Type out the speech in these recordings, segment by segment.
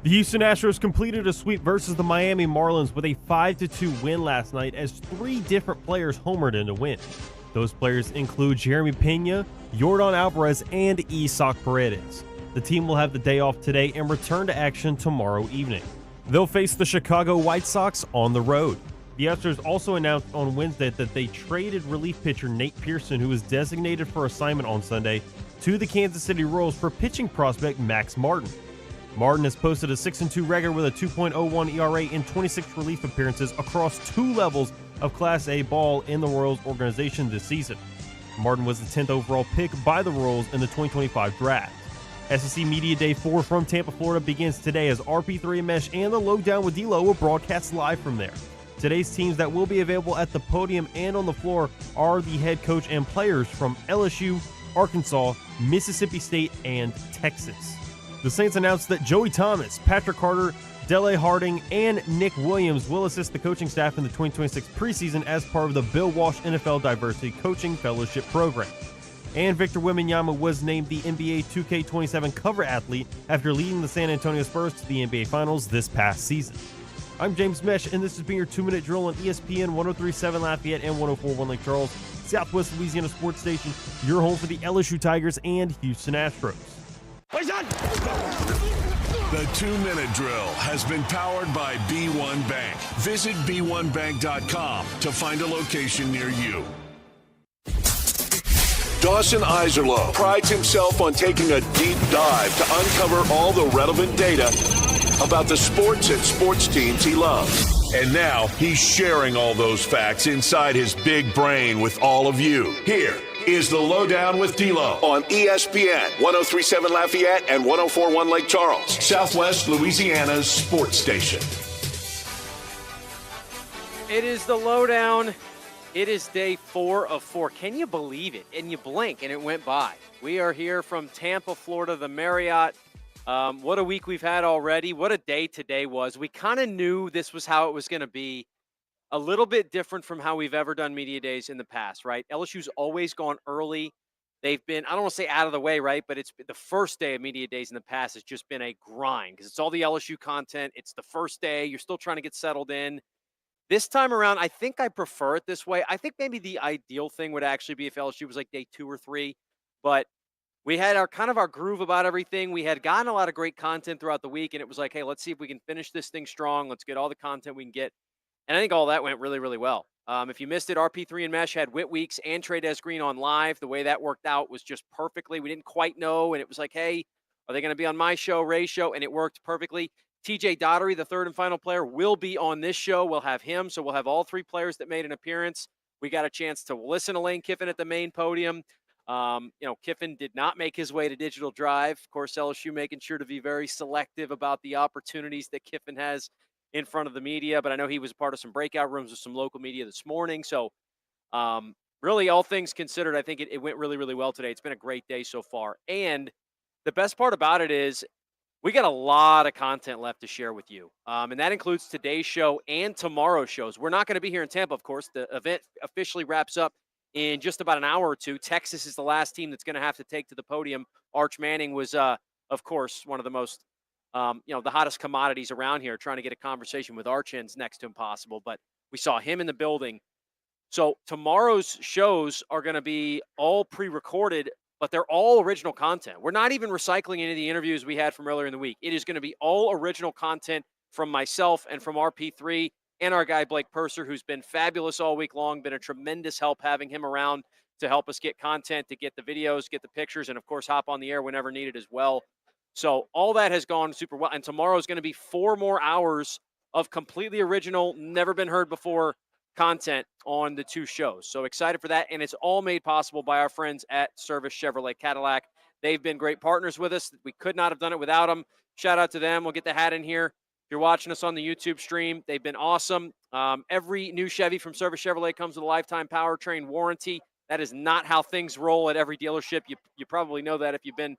The Houston Astros completed a sweep versus the Miami Marlins with a 5-2 win last night as 3 different players homered in the win. Those players include Jeremy Pena, Yordan Alvarez, and Isaac Paredes. The team will have the day off today and return to action tomorrow evening. They'll face the Chicago White Sox on the road. The Astros also announced on Wednesday that they traded relief pitcher Nate Pearson, who was designated for assignment on Sunday, to the Kansas City Royals for pitching prospect Max Martin. Martin has posted a 6-2 record with a 2.01 ERA in 26 relief appearances across 2 levels of Class A ball in the Royals organization this season. Martin was the 10th overall pick by the Royals in the 2025 draft. SEC Media Day 4 from Tampa, Florida begins today as RP3 and Mesh and the LohDown with D-Loh will broadcast live from there. Today's teams that will be available at the podium and on the floor are the head coach and players from LSU, Arkansas, Mississippi State, and Texas. The Saints announced that Joey Thomas, Patrick Carter, Dele Harding, and Nick Williams will assist the coaching staff in the 2026 preseason as part of the Bill Walsh NFL Diversity Coaching Fellowship Program. And Victor Wembanyama was named the NBA 2K27 cover athlete after leading the San Antonio Spurs to the NBA Finals this past season. I'm James Mesh, and this has been your 2-minute drill on ESPN 103.7 Lafayette and 104.1 Lake Charles, Southwest Louisiana sports station, your home for the LSU Tigers and Houston Astros. The 2-minute drill has been powered by B1 Bank. Visit b1bank.com to find a location near you. Dawson Iserloh prides himself on taking a deep dive to uncover all the relevant data about the sports and sports teams he loves. And now he's sharing all those facts inside his big brain with all of you. Here is the LohDown with D-Loh on ESPN 103.7 Lafayette and 104.1 Lake Charles, Southwest Louisiana's sports station. It is the LohDown. It is day 4 of 4. Can you believe it? And you blink and it went by. We are here from Tampa, Florida, the Marriott. What a week we've had already. What a day today was. We kind of knew this was how it was going to be. A little bit different from how we've ever done media days in the past, right? LSU's always gone early. They've been, I don't want to say out of the way, right? But it's the first day of media days in the past has just been a grind because it's all the LSU content. It's the first day. You're still trying to get settled in. This time around, I think I prefer it this way. I think maybe the ideal thing would actually be if LSU was like day 2 or 3. But we had our kind of our groove about everything. We had gotten a lot of great content throughout the week, and it was like, hey, let's see if we can finish this thing strong. Let's get all the content we can get. And I think all that went really, really well. If you missed it, RP3 and Mesh had Whit Weeks and Trey Des Green on live. The way that worked out was just perfectly. We didn't quite know, and it was like, hey, are they going to be on my show, Ray's show? And it worked perfectly. TJ Daugherty, the third and final player, will be on this show. We'll have him, so we'll have all 3 players that made an appearance. We got a chance to listen to Lane Kiffin at the main podium. Kiffin did not make his way to Digital Drive. Of course, LSU making sure to be very selective about the opportunities that Kiffin has in front of the media, but I know he was part of some breakout rooms with some local media this morning. So really, all things considered, I think it went really, really well today. It's been a great day so far. And the best part about it is we got a lot of content left to share with you. And that includes today's show and tomorrow's shows. We're not going to be here in Tampa, of course. The event officially wraps up in just about an hour or 2. Texas is the last team that's going to have to take to the podium. Arch Manning was, of course, one of the most the hottest commodities around here. Trying to get a conversation with Archin's next to impossible, but we saw him in the building. So tomorrow's shows are going to be all pre-recorded, but they're all original content. We're not even recycling any of the interviews we had from earlier in the week. It is going to be all original content from myself and from RP3 and our guy Blake Purser, who's been fabulous all week long, been a tremendous help having him around to help us get content, to get the videos, get the pictures, and of course hop on the air whenever needed as well. So all that has gone super well. And tomorrow is going to be 4 more hours of completely original, never been heard before content on the 2 shows. So excited for that. And it's all made possible by our friends at Service Chevrolet Cadillac. They've been great partners with us. We could not have done it without them. Shout out to them. We'll get the hat in here. If you're watching us on the YouTube stream, they've been awesome. Every new Chevy from Service Chevrolet comes with a lifetime powertrain warranty. That is not how things roll at every dealership. You probably know that if you've been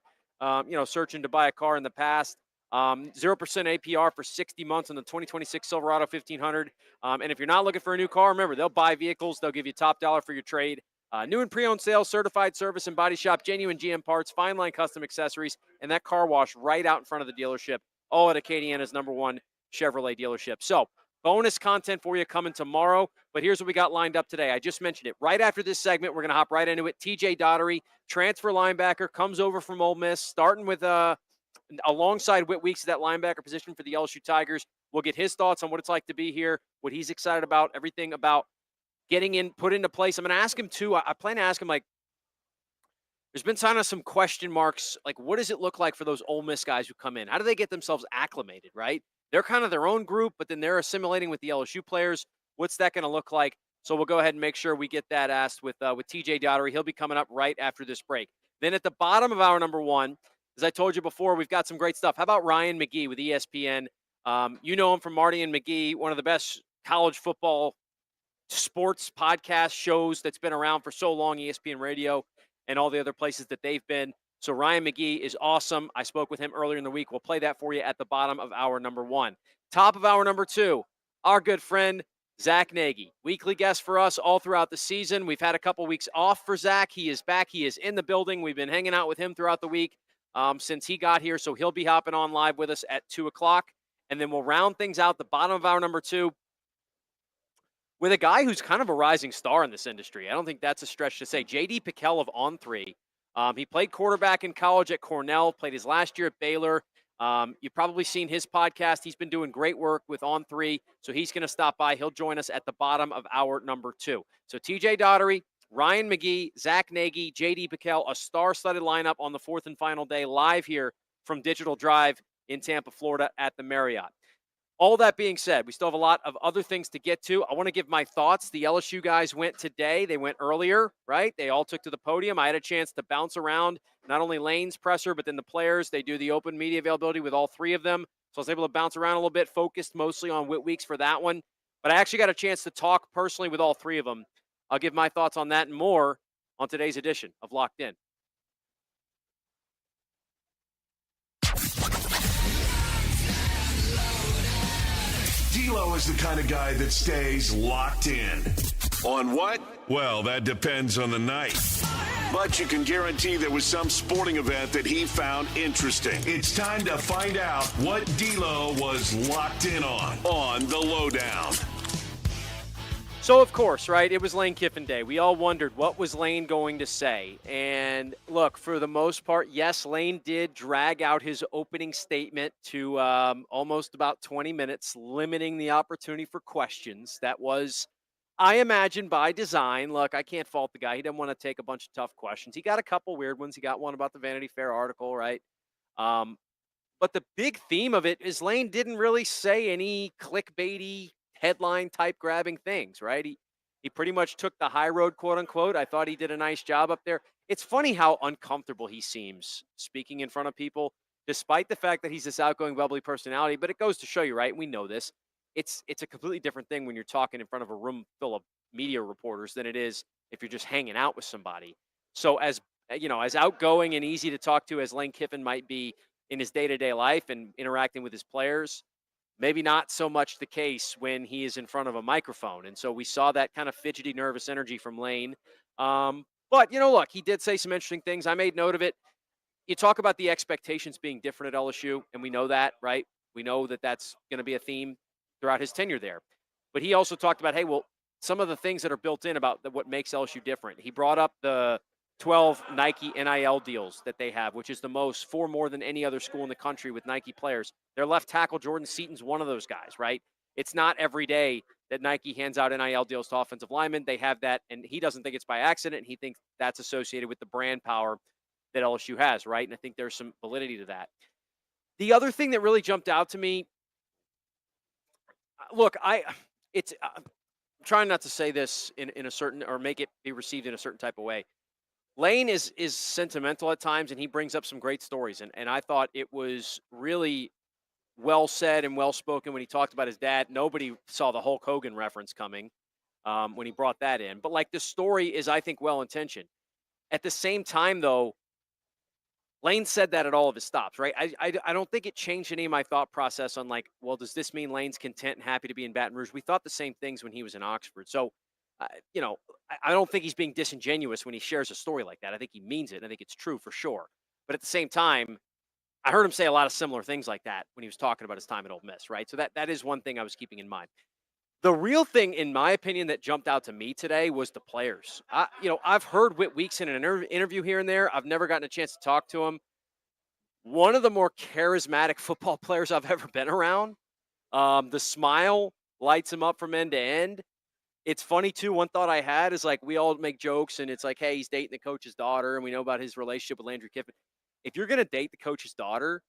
searching to buy a car in the past. 0% APR for 60 months on the 2026 Silverado 1500. And if you're not looking for a new car, remember, they'll buy vehicles. They'll give you top dollar for your trade. New and pre-owned sales, certified service and body shop, genuine GM parts, fine line custom accessories, and that car wash right out in front of the dealership. all at Acadiana's #1 Chevrolet dealership. So, bonus content for you coming tomorrow. But here's what we got lined up today. I just mentioned it. Right after this segment, we're going to hop right into it. TJ Daugherty, transfer linebacker, comes over from Ole Miss, starting with alongside Whit Weeks at that linebacker position for the LSU Tigers. We'll get his thoughts on what it's like to be here, what he's excited about, everything about getting put into place. I'm going to ask him, too. I plan to ask him, there's been kind of some question marks. What does it look like for those Ole Miss guys who come in? How do they get themselves acclimated, right? They're kind of their own group, but then they're assimilating with the LSU players. What's that going to look like? So we'll go ahead and make sure we get that asked with TJ Daugherty. He'll be coming up right after this break. Then at the bottom of our #1, as I told you before, we've got some great stuff. How about Ryan McGee with ESPN? You know him from Marty and McGee, one of the best college football sports podcast shows that's been around for so long, ESPN Radio and all the other places that they've been. So Ryan McGee is awesome. I spoke with him earlier in the week. We'll play that for you at the bottom of our #1. Top of our #2, our good friend, Zach Nagy. Weekly guest for us all throughout the season. We've had a couple weeks off for Zach. He is back. He is in the building. We've been hanging out with him throughout the week since he got here. So he'll be hopping on live with us at 2 o'clock. And then we'll round things out the bottom of our #2 with a guy who's kind of a rising star in this industry. I don't think that's a stretch to say. J.D. Pickell of On3. He played quarterback in college at Cornell, played his last year at Baylor. You've probably seen his podcast. He's been doing great work with On3, so he's going to stop by. He'll join us at the bottom of our #2. So TJ Daugherty, Ryan McGee, Zach Nagy, J.D. Pickell, a star-studded lineup on the fourth and final day, live here from Digital Drive in Tampa, Florida at the Marriott. All that being said, we still have a lot of other things to get to. I want to give my thoughts. The LSU guys went today. They went earlier, right? They all took to the podium. I had a chance to bounce around not only Lane's presser, but then the players. They do the open media availability with all three of them. So I was able to bounce around a little bit, focused mostly on Whit Weeks for that one. But I actually got a chance to talk personally with all three of them. I'll give my thoughts on that and more on today's edition of Locked In. D-Loh is the kind of guy that stays locked in. On what? Well, that depends on the night. But you can guarantee there was some sporting event that he found interesting. It's time to find out what D-Loh was locked in on the LohDown. So, of course, right, it was Lane Kiffin Day. We all wondered, what was Lane going to say? And look, for the most part, yes, Lane did drag out his opening statement to almost about 20 minutes, limiting the opportunity for questions. That was, I imagine, by design. Look, I can't fault the guy. He didn't want to take a bunch of tough questions. He got a couple weird ones. He got one about the Vanity Fair article, right? But the big theme of it is Lane didn't really say any clickbaity headline type grabbing things, right? He pretty much took the high road, quote unquote. I thought he did a nice job up there. It's funny how uncomfortable he seems speaking in front of people, despite the fact that he's this outgoing, bubbly personality. But it goes to show you, right? We know this. It's a completely different thing when you're talking in front of a room full of media reporters than it is if you're just hanging out with somebody. So as outgoing and easy to talk to as Lane Kiffin might be in his day-to-day life and interacting with his players, maybe not so much the case when he is in front of a microphone. And so we saw that kind of fidgety, nervous energy from Lane. But, look, he did say some interesting things. I made note of it. You talk about the expectations being different at LSU, and we know that, right? We know that that's going to be a theme throughout his tenure there. But he also talked about, hey, well, some of the things that are built in about what makes LSU different. He brought up the 12 Nike NIL deals that they have, which is the most, for more than any other school in the country with Nike players. Their left tackle, Jordan Seaton's one of those guys, right? It's not every day that Nike hands out NIL deals to offensive linemen. They have that, and he doesn't think it's by accident. He thinks that's associated with the brand power that LSU has, right? And I think there's some validity to that. The other thing that really jumped out to me, look, I'm trying not to say this in a certain, or make it be received in a certain type of way. Lane is sentimental at times, and he brings up some great stories. And I thought it was really well said and well spoken when he talked about his dad. Nobody saw the Hulk Hogan reference coming when he brought that in. But, the story is, I think, well-intentioned. At the same time, though, Lane said that at all of his stops, right? I don't think it changed any of my thought process on, well, does this mean Lane's content and happy to be in Baton Rouge? We thought the same things when he was in Oxford. So, I don't think he's being disingenuous when he shares a story like that. I think he means it. And I think it's true for sure. But at the same time, I heard him say a lot of similar things like that when he was talking about his time at Ole Miss, right? So that is one thing I was keeping in mind. The real thing, in my opinion, that jumped out to me today was the players. I've heard Whit Weeks in an interview here and there. I've never gotten a chance to talk to him. One of the more charismatic football players I've ever been around. The smile lights him up from end to end. It's funny too. One thought I had is like we all make jokes, and it's like, hey, he's dating the coach's daughter, and we know about his relationship with Landry Kiffin. If you're gonna date the coach's daughter,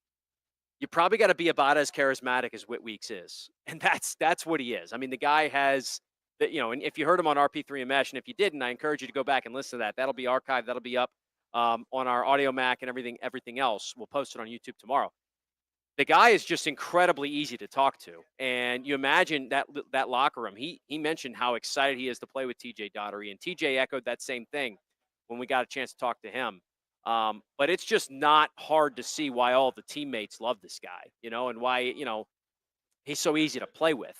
you probably got to be about as charismatic as Whit Weeks is, and that's what he is. I mean, the guy has that, and if you heard him on RP3 and Mesh, and if you didn't, I encourage you to go back and listen to that. That'll be archived. That'll be up on our Audio Mac and everything else. We'll post it on YouTube tomorrow. The guy is just incredibly easy to talk to, and you imagine that locker room. He mentioned how excited he is to play with TJ Daugherty, and TJ echoed that same thing when we got a chance to talk to him. But it's just not hard to see why all the teammates love this guy, and why he's so easy to play with.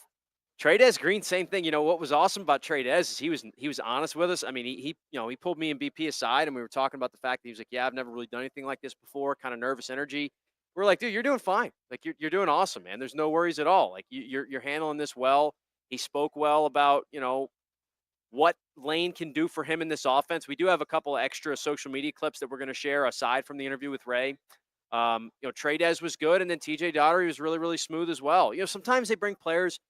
Trey Green, same thing. What was awesome about Trey is he was honest with us. I mean, he pulled me and BP aside, and we were talking about the fact that he was like, "Yeah, I've never really done anything like this before." Kind of nervous energy. We're like, "Dude, you're doing fine. Like you're doing awesome, man. There's no worries at all. Like you're handling this well." He spoke well about what Lane can do for him in this offense. We do have a couple of extra social media clips that we're going to share aside from the interview with Ray. Trey was good, and then TJ Daugherty was really, really smooth as well. Sometimes they bring players.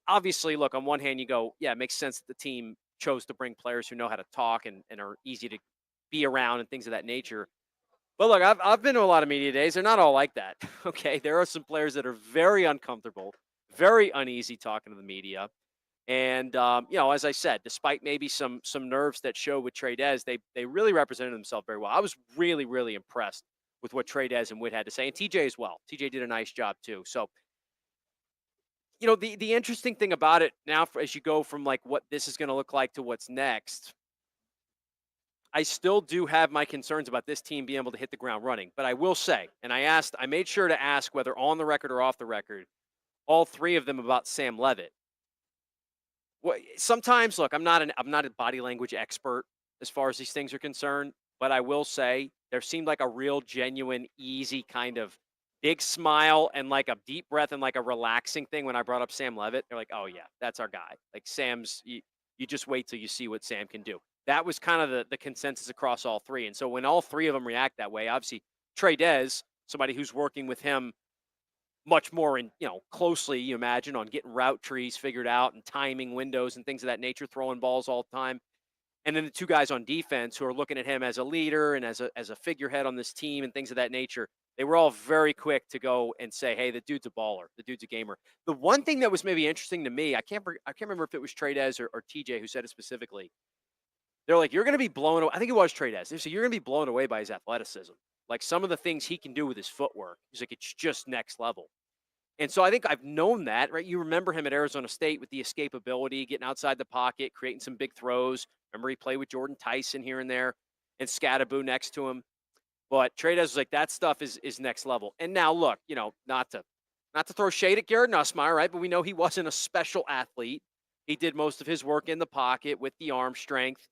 Obviously, look, on one hand, you go, yeah, it makes sense that the team chose to bring players who know how to talk and are easy to be around and things of that nature. But look, I've been to a lot of media days. They're not all like that. Okay. There are some players that are very uncomfortable, very uneasy talking to the media. And as I said, despite maybe some nerves that show with Trey they really represented themselves very well. I was really, really impressed with what Trey and Witt had to say, and TJ as well. TJ did a nice job too. So, the interesting thing about it now, as you go from like what this is going to look like to what's next, I still do have my concerns about this team being able to hit the ground running. But I will say, and I made sure to ask whether on the record or off the record, all three of them about Sam Levitt. Well, sometimes, look, I'm not a body language expert as far as these things are concerned, but I will say there seemed like a real, genuine, easy kind of big smile and like a deep breath and like a relaxing thing when I brought up Sam Levitt. They're like, "Oh yeah, that's our guy." Like Sam's, you just wait till you see what Sam can do. That was kind of the consensus across all three. And so when all three of them react that way, obviously Trey somebody who's working with him much more closely, you imagine, on getting route trees figured out and timing windows and things of that nature, throwing balls all the time. And then the two guys on defense who are looking at him as a leader and as a figurehead on this team and things of that nature. They were all very quick to go and say, "Hey, the dude's a baller. The dude's a gamer." The one thing that was maybe interesting to me, I can't remember if it was Trey or TJ who said it specifically. They're like, "You're going to be blown away." I think it was Trey They said, "You're going to be blown away by his athleticism. Like some of the things he can do with his footwork." He's like, "It's just next level." And so I think I've known that, right? You remember him at Arizona State with the escapability, getting outside the pocket, creating some big throws. Remember he played with Jordan Tyson here and there and Scattaboo next to him. But Trey was like, that stuff is next level. And now look, not to throw shade at Garrett Nussmeier, right? But we know he wasn't a special athlete. He did most of his work in the pocket with the arm strength.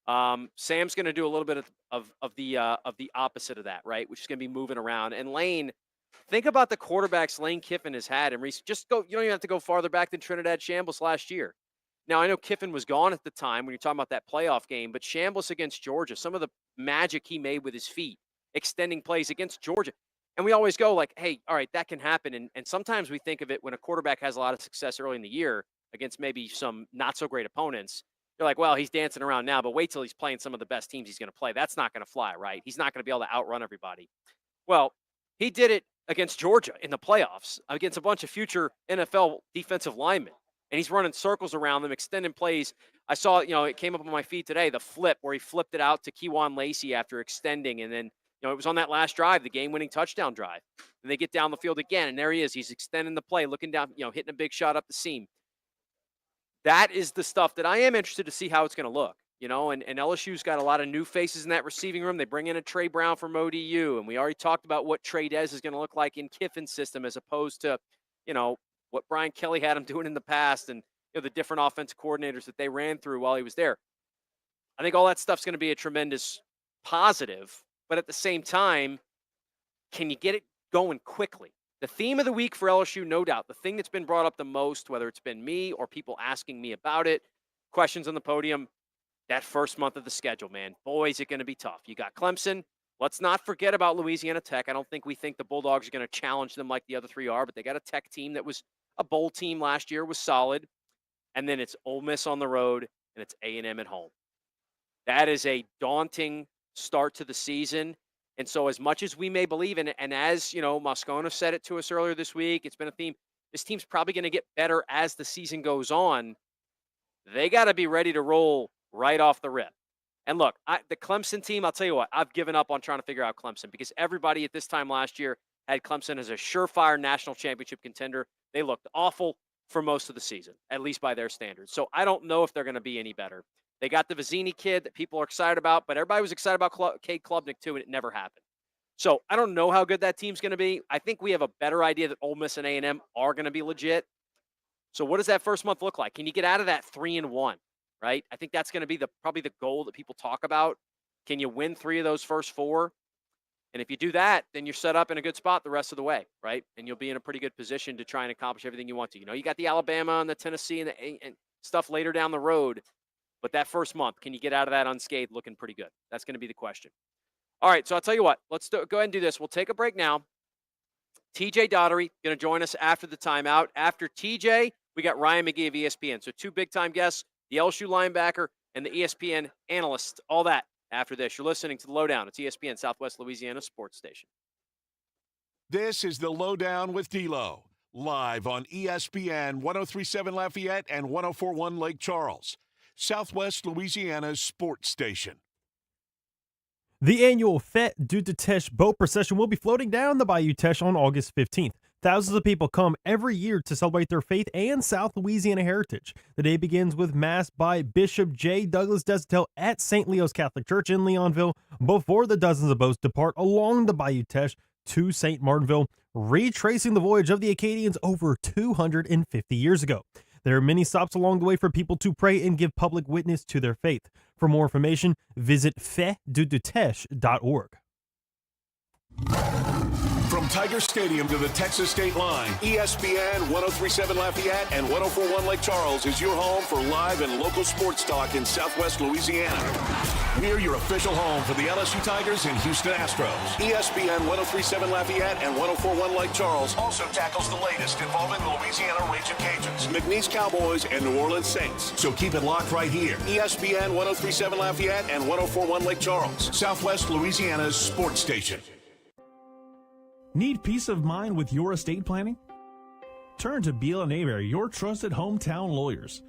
Sam's going to do a little bit of the opposite of that, right? Which is going to be moving around. And Lane, think about the quarterbacks Lane Kiffin has had in recent. Just go. You don't even have to go farther back than Trinidad Shambles last year. Now I know Kiffin was gone at the time when you're talking about that playoff game, but Shambles against Georgia, some of the magic he made with his feet, extending plays against Georgia, and we always go like, "Hey, all right, that can happen." And sometimes we think of it when a quarterback has a lot of success early in the year against maybe some not so great opponents. You're like, "Well, he's dancing around now, but wait till he's playing some of the best teams he's going to play. That's not going to fly, right? He's not going to be able to outrun everybody." Well, he did it against Georgia in the playoffs against a bunch of future NFL defensive linemen. And he's running circles around them, extending plays. I saw, it came up on my feed today, the flip where he flipped it out to Kejuan Lacey after extending. And then, it was on that last drive, the game-winning touchdown drive. And they get down the field again, and there he is. He's extending the play, looking down, hitting a big shot up the seam. That is the stuff that I am interested to see how it's going to look. And LSU's got a lot of new faces in that receiving room. They bring in a Trey Brown from ODU, and we already talked about what Trey is going to look like in Kiffin's system as opposed to, what Brian Kelly had him doing in the past and, the different offensive coordinators that they ran through while he was there. I think all that stuff's going to be a tremendous positive, but at the same time, can you get it going quickly? The theme of the week for LSU, no doubt, the thing that's been brought up the most, whether it's been me or people asking me about it, questions on the podium, that first month of the schedule, man. Boy, is it going to be tough. You got Clemson. Let's not forget about Louisiana Tech. I don't think we think the Bulldogs are going to challenge them like the other three are, but they got a Tech team that was a bowl team last year, was solid. And then it's Ole Miss on the road, and it's A&M at home. That is a daunting start to the season. And so as much as we may believe in it, and as, Moscona said it to us earlier this week, it's been a theme, this team's probably going to get better as the season goes on. They got to be ready to roll right off the rip. And look, the Clemson team, I'll tell you what, I've given up on trying to figure out Clemson because everybody at this time last year had Clemson as a surefire national championship contender. They looked awful for most of the season, at least by their standards. So I don't know if they're going to be any better. They got the Vizzini kid that people are excited about, but everybody was excited about Cade Klubnik too, and it never happened. So I don't know how good that team's going to be. I think we have a better idea that Ole Miss and A&M are going to be legit. So what does that first month look like? Can you get out of that 3-1, right? I think that's going to be probably the goal that people talk about. Can you win 3 of those first 4? And if you do that, then you're set up in a good spot the rest of the way, right? And you'll be in a pretty good position to try and accomplish everything you want to. You got the Alabama and the Tennessee and stuff later down the road. But that first month, can you get out of that unscathed looking pretty good? That's going to be the question. All right, so I'll tell you what. Let's go ahead and do this. We'll take a break now. TJ Daugherty going to join us after the timeout. After TJ, we got Ryan McGee of ESPN. So 2 big-time guests, the LSU linebacker and the ESPN analyst, all that after this. You're listening to the LohDown. It's ESPN Southwest Louisiana Sports Station. This is the LohDown with D-Loh, live on ESPN 103.7 Lafayette and 104.1 Lake Charles, Southwest Louisiana's sports station. The annual Fête du Teche boat procession will be floating down the Bayou Teche on August 15th. Thousands of people come every year to celebrate their faith and South Louisiana heritage. The day begins with Mass by Bishop J. Douglas Desautel at St. Leo's Catholic Church in Leonville before the dozens of boats depart along the Bayou Teche to St. Martinville, retracing the voyage of the Acadians over 250 years ago. There are many stops along the way for people to pray and give public witness to their faith. For more information, visit fetduteche.org. From Tiger Stadium to the Texas state line, ESPN 103.7 Lafayette and 104.1 Lake Charles is your home for live and local sports talk in Southwest Louisiana. We're your official home for the LSU Tigers and Houston Astros. ESPN 103.7 Lafayette and 104.1 Lake Charles also tackles the latest involving the Louisiana Raging Cajuns, McNeese Cowboys, and New Orleans Saints. So keep it locked right here. ESPN 103.7 Lafayette and 104.1 Lake Charles, Southwest Louisiana's sports station. Need peace of mind with your estate planning? Turn to Beal & Hebert, your trusted hometown lawyers.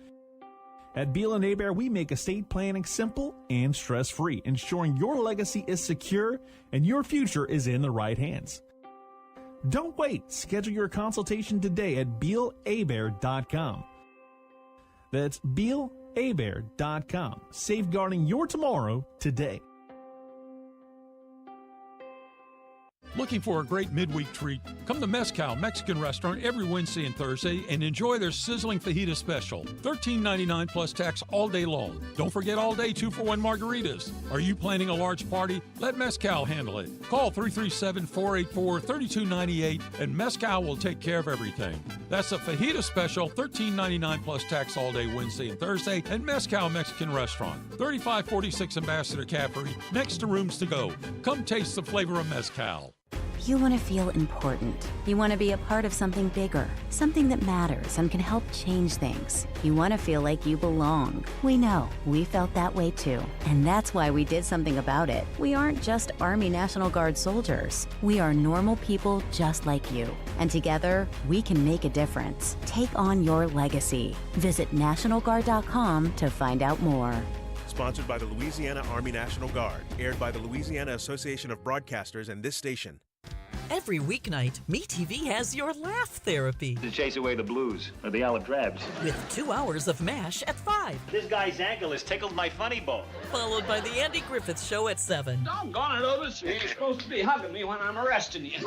At Beal & Hebert, we make estate planning simple and stress-free, ensuring your legacy is secure and your future is in the right hands. Don't wait. Schedule your consultation today at BealHebert.com. That's BealHebert.com. Safeguarding your tomorrow today. Looking for a great midweek treat? Come to Mezcal Mexican Restaurant every Wednesday and Thursday and enjoy their sizzling fajita special. $13.99 plus tax all day long. Don't forget all day 2-for-1 margaritas. Are you planning a large party? Let Mezcal handle it. Call 337-484-3298 and Mezcal will take care of everything. That's a fajita special, $13.99 plus tax all day Wednesday and Thursday at Mezcal Mexican Restaurant, 3546 Ambassador Caffrey, next to Rooms to Go. Come taste the flavor of Mezcal. You want to feel important. You want to be a part of something bigger, something that matters and can help change things. You want to feel like you belong. We know. We felt that way too. And that's why we did something about it. We aren't just Army National Guard soldiers. We are normal people just like you. And together, we can make a difference. Take on your legacy. Visit NationalGuard.com to find out more. Sponsored by the Louisiana Army National Guard. Aired by the Louisiana Association of Broadcasters and this station. Every weeknight, MeTV has your laugh therapy. To chase away the blues or the olive drabs. With 2 hours of MASH at 5. This guy's ankle has tickled my funny bone. Followed by the Andy Griffith Show at 7. Doggone it, Otis. You're supposed to be hugging me when I'm arresting you.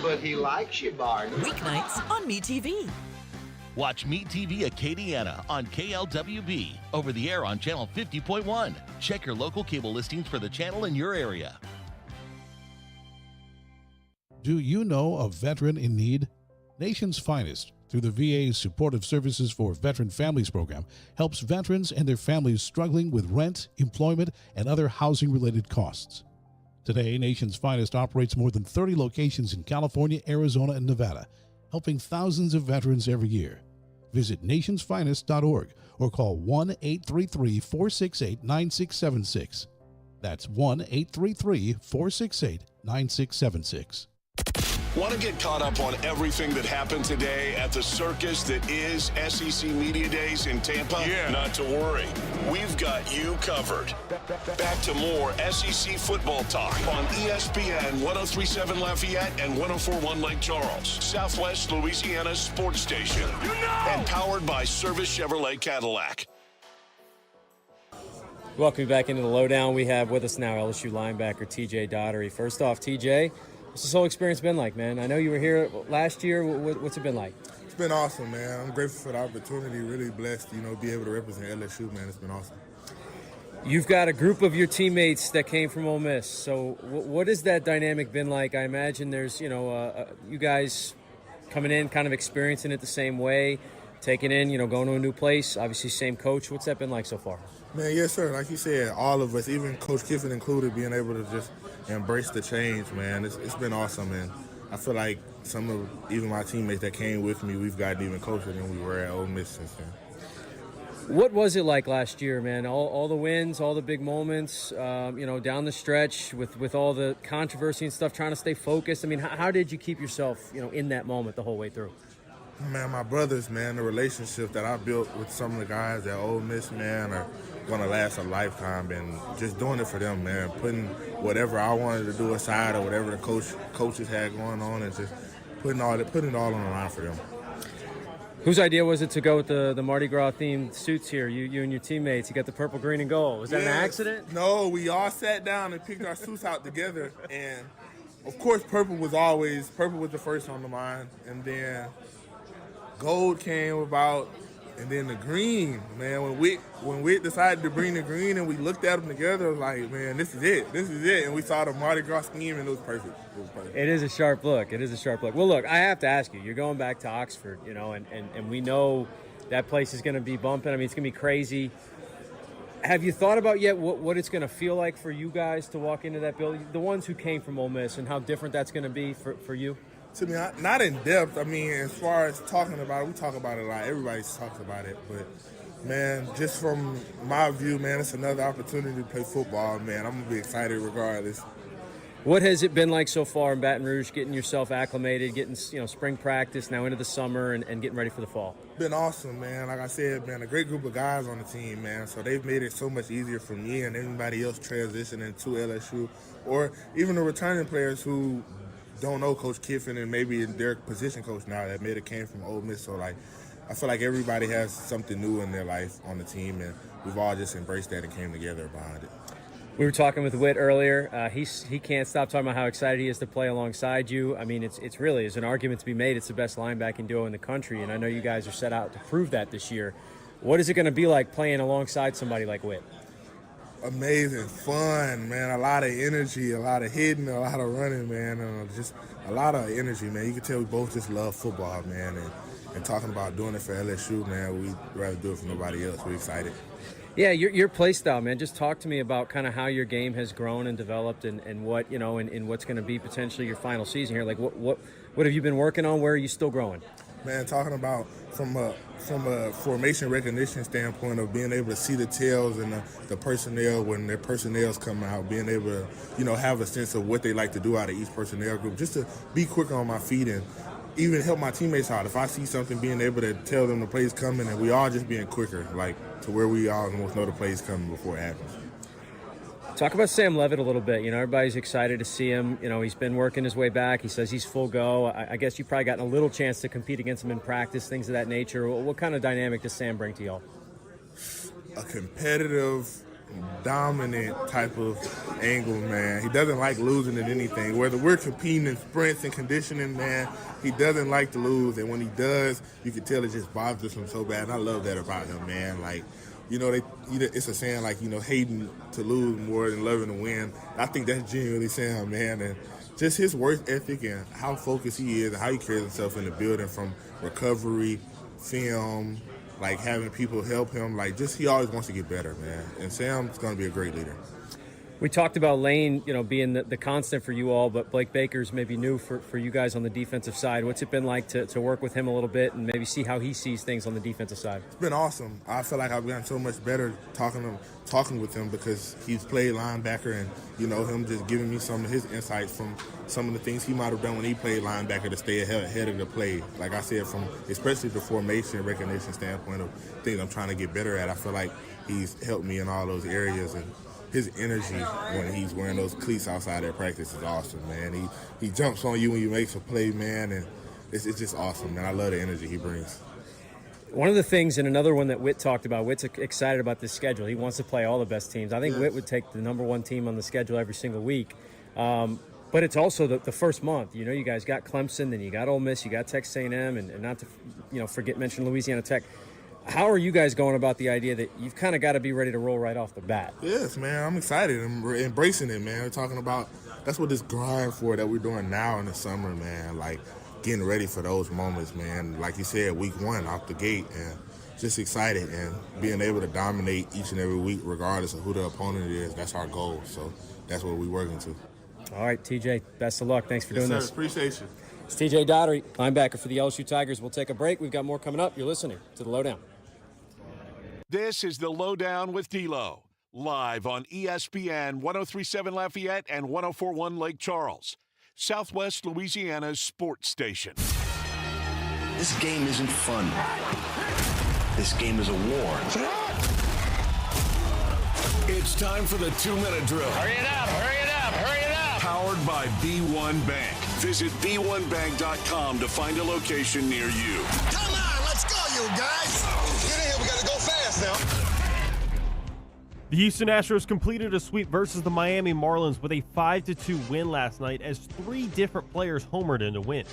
But he likes you, Barney. Weeknights on MeTV. Watch MeTV Acadiana on KLWB. Over the air on Channel 50.1. Check your local cable listings for the channel in your area. Do you know a veteran in need? Nation's Finest, through the VA's Supportive Services for Veteran Families program, helps veterans and their families struggling with rent, employment, and other housing-related costs. Today, Nation's Finest operates more than 30 locations in California, Arizona, and Nevada, helping thousands of veterans every year. Visit nationsfinest.org or call 1-833-468-9676. That's 1-833-468-9676. Want to get caught up on everything that happened today at the circus that is SEC Media Days in Tampa? Yeah. Not to worry. We've got you covered. Back to more SEC football talk on ESPN 1037 Lafayette and 1041 Lake Charles, Southwest Louisiana's sports station. And powered by Service Chevrolet Cadillac. Welcome back into the LohDown. We have with us now LSU linebacker TJ Daugherty. First off, TJ, what's this whole experience been like, man? I know you were here last year. What's it been like? It's been awesome, man. I'm grateful for the opportunity. Really blessed, be able to represent LSU, man. It's been awesome. You've got a group of your teammates that came from Ole Miss. So what has that dynamic been like? I imagine there's, you guys coming in, kind of experiencing it the same way, taking in, going to a new place, obviously same coach. What's that been like so far? Man, yes, sir. Like you said, all of us, even Coach Kiffin included, being able to just embrace the change, man. It's been awesome, and I feel like some of even my teammates that came with me, we've gotten even closer than we were at Ole Miss since then. What was it like last year, man? All the wins, all the big moments, down the stretch with all the controversy and stuff, trying to stay focused. I mean, how did you keep yourself, in that moment the whole way through? Man, my brothers, man, the relationship that I built with some of the guys at Ole Miss, man, are going to last a lifetime, and just doing it for them, man, putting whatever I wanted to do aside or whatever the coaches had going on, and just putting it all on the line for them. Whose idea was it to go with the Mardi Gras themed suits here? You and your teammates, you got the purple, green, and gold. Was that an accident? No, we all sat down and picked our suits out together, and of course purple was the first on the mind, and then gold came about, and then the green, man. When Witt decided to bring the green and we looked at them together, I was like, man, this is it. And we saw the Mardi Gras scheme, and it was perfect. It is a sharp look. Well, look, I have to ask you. You're going back to Oxford, and we know that place is going to be bumping. I mean, it's going to be crazy. Have you thought about yet what it's going to feel like for you guys to walk into that building, the ones who came from Ole Miss, and how different that's going to be for you? To me, not in depth. I mean, as far as talking about it, we talk about it a lot. Everybody talks about it. But, man, just from my view, man, it's another opportunity to play football, man. I'm going to be excited regardless. What has it been like so far in Baton Rouge, getting yourself acclimated, getting spring practice, now into the summer, and getting ready for the fall? Been awesome, man. Like I said, man, a great group of guys on the team, man. So they've made it so much easier for me and anybody else transitioning to LSU, or even the returning players who don't know Coach Kiffin and maybe their position coach now that made it came from Ole Miss. So, I feel like everybody has something new in their life on the team, and we've all just embraced that and came together behind it. We were talking with Witt earlier. He can't stop talking about how excited he is to play alongside you. I mean, it's really, there's an argument to be made. It's the best linebacking duo in the country, and I know you guys are set out to prove that this year. What is it going to be like playing alongside somebody like Witt? Amazing, fun, man. A lot of energy, a lot of hitting, a lot of running, man. Just a lot of energy, man. You can tell we both just love football, man. And talking about doing it for LSU, man, we'd rather do it for nobody else. We're excited. Yeah, your play style, man. Just talk to me about kind of how your game has grown and developed, and what and what's going to be potentially your final season here. Like what have you been working on? Where are you still growing? Man, talking about from a formation recognition standpoint of being able to see the tails and the personnel when their personnel's come out, being able to have a sense of what they like to do out of each personnel group, just to be quicker on my feet and even help my teammates out. If I see something, being able to tell them the play's coming, and we all just being quicker, to where we all almost know the play's coming before it happens. Talk about Sam Levitt a little bit. Everybody's excited to see him. He's been working his way back. He says he's full go. I guess you've probably gotten a little chance to compete against him in practice, things of that nature. What kind of dynamic does Sam bring to y'all? A competitive, dominant type of angle, man. He doesn't like losing at anything. Whether we're competing in sprints and conditioning, man, he doesn't like to lose. And when he does, you can tell it just bothers him so bad. And I love that about him, man. It's a saying hating to lose more than loving to win. I think that's genuinely Sam, man. And just his work ethic and how focused he is and how he carries himself in the building, from recovery, film, like having people help him. Like, just he always wants to get better, man. And Sam's going to be a great leader. We talked about Lane, being the constant for you all, but Blake Baker's maybe new for you guys on the defensive side. What's it been like to work with him a little bit and maybe see how he sees things on the defensive side? It's been awesome. I feel like I've gotten so much better talking with him because he's played linebacker, and, him just giving me some of his insights from some of the things he might have done when he played linebacker to stay ahead of the play. Like I said, from especially the formation recognition standpoint of things I'm trying to get better at, I feel like he's helped me in all those areas. And his energy when he's wearing those cleats outside at practice is awesome, man. He jumps on you when you make a play, man, and it's just awesome, man. I love the energy he brings. One of the things, and another one that Witt talked about, Witt's excited about this schedule. He wants to play all the best teams. I think Witt would take the number one team on the schedule every single week. But it's also the first month. You guys got Clemson, then you got Ole Miss, you got Texas A&M, and not to mention Louisiana Tech. How are you guys going about the idea that you've kind of got to be ready to roll right off the bat? Yes, man. I'm excited. I'm embracing it, man. We're talking about that's what this grind for that we're doing now in the summer, man. Like, getting ready for those moments, man. Like you said, week one out the gate, and just excited and being able to dominate each and every week regardless of who the opponent is. That's our goal. So that's what we're working to. All right, TJ, best of luck. Thanks for doing this. Appreciate you. It's TJ Daugherty, linebacker for the LSU Tigers. We'll take a break. We've got more coming up. You're listening to the LohDown. This is the LohDown with D-Loh, live on ESPN 103.7 Lafayette and 104.1 Lake Charles, Southwest Louisiana's sports station. This game isn't fun. This game is a war. It's time for the 2-minute drill. Hurry it up, hurry it up, hurry it up. Powered by B1 Bank. Visit b1bank.com to find a location near you. Come on, let's go, you guys. Get in here, we gotta go fast now. The Houston Astros completed a sweep versus the Miami Marlins with a 5-2 win last night as 3 different players homered in the win.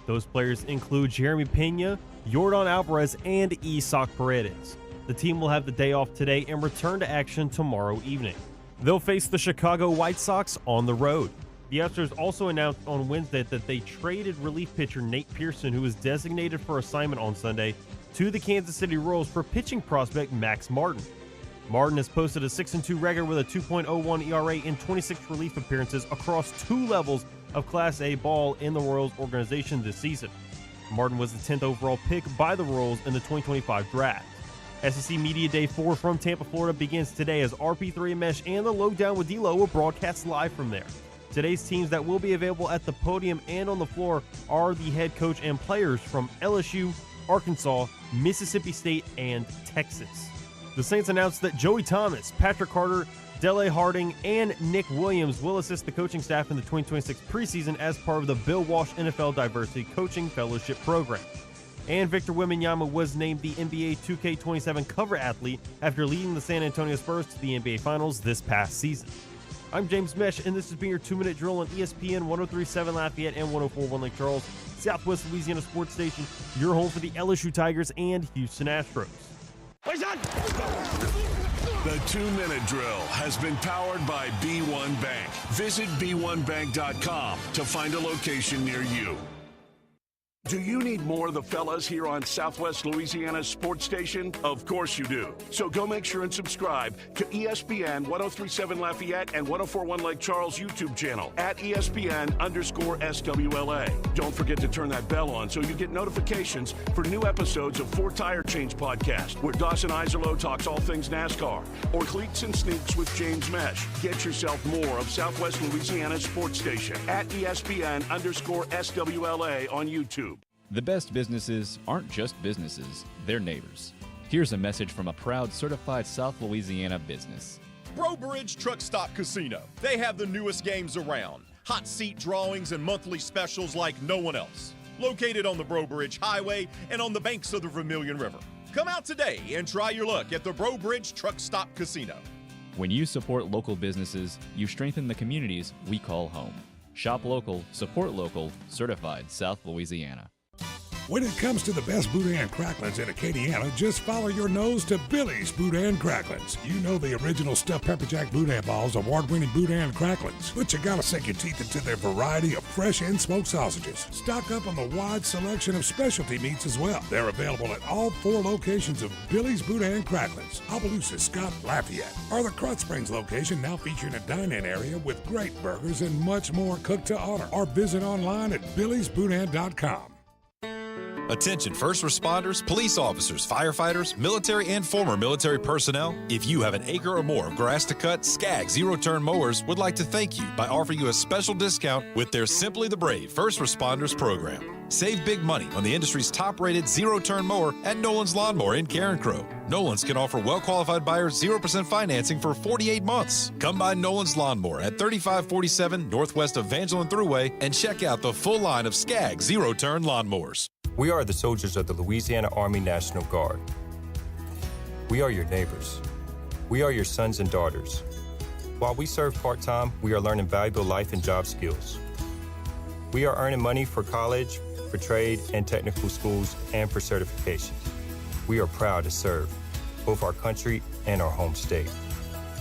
Those players include Jeremy Pena, Yordan Alvarez, and Isaac Paredes. The team will have the day off today and return to action tomorrow evening. They'll face the Chicago White Sox on the road. The Astros also announced on Wednesday that they traded relief pitcher Nate Pearson, who was designated for assignment on Sunday, to the Kansas City Royals for pitching prospect Max Martin. Martin has posted a 6-2 record with a 2.01 ERA in 26 relief appearances across 2 levels of Class A ball in the Royals organization this season. Martin was the 10th overall pick by the Royals in the 2025 draft. SEC Media Day 4 from Tampa, Florida begins today as RP3 and Mesh and the LohDown with D-Loh will broadcast live from there. Today's teams that will be available at the podium and on the floor are the head coach and players from LSU, Arkansas, Mississippi State, and Texas. The Saints announced that Joey Thomas, Patrick Carter, Dele Harding, and Nick Williams will assist the coaching staff in the 2026 preseason as part of the Bill Walsh NFL Diversity Coaching Fellowship Program. And Victor Wembanyama was named the NBA 2K27 cover athlete after leading the San Antonio Spurs to the NBA Finals this past season. I'm James Mesh, and this has been your 2-minute drill on ESPN 103.7 Lafayette and 104.1 Lake Charles, Southwest Louisiana Sports Station, your home for the LSU Tigers and Houston Astros. The 2-minute drill has been powered by B1 Bank. Visit b1bank.com to find a location near you. Do you need more of the fellas here on Southwest Louisiana's sports station? Of course you do. So go make sure and subscribe to ESPN 103.7 Lafayette and 104.1 Lake Charles YouTube channel at ESPN_SWLA. Don't forget to turn that bell on so you get notifications for new episodes of 4 Tire Change Podcast, where Dawson Iserloh talks all things NASCAR, or Cleats and Sneaks with James Mesh. Get yourself more of Southwest Louisiana's sports station at ESPN_SWLA on YouTube. The best businesses aren't just businesses, they're neighbors. Here's a message from a proud certified South Louisiana business. Bro Bridge Truck Stop Casino. They have the newest games around. Hot seat drawings and monthly specials like no one else. Located on the Bro Bridge Highway and on the banks of the Vermilion River. Come out today and try your luck at the Bro Bridge Truck Stop Casino. When you support local businesses, you strengthen the communities we call home. Shop local, support local, certified South Louisiana. When it comes to the best Boudin cracklins in Acadiana, just follow your nose to Billy's Boudin Cracklins. You know the original stuffed pepper jack Boudin balls, award-winning Boudin cracklins, but you gotta sink your teeth into their variety of fresh and smoked sausages. Stock up on the wide selection of specialty meats as well. They're available at all 4 locations of Billy's Boudin Cracklins, Opelousas, Scott, Lafayette, or the Crot Springs location now featuring a dine-in area with great burgers and much more cooked to order. Or visit online at billysboudin.com. Attention first responders, police officers, firefighters, military and former military personnel. If you have an acre or more of grass to cut, Skag Zero-Turn Mowers would like to thank you by offering you a special discount with their Simply the Brave First Responders program. Save big money on the industry's top-rated zero-turn mower at Nolan's Lawnmower in Carencro. Nolan's can offer well-qualified buyers 0% financing for 48 months. Come by Nolan's Lawnmower at 3547 Northwest Evangeline Thruway and check out the full line of Skag zero-turn lawnmowers. We are the soldiers of the Louisiana Army National Guard. We are your neighbors. We are your sons and daughters. While we serve part-time, we are learning valuable life and job skills. We are earning money for college, for trade and technical schools, and for certifications. We are proud to serve both our country and our home state.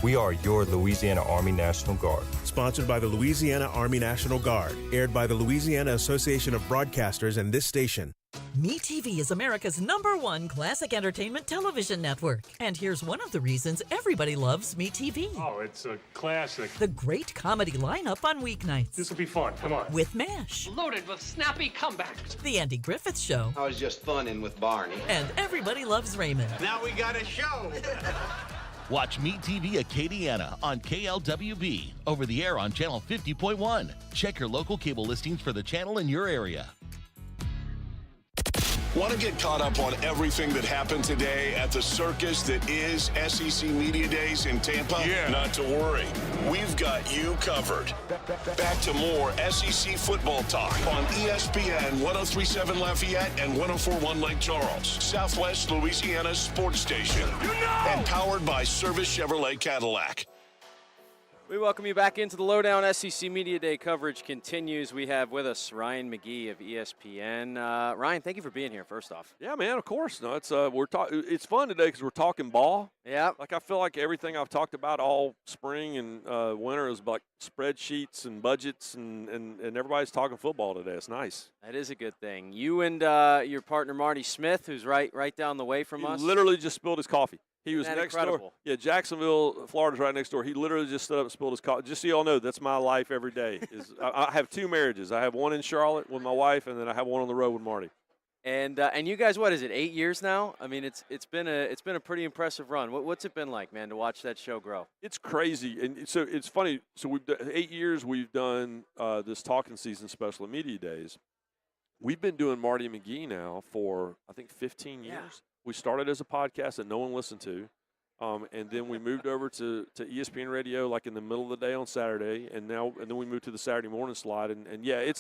We are your Louisiana Army National Guard. Sponsored by the Louisiana Army National Guard. Aired by the Louisiana Association of Broadcasters and this station. MeTV is America's #1 classic entertainment television network. And here's one of the reasons everybody loves MeTV. Oh, it's a classic. The great comedy lineup on weeknights. This will be fun. Come on. With MASH. Loaded with snappy comebacks. The Andy Griffith Show. I was just funning with Barney. And Everybody Loves Raymond. Now we got a show. Watch Meet TV Acadiana on KLWB, over the air on Channel 50.1. Check your local cable listings for the channel in your area. Want to get caught up on everything that happened today at the circus that is SEC Media Days in Tampa? Yeah. Not to worry. We've got you covered. Back to more SEC football talk on ESPN 1037 Lafayette and 1041 Lake Charles, Southwest Louisiana's sports station. And powered by Service Chevrolet Cadillac. We welcome you back into the LohDown. SEC Media Day coverage continues. We have with us Ryan McGee of ESPN. Ryan, thank you for being here, first off. Yeah, man, of course. No, it's it's fun today because we're talking ball. Yeah. Like, I feel like everything I've talked about all spring and winter is like spreadsheets and budgets, and everybody's talking football today. It's nice. That is a good thing. You and your partner Marty Smith, who's right down the way from us. He literally just spilled his coffee. He was next incredible? door. Yeah, Jacksonville, Florida's right next door. He literally just stood up and spilled his coffee. Just so y'all know, that's my life every day. I have 2 marriages. I have one in Charlotte with my wife, and then I have one on the road with Marty. And you guys, what is it, 8 years now? I mean, it's been a pretty impressive run. What's it been like, man, to watch that show grow? It's crazy, and so it's funny. So we've done 8 years. We've done this talking season special at Media Days. We've been doing Marty McGee now for I think 15 years. Yeah. We started as a podcast that no one listened to, and then we moved over to ESPN Radio like in the middle of the day on Saturday, and then we moved to the Saturday morning slide. And yeah,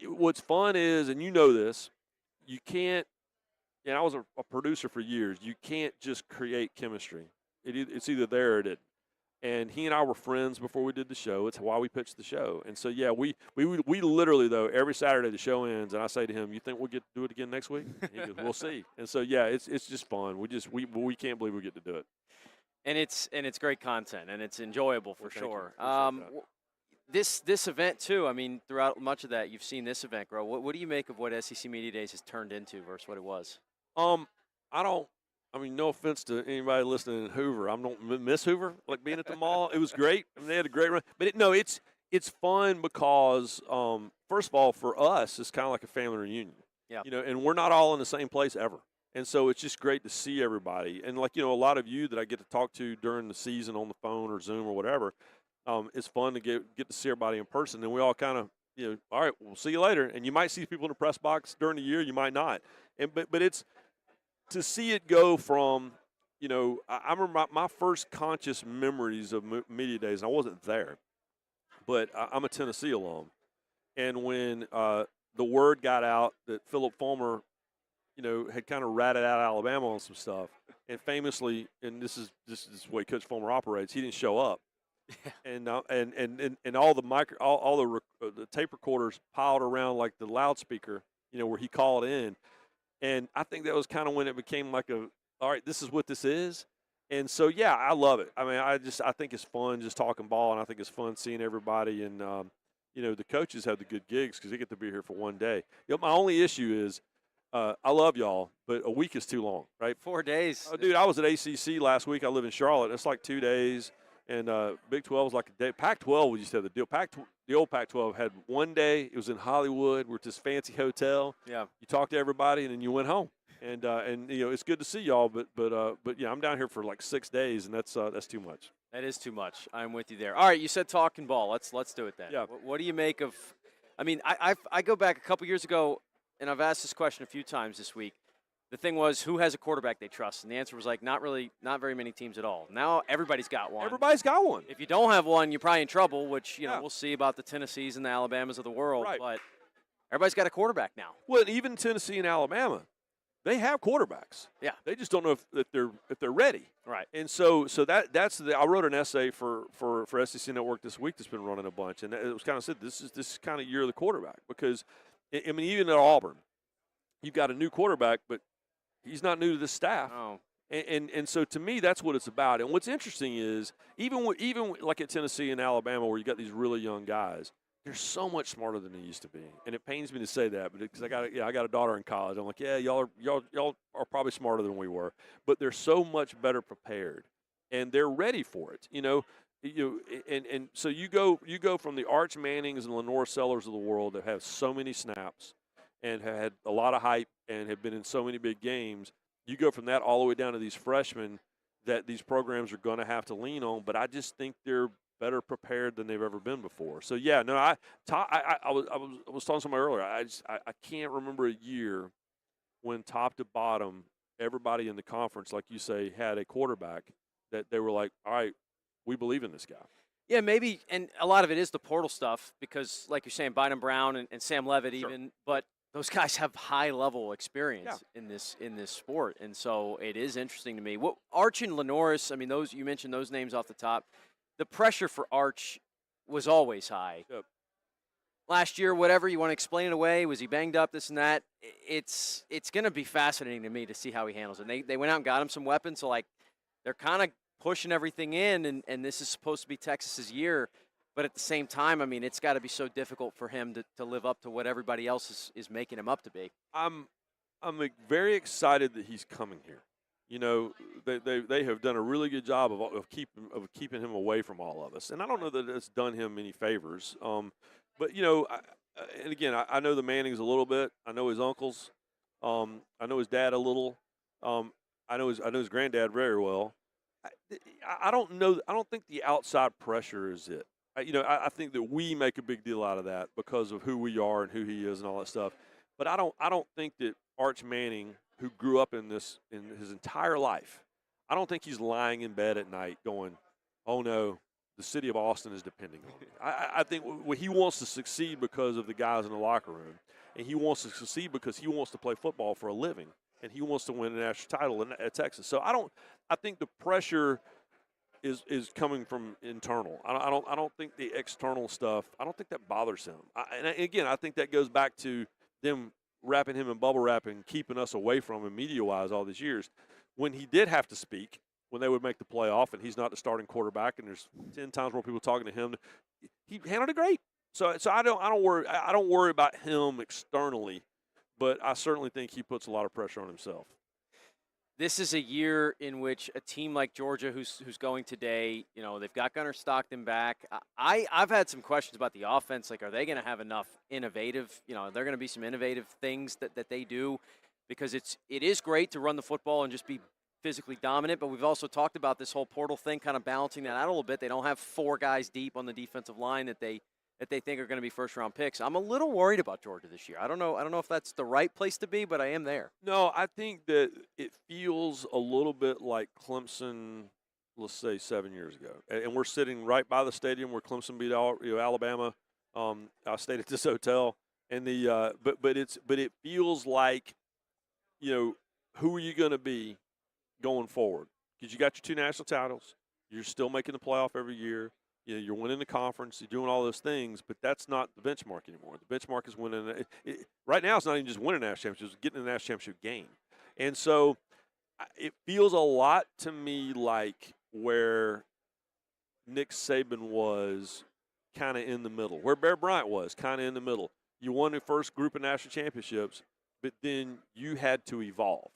what's fun is, and you know this, you can't. And I was a producer for years. You can't just create chemistry. It's either there or it isn't. And he and I were friends before we did the show. It's why we pitched the show. And so, yeah, we literally, though, every Saturday the show ends, and I say to him, "You think we'll get to do it again next week?" He goes, "We'll see." And so, yeah, it's just fun. We can't believe we get to do it. And it's great content, and it's enjoyable for sure. This event too. I mean, throughout much of that, you've seen this event grow. What do you make of what SEC Media Days has turned into versus what it was? I mean, no offense to anybody listening in Hoover. I don't miss Hoover, like being at the mall. It was great. I mean, they had a great run. But it's fun because, first of all, for us, it's kind of like a family reunion. Yeah. And we're not all in the same place ever. And so it's just great to see everybody. And, like, a lot of you that I get to talk to during the season on the phone or Zoom or whatever, it's fun to get to see everybody in person. And we all kind of, all right, we'll see you later. And you might see people in the press box during the year. You might not. But it's – to see it go from, I remember my first conscious memories of Media Days, and I wasn't there, but I'm a Tennessee alum. And when the word got out that Philip Fulmer, had kind of ratted out Alabama on some stuff, and famously, and this is the way Coach Fulmer operates, he didn't show up. And all the tape recorders piled around like the loudspeaker, where he called in. And I think that was kind of when it became like all right, this is what this is. And so, yeah, I love it. I mean, I think it's fun just talking ball, and I think it's fun seeing everybody. And, the coaches have the good gigs because they get to be here for one day. My only issue is I love y'all, but a week is too long, right? 4 days. Oh, dude, I was at ACC last week. I live in Charlotte. It's like 2 days. And Big 12 was like a day. Pac-12, we used to have the deal. The old Pac-12 had 1 day. It was in Hollywood. We're at this fancy hotel. Yeah. You talked to everybody, and then you went home. And it's good to see y'all, but yeah, I'm down here for like 6 days, and that's too much. That is too much. I'm with you there. All right, you said talking ball. Let's do it then. Yeah. What do you make of? I mean, I go back a couple years ago, and I've asked this question a few times this week. The thing was, who has a quarterback they trust? And the answer was like, not very many teams at all. Now everybody's got one. Everybody's got one. If you don't have one, you're probably in trouble, which, we'll see about the Tennessees and the Alabamas of the world. Right. But everybody's got a quarterback now. Well, even Tennessee and Alabama, they have quarterbacks. Yeah. They just don't know if they're ready. Right. And so that's I wrote an essay for SEC Network this week that's been running a bunch, and it was kind of said this is kind of year of the quarterback because, I mean, even at Auburn, you've got a new quarterback, but he's not new to the staff. Oh. And so to me, that's what it's about. And what's interesting is even like at Tennessee and Alabama, where you got these really young guys, they're so much smarter than they used to be. And it pains me to say that, but because I got a daughter in college, I'm like, yeah, y'all are probably smarter than we were, but they're so much better prepared, and they're ready for it. And so you go from the Arch Mannings and Lenore Sellers of the world that have so many snaps and have had a lot of hype and have been in so many big games. You go from that all the way down to these freshmen that these programs are going to have to lean on, but I just think they're better prepared than they've ever been before. So yeah, no, I was telling somebody earlier. I can't remember a year when top to bottom everybody in the conference, like you say, had a quarterback that they were like, all right, we believe in this guy. Yeah, maybe, and a lot of it is the portal stuff because, like you're saying, Bynum Brown and Sam Levitt even, but those guys have high-level experience in this sport, and so it is interesting to me. What Arch and Lenoris, I mean, those you mentioned those names off the top. The pressure for Arch was always high. Yep. Last year, whatever, you want to explain it away, was he banged up, this and that? It's going to be fascinating to me to see how he handles it. They went out and got him some weapons, so, like, they're kind of pushing everything in, and this is supposed to be Texas's year. But at the same time, I mean, it's got to be so difficult for him to live up to what everybody else is making him up to be. I'm very excited that he's coming here. They have done a really good job of keeping him away from all of us, and I don't know that it's done him any favors. But and again, I know the Mannings a little bit. I know his uncles. I know his dad a little. I know his granddad very well. I don't know. I don't think the outside pressure is it. I think that we make a big deal out of that because of who we are and who he is and all that stuff. But I don't think that Arch Manning, who grew up in his entire life, I don't think he's lying in bed at night going, oh no, the city of Austin is depending on me. I think he wants to succeed because of the guys in the locker room, and he wants to succeed because he wants to play football for a living, and he wants to win a national title at Texas. So I think the pressure is coming from internal. I don't think the external stuff, I don't think that bothers him. And again, I think that goes back to them wrapping him in bubble wrap and keeping us away from him media-wise all these years. When he did have to speak, when they would make the playoff and he's not the starting quarterback and there's 10 times more people talking to him, he handled it great. So I don't worry about him externally, but I certainly think he puts a lot of pressure on himself. This is a year in which a team like Georgia, who's going today, they've got Gunnar Stockton back. I've had some questions about the offense. Like, are they going to have enough innovative? Are there going to be some innovative things that they do? Because it is great to run the football and just be physically dominant, but we've also talked about this whole portal thing, kind of balancing that out a little bit. They don't have 4 guys deep on the defensive line that they think are going to be first-round picks. I'm a little worried about Georgia this year. I don't know if that's the right place to be, but I am there. No, I think that it feels a little bit like Clemson, let's say 7 years ago, and we're sitting right by the stadium where Clemson beat Alabama. I stayed at this hotel, and but it feels like, who are you going to be going forward? Because you got your 2 national titles, you're still making the playoff every year. You're winning the conference, you're doing all those things, but that's not the benchmark anymore. The benchmark is winning. Right now, it's not even just winning a national championship; it's getting a national championship game. And so, it feels a lot to me like where Nick Saban was, kind of in the middle, where Bear Bryant was, kind of in the middle. You won the first group of national championships, but then you had to evolve.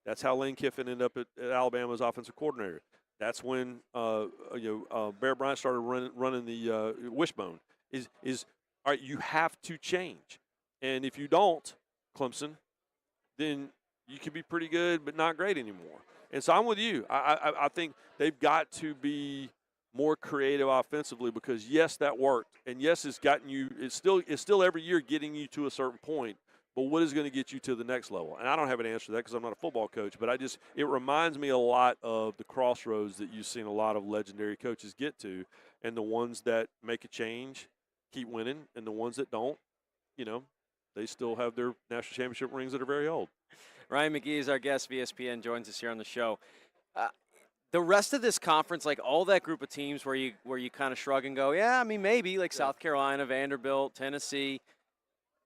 That's how Lane Kiffin ended up at Alabama's offensive coordinator. That's when Bear Bryant started running the wishbone. Is all right? You have to change, and if you don't, Clemson, then you can be pretty good but not great anymore. And so I'm with you. I think they've got to be more creative offensively because yes, that worked, and yes, it's gotten you. It's still every year getting you to a certain point. But what is going to get you to the next level? And I don't have an answer to that because I'm not a football coach, but it reminds me a lot of the crossroads that you've seen a lot of legendary coaches get to, and the ones that make a change keep winning, and the ones that don't, they still have their national championship rings that are very old. Ryan McGee is our guest. ESPN joins us here on the show. The rest of this conference, like all that group of teams where you kind of shrug and go, yeah, I mean, maybe, like South Carolina, Vanderbilt, Tennessee.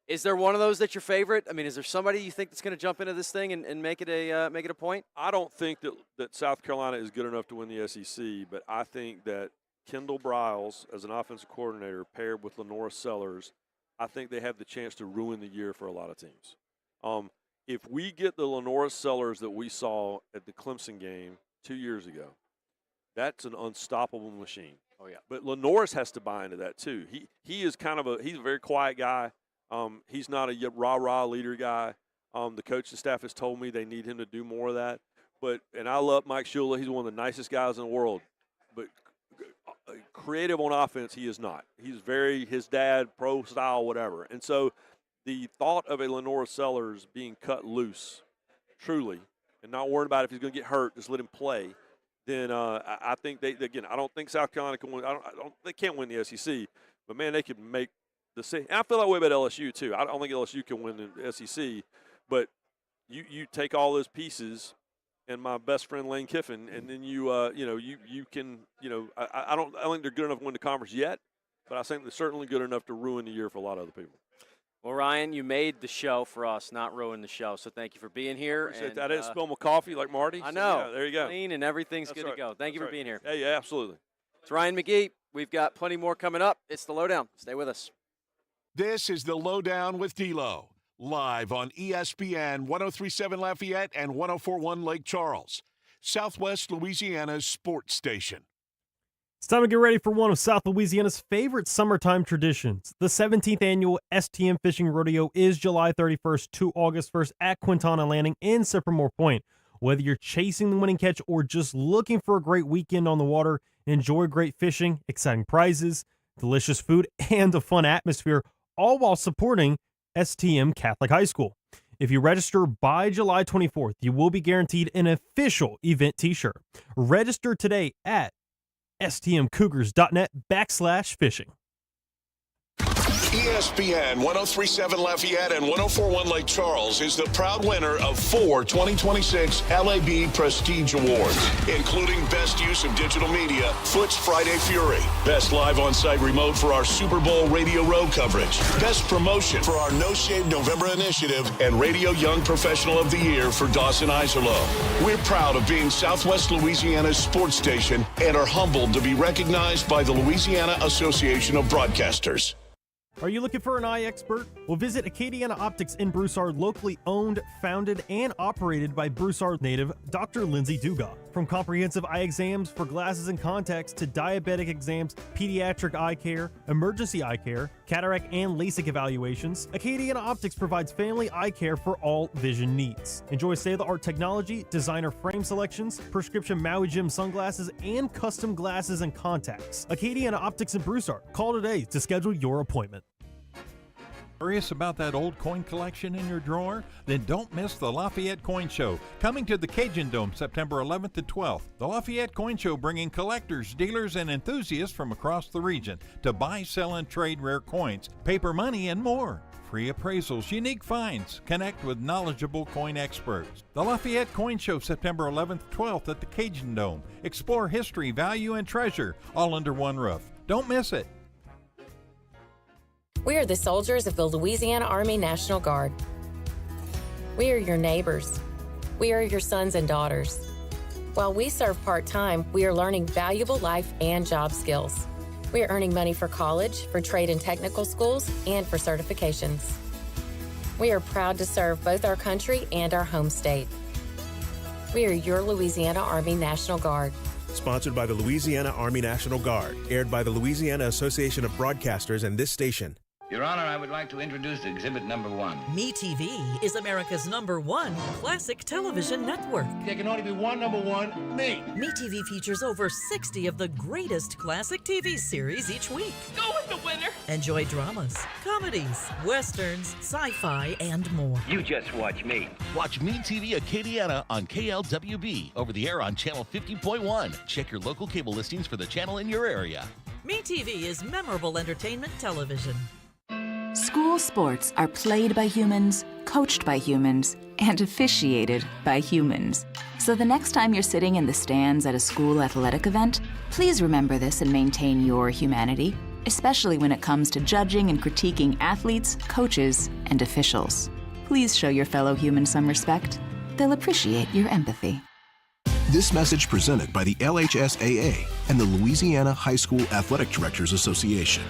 Is there one of those that's your favorite? I mean, is there somebody you think that's going to jump into this thing and make it a point? I don't think that South Carolina is good enough to win the SEC, but I think that Kendall Briles as an offensive coordinator paired with Lenora Sellers, I think they have the chance to ruin the year for a lot of teams. If we get the Lenora Sellers that we saw at the Clemson game 2 years ago, that's an unstoppable machine. Oh yeah. But Lenore's has to buy into that too. He's a very quiet guy. He's not a rah-rah leader guy. The coaching staff has told me they need him to do more of that. And I love Mike Shula. He's one of the nicest guys in the world. But creative on offense, he is not. He's very his dad, pro style, whatever. And so the thought of a Lenora Sellers being cut loose, truly, and not worried about if he's going to get hurt, just let him play, then I think I don't think South Carolina can win. They can't win the SEC. But, man, they could make – and I feel that way about LSU too. I don't think LSU can win the SEC, but you take all those pieces and my best friend Lane Kiffin, and then you can I don't think they're good enough to win the conference yet, but I think they're certainly good enough to ruin the year for a lot of other people. Well, Ryan, you made the show for us, not ruin the show. So thank you for being here. Appreciate that. I didn't spill my coffee like Marty. I know. So, yeah, there you go. Clean and everything's good to go. Thank you for being here. Yeah, absolutely. It's Ryan McGee. We've got plenty more coming up. It's the LohDown. Stay with us. This is the LohDown with D-Loh, live on ESPN 103.7 Lafayette and 104.1 Lake Charles, Southwest Louisiana's sports station. It's time to get ready for one of South Louisiana's favorite summertime traditions. The 17th annual STM Fishing Rodeo is July 31st to August 1st at Quintana Landing in Sycamore Point. Whether you're chasing the winning catch or just looking for a great weekend on the water, enjoy great fishing, exciting prizes, delicious food, and a fun atmosphere, all while supporting STM Catholic High School. If you register by July 24th, you will be guaranteed an official event t-shirt. Register today at stmcougars.net/fishing. ESPN 103.7 Lafayette and 104.1 Lake Charles is the proud winner of 4 2026 LAB Prestige Awards, including Best Use of Digital Media, Foot's Friday Fury, Best Live On-Site Remote for our Super Bowl Radio Row coverage, Best Promotion for our No Shave November initiative, and Radio Young Professional of the Year for Dawson Iserloh. We're proud of being Southwest Louisiana's sports station and are humbled to be recognized by the Louisiana Association of Broadcasters. Are you looking for an eye expert? Well, visit Acadiana Optics in Broussard, locally owned, founded, and operated by Broussard native Dr. Lindsay Dugas. From comprehensive eye exams for glasses and contacts to diabetic exams, pediatric eye care, emergency eye care, cataract and LASIK evaluations, Acadiana Optics provides family eye care for all vision needs. Enjoy state-of-the-art technology, designer frame selections, prescription Maui Jim sunglasses, and custom glasses and contacts. Acadiana Optics in Broussard. Call today to schedule your appointment. Curious about that old coin collection in your drawer? Then don't miss the Lafayette Coin Show, coming to the Cajun Dome September 11th to 12th. The Lafayette Coin Show bringing collectors, dealers, and enthusiasts from across the region to buy, sell, and trade rare coins, paper money, and more. Free appraisals, unique finds. Connect with knowledgeable coin experts. The Lafayette Coin Show, September 11th, 12th at the Cajun Dome. Explore history, value, and treasure, all under one roof. Don't miss it. We are the soldiers of the Louisiana Army National Guard. We are your neighbors. We are your sons and daughters. While we serve part-time, we are learning valuable life and job skills. We are earning money for college, for trade and technical schools, and for certifications. We are proud to serve both our country and our home state. We are your Louisiana Army National Guard. Sponsored by the Louisiana Army National Guard. Aired by the Louisiana Association of Broadcasters and this station. Your Honor, I would like to introduce exhibit number 1. MeTV is America's #1 classic television network. There can only be one number 1, me. MeTV features over 60 of the greatest classic TV series each week. Go with the winner. Enjoy dramas, comedies, westerns, sci-fi, and more. You just watch me. Watch MeTV Acadiana on KLWB, over the air on Channel 50.1. Check your local cable listings for the channel in your area. MeTV is memorable entertainment television. School sports are played by humans, coached by humans, and officiated by humans. So the next time you're sitting in the stands at a school athletic event, please remember this and maintain your humanity, especially when it comes to judging and critiquing athletes, coaches, and officials. Please show your fellow humans some respect. They'll appreciate your empathy. This message presented by the LHSAA and the Louisiana High School Athletic Directors Association.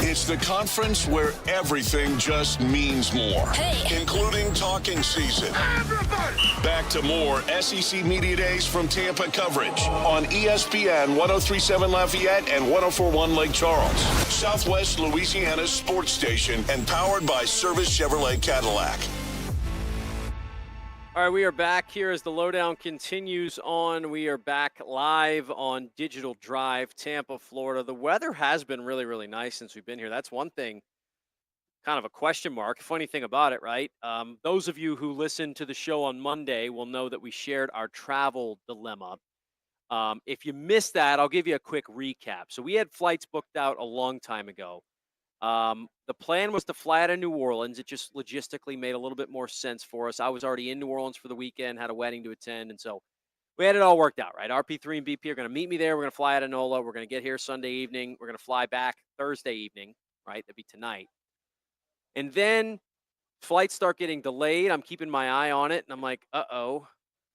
It's the conference where everything just means more, including talking season. Everybody! Back to more SEC Media Days from Tampa coverage on ESPN 1037 Lafayette and 1041 Lake Charles, Southwest Louisiana's sports station, and powered by Service Chevrolet Cadillac. All right, we are back here as the lowdown continues on. We are back live on Digital Drive, Tampa, Florida. The weather has been really, really nice since we've been here. That's one thing, kind of a question mark. Funny thing about it, right? Those of you who listened to the show on Monday will know that we shared our travel dilemma. If you missed that, I'll give you a quick recap. So we had flights booked out a long time ago. The plan was to fly out of New Orleans. It just logistically made a little bit more sense for us. I was already in New Orleans for the weekend, had a wedding to attend, and so we had it all worked out, right? RP3 and BP are going to meet me there. We're going to fly out of NOLA. We're going to get here Sunday evening. We're going to fly back Thursday evening, right? That'd be tonight. And then flights start getting delayed. I'm keeping my eye on it, and I'm like, uh-oh,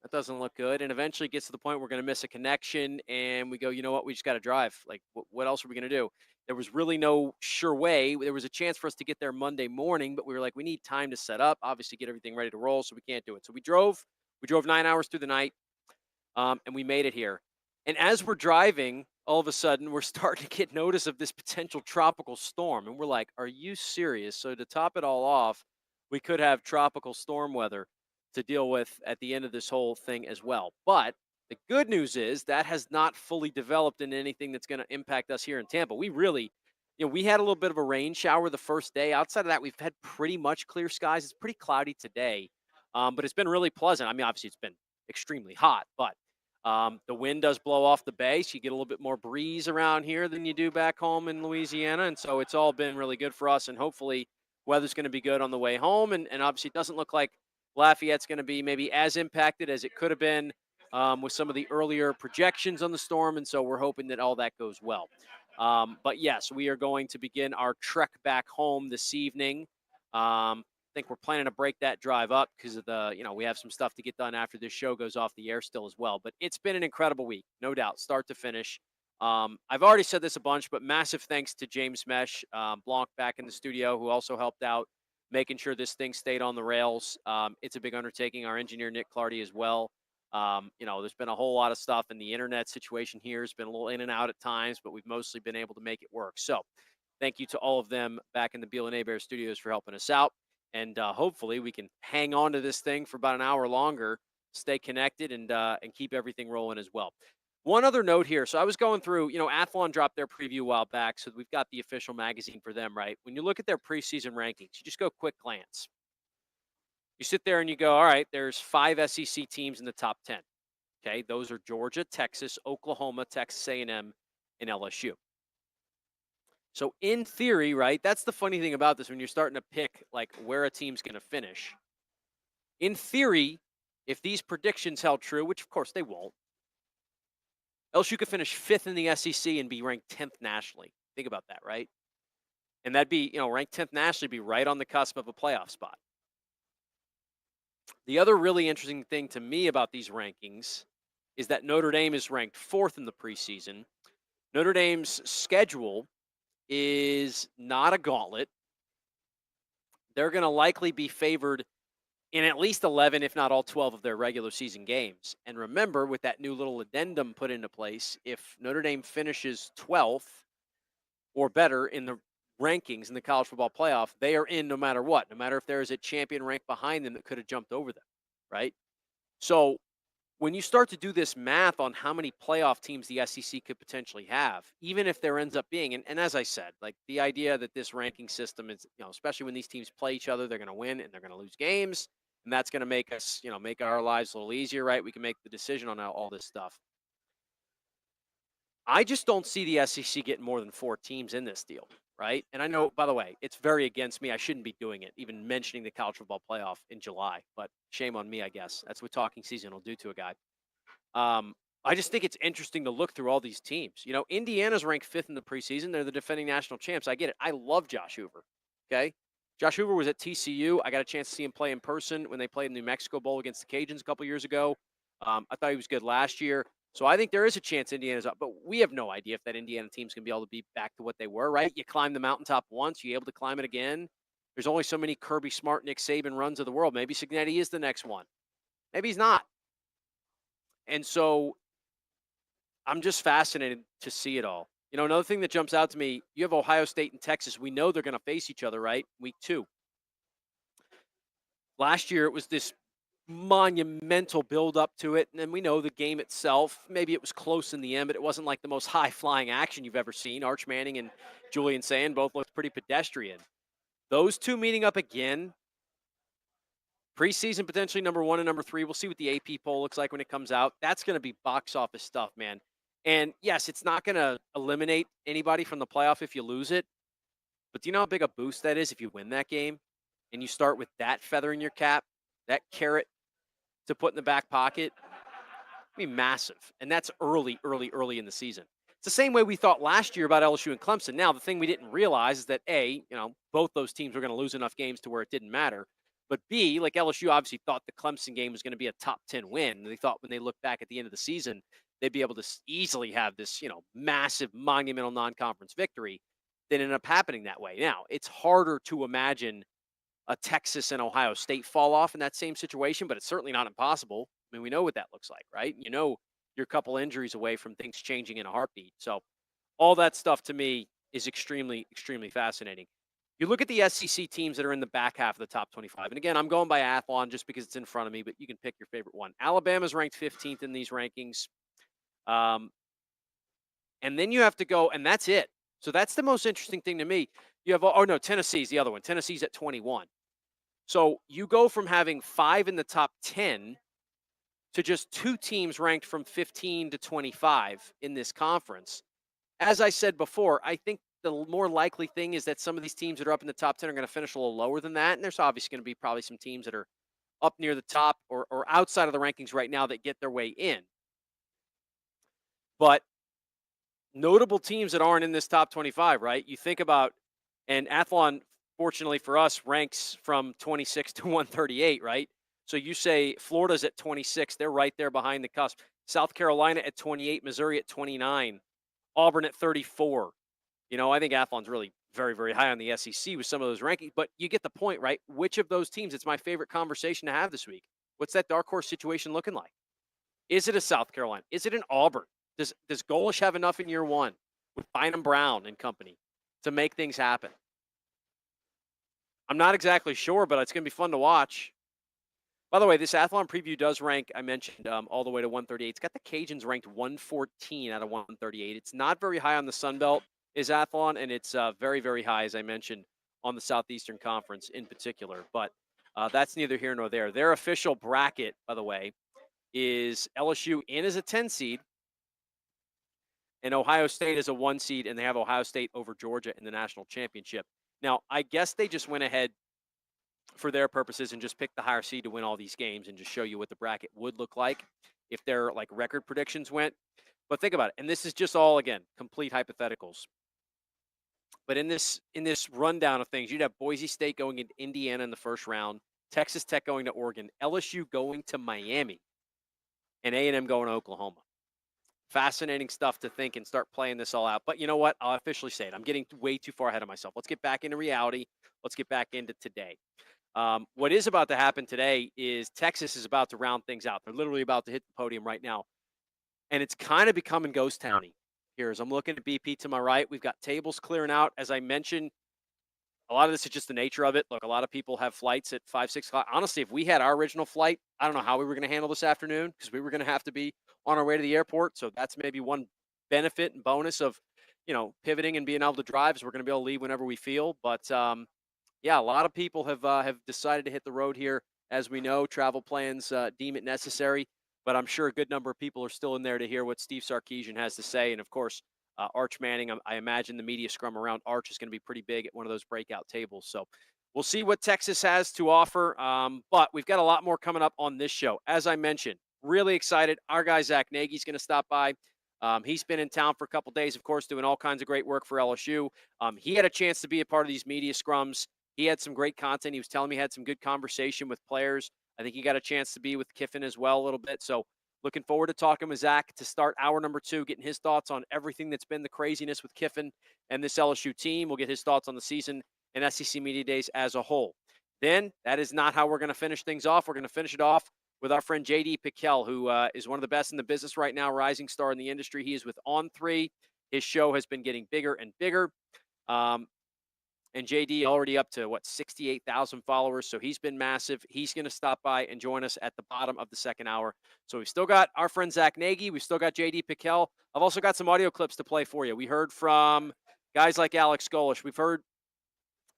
that doesn't look good. And eventually it gets to the point we're going to miss a connection, and we go, you know what? We just got to drive. Like, what else are we going to do? There was really no sure way. There was a chance for us to get there Monday morning, but we were like, we need time to set up, obviously get everything ready to roll, so we can't do it. So we drove 9 hours through the night, and we made it here. And as we're driving, all of a sudden, we're starting to get notice of this potential tropical storm. And we're like, are you serious? So to top it all off, we could have tropical storm weather to deal with at the end of this whole thing as well. But the good news is that has not fully developed into anything that's going to impact us here in Tampa. We really, we had a little bit of a rain shower the first day. Outside of that, we've had pretty much clear skies. It's pretty cloudy today, but it's been really pleasant. I mean, obviously, it's been extremely hot, but the wind does blow off the bay, so you get a little bit more breeze around here than you do back home in Louisiana, and so it's all been really good for us, and hopefully weather's going to be good on the way home, and obviously it doesn't look like Lafayette's going to be maybe as impacted as it could have been with some of the earlier projections on the storm, and so we're hoping that all that goes well. But yes, we are going to begin our trek back home this evening. I think we're planning to break that drive up because of the, we have some stuff to get done after this show goes off the air still as well. But it's been an incredible week, no doubt, start to finish. I've already said this a bunch, but massive thanks to James Mesh, Blanc back in the studio, who also helped out making sure this thing stayed on the rails. It's a big undertaking. Our engineer, Nick Clardy, as well. There's been a whole lot of stuff, and the internet situation here has been a little in and out at times, but we've mostly been able to make it work. So thank you to all of them back in the Beal and Hebert studios for helping us out. And hopefully we can hang on to this thing for about an hour longer, stay connected, and keep everything rolling as well. One other note here. So I was going through, Athlon dropped their preview a while back, so we've got the official magazine for them, right? When you look at their preseason rankings, you just go quick glance. You sit there and you go, all right, there's 5 SEC teams in the top 10. Okay, those are Georgia, Texas, Oklahoma, Texas A&M, and LSU. So in theory, right, that's the funny thing about this when you're starting to pick like where a team's going to finish. In theory, if these predictions held true, which of course they won't, LSU could finish 5th in the SEC and be ranked 10th nationally. Think about that, right? And that'd be, ranked 10th nationally, be right on the cusp of a playoff spot. The other really interesting thing to me about these rankings is that Notre Dame is ranked 4th in the preseason. Notre Dame's schedule is not a gauntlet. They're going to likely be favored in at least 11, if not all 12 of their regular season games. And remember, with that new little addendum put into place, if Notre Dame finishes 12th or better in the rankings in the college football playoff, they are in no matter what, no matter if there is a champion rank behind them that could have jumped over them, right? So when you start to do this math on how many playoff teams the SEC could potentially have, even if there ends up being, and as I said, like the idea that this ranking system is, especially when these teams play each other, they're going to win and they're going to lose games. And that's going to make us, make our lives a little easier, right? We can make the decision on all this stuff. I just don't see the SEC getting more than 4 teams in this deal, right? And I know, by the way, it's very against me. I shouldn't be doing it, even mentioning the college football playoff in July. But shame on me, I guess. That's what talking season will do to a guy. I just think it's interesting to look through all these teams. Indiana's ranked 5th in the preseason. They're the defending national champs. I get it. I love Josh Hoover, okay? Josh Hoover was at TCU. I got a chance to see him play in person when they played in the New Mexico Bowl against the Cajuns a couple years ago. I thought he was good last year. So I think there is a chance Indiana's up, but we have no idea if that Indiana team's going to be able to be back to what they were, right? You climb the mountaintop once, you're able to climb it again. There's only so many Kirby Smart, Nick Saban runs of the world. Maybe Cignetti is the next one. Maybe he's not. And so I'm just fascinated to see it all. Another thing that jumps out to me, you have Ohio State and Texas. We know they're going to face each other, right? Week 2. Last year, it was this monumental build up to it, and then we know the game itself, maybe it was close in the end, but it wasn't like the most high flying action you've ever seen. Arch Manning and Julian Sand both looked pretty pedestrian. Those two meeting up again, preseason potentially number 1 and number 3. We'll see what the AP poll looks like when it comes out. That's going to be box office stuff, man. And yes, it's not going to eliminate anybody from the playoff if you lose it, but do you know how big a boost that is if you win that game and you start with that feather in your cap, that carrot to put in the back pocket? I mean, massive. And that's early in the season. It's the same way we thought last year about LSU and Clemson. Now, the thing we didn't realize is that both those teams were going to lose enough games to where it didn't matter. But B, like LSU obviously thought the Clemson game was going to be a top 10 win. They thought when they looked back at the end of the season, they'd be able to easily have this, massive monumental non-conference victory. That ended up happening that way. Now, it's harder to imagine a Texas and Ohio State fall off in that same situation, but it's certainly not impossible. I mean, we know what that looks like, right? You're a couple injuries away from things changing in a heartbeat. So all that stuff to me is extremely, extremely fascinating. You look at the SEC teams that are in the back half of the top 25. And again, I'm going by Athlon just because it's in front of me, but you can pick your favorite one. Alabama's ranked 15th in these rankings. And then you have to go, and that's it. So that's the most interesting thing to me. You have, Tennessee's the other one. Tennessee's at 21. So you go from having 5 in the top 10 to just 2 teams ranked from 15 to 25 in this conference. As I said before, I think the more likely thing is that some of these teams that are up in the top 10 are going to finish a little lower than that. And there's obviously going to be probably some teams that are up near the top or outside of the rankings right now that get their way in. But notable teams that aren't in this top 25, right? You think about, and Athlon, fortunately for us, ranks from 26 to 138, right? So you say Florida's at 26. They're right there behind the cusp. South Carolina at 28. Missouri at 29. Auburn at 34. I think Athlon's really very, very high on the SEC with some of those rankings. But you get the point, right? Which of those teams? It's my favorite conversation to have this week. What's that dark horse situation looking like? Is it a South Carolina? Is it an Auburn? Does Golish have enough in year 1 with Bynum Brown and company to make things happen? I'm not exactly sure, but it's going to be fun to watch. By the way, this Athlon preview does rank, I mentioned, all the way to 138. It's got the Cajuns ranked 114 out of 138. It's not very high on the Sun Belt, is Athlon, and it's very, very high, as I mentioned, on the Southeastern Conference in particular. But that's neither here nor there. Their official bracket, by the way, is LSU in as a 10 seed, and Ohio State is a 1 seed, and they have Ohio State over Georgia in the national championship. Now, I guess they just went ahead for their purposes and just picked the higher seed to win all these games and just show you what the bracket would look like if their like record predictions went. But think about it, and this is just all, again, complete hypotheticals. But in this rundown of things, you'd have Boise State going into Indiana in the first round, Texas Tech going to Oregon, LSU going to Miami, and A&M going to Oklahoma. Fascinating stuff to think and start playing this all out. But you know what? I'll officially say it. I'm getting way too far ahead of myself. Let's get back into reality. Let's get back into today. What is about to happen today is Texas is about to round things out. They're literally about to hit the podium right now. And it's kind of becoming ghost towny here as I'm looking at BP to my right. We've got tables clearing out. As I mentioned, a lot of this is just the nature of it. Look, a lot of people have flights at 5, 6 o'clock. Honestly, if we had our original flight, I don't know how we were going to handle this afternoon because we were going to have to be on our way to the airport. So that's maybe one benefit and bonus of, pivoting and being able to drive is we're going to be able to leave whenever we feel. But, yeah, a lot of people have decided to hit the road here. As we know, travel plans deem it necessary. But I'm sure a good number of people are still in there to hear what Steve Sarkisian has to say. And, of course, Arch Manning, I imagine the media scrum around Arch is going to be pretty big at one of those breakout tables. So we'll see what Texas has to offer. But we've got a lot more coming up on this show. As I mentioned, really excited. Our guy, Zach Nagy's going to stop by. He's been in town for a couple days, of course, doing all kinds of great work for LSU. He had a chance to be a part of these media scrums. He had some great content. He was telling me he had some good conversation with players. I think he got a chance to be with Kiffin as well a little bit. So looking forward to talking with Zach to start hour number 2, getting his thoughts on everything that's been the craziness with Kiffin and this LSU team. We'll get his thoughts on the season and SEC Media Days as a whole. Then that is not how we're going to finish things off. We're going to finish it off with our friend J.D. Piquel, who is one of the best in the business right now, rising star in the industry. He is with On3. His show has been getting bigger and bigger. And JD already up to, 68,000 followers. So he's been massive. He's going to stop by and join us at the bottom of the second hour. So we've still got our friend Zach Nagy. We've still got JD Piquel. I've also got some audio clips to play for you. We heard from guys like Alex Golish. We've heard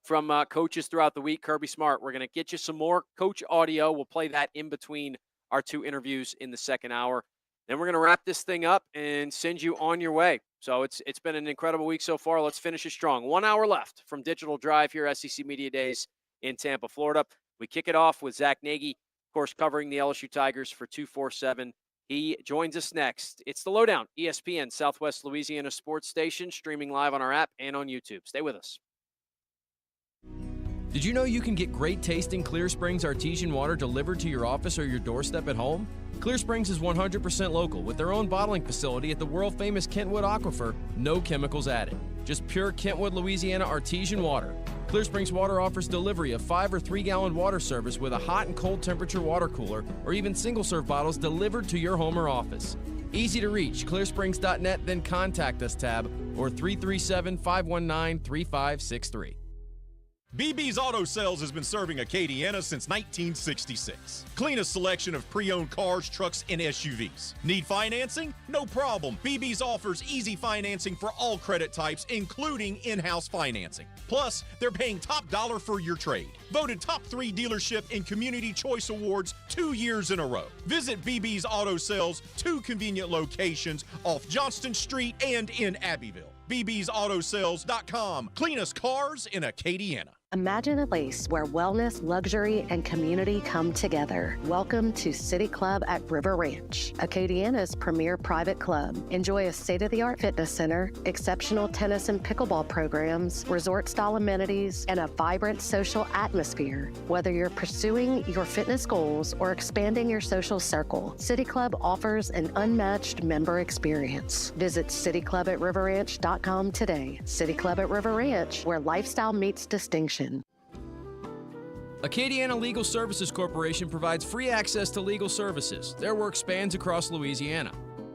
from coaches throughout the week, Kirby Smart. We're going to get you some more coach audio. We'll play that in between our 2 interviews in the second hour. Then we're going to wrap this thing up and send you on your way. So it's been an incredible week so far. Let's finish it strong. 1 hour left from Digital Drive here, SEC Media Days in Tampa, Florida. We kick it off with Zach Nagy, of course, covering the LSU Tigers for 247. He joins us next. It's the LohDown, ESPN Southwest Louisiana Sports Station, streaming live on our app and on YouTube. Stay with us. Did you know you can get great tasting Clear Springs artesian water delivered to your office or your doorstep at home? Clear Springs is 100% local with their own bottling facility at the world-famous Kentwood Aquifer, no chemicals added. Just pure Kentwood, Louisiana artesian water. Clear Springs Water offers delivery of 5 or 3-gallon water service with a hot and cold temperature water cooler or even single-serve bottles delivered to your home or office. Easy to reach, clearsprings.net, then contact us tab or 337-519-3563. BB's Auto Sales has been serving Acadiana since 1966. Cleanest selection of pre-owned cars, trucks, and SUVs. Need financing? No problem. BB's offers easy financing for all credit types, including in-house financing. Plus, they're paying top dollar for your trade. Voted top 3 dealership in Community Choice Awards 2 years in a row. Visit BB's Auto Sales, 2 convenient locations off Johnston Street and in Abbeville. BB'sAutoSales.com. Cleanest cars in Acadiana. Imagine a place where wellness, luxury, and community come together. Welcome to City Club at River Ranch, Acadiana's premier private club. Enjoy a state-of-the-art fitness center, exceptional tennis and pickleball programs, resort-style amenities, and a vibrant social atmosphere. Whether you're pursuing your fitness goals or expanding your social circle, City Club offers an unmatched member experience. Visit cityclubatriverranch.com today. City Club at River Ranch, where lifestyle meets distinction. Acadiana Legal Services Corporation provides free access to legal services. Their work spans across Louisiana.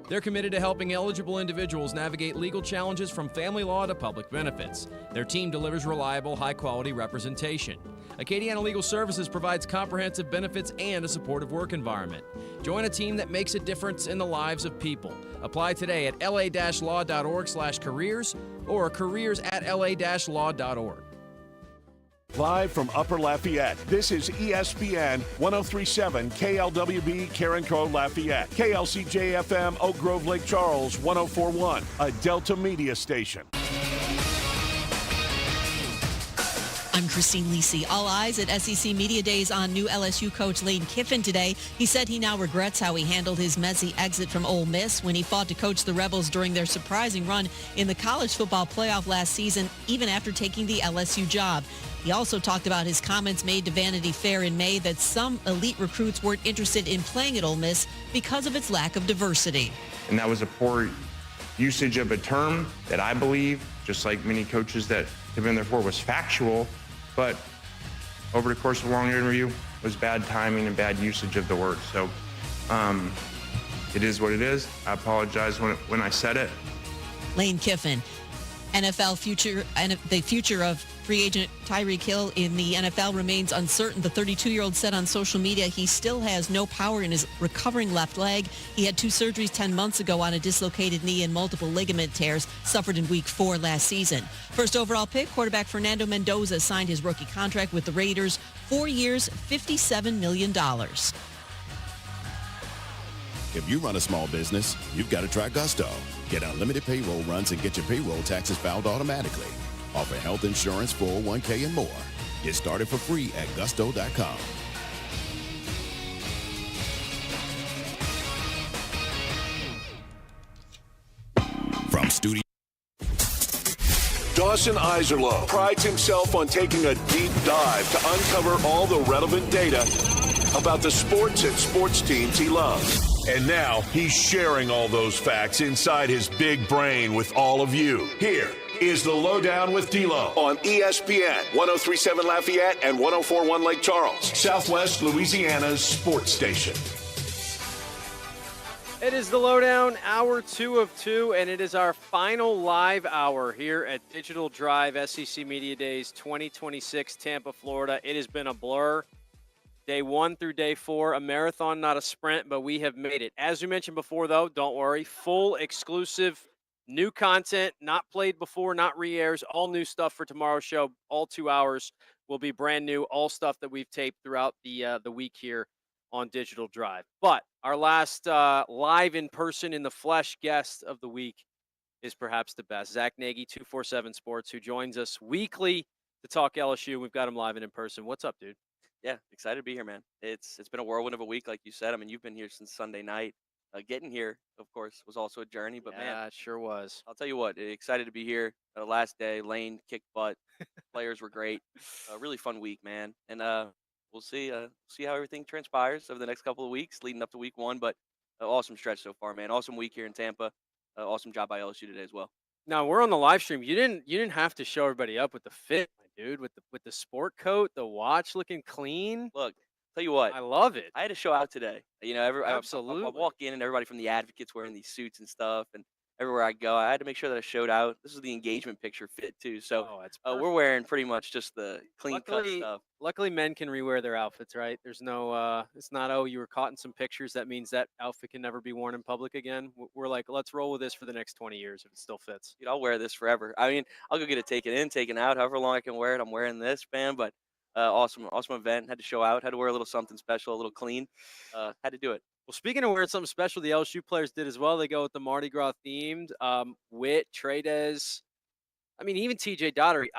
They're committed to helping eligible individuals navigate legal challenges from family law to public benefits. Their team delivers reliable, high-quality representation. Acadiana Legal Services provides comprehensive benefits and a supportive work environment. Join a team that makes a difference in the lives of people. Apply today at la-law.org/careers or careers@la-law.org. Live from Upper Lafayette, this is ESPN 1037 KLWB Karen Crow Lafayette, KLCJ FM Oak Grove Lake Charles 1041, a Delta Media station. I'm Christine Lisi. All eyes at SEC Media Days on new LSU coach Lane Kiffin today. He said he now regrets how he handled his messy exit from Ole Miss when he fought to coach the Rebels during their surprising run in the college football playoff last season, even after taking the LSU job. He also talked about his comments made to Vanity Fair in May that some elite recruits weren't interested in playing at Ole Miss because of its lack of diversity. And that was a poor usage of a term that I believe, just like many coaches that have been there for, was factual. But over the course of a long interview, was bad timing and bad usage of the word. So it is what it is. I apologize when I said it. Lane Kiffin, NFL future, and the future of free agent Tyreek Hill in the NFL remains uncertain. The 32-year-old said on social media he still has no power in his recovering left leg. He had 2 surgeries 10 months ago on a dislocated knee and multiple ligament tears suffered in week 4 last season. First overall pick, quarterback Fernando Mendoza signed his rookie contract with the Raiders, 4 years, $57 million. If you run a small business, you've got to try Gusto. Get unlimited payroll runs and get your payroll taxes filed automatically. Offer health insurance, 401k, and more. Get started for free at gusto.com. From studio. Dawson Iserloh prides himself on taking a deep dive to uncover all the relevant data about the sports and sports teams he loves. And now he's sharing all those facts inside his big brain with all of you. Here is the LohDown with D-Loh on ESPN 1037 Lafayette and 1041 Lake Charles, Southwest Louisiana's sports station. It is the LohDown, hour 2 of 2, and it is our final live hour here at Digital Drive SEC Media Days 2026, Tampa, Florida. It has been a blur. Day 1 through day 4, a marathon, not a sprint, but we have made it. As we mentioned before, though, don't worry. Full, exclusive, new content, not played before, not re-airs, all new stuff for tomorrow's show. All 2 hours will be brand new, all stuff that we've taped throughout the week here on Digital Drive. But our last live in person in the flesh guest of the week is perhaps the best. Zach Nagy, 247 Sports, who joins us weekly to talk LSU. We've got him live and in person. What's up, dude? Yeah, excited to be here, man. It's been a whirlwind of a week, like you said. I mean, you've been here since Sunday night. Getting here, of course, was also a journey. But man, it sure was. I'll tell you what, excited to be here. Last day, Lane kicked butt. Players were great. Really fun week, man. And we'll see how everything transpires over the next couple of weeks, leading up to week 1. But awesome stretch so far, man. Awesome week here in Tampa. Awesome job by LSU today as well. Now we're on the live stream. You didn't have to show everybody up with the fit, my dude, with the sport coat, the watch looking clean. Look, tell you what, I love it. I had to show out today. You know, Absolutely. I walk in and everybody from the Advocates wearing these suits and stuff, and everywhere I go, I had to make sure that I showed out. This is the engagement picture fit too, so we're wearing pretty much just the clean cut stuff. Luckily, men can rewear their outfits, right? There's no, it's not, oh, you were caught in some pictures. That means that outfit can never be worn in public again. We're like, let's roll with this for the next 20 years if it still fits. Dude, I'll wear this forever. I mean, I'll go get it taken in, taken out, however long I can wear it. I'm wearing this, man, but awesome event. Had to show out, had to wear a little something special, a little clean. Had to do it. Well, speaking of wearing something special, the LSU players did as well. They go with the Mardi Gras themed. Witt, Trades. I mean, even TJ Daugherty.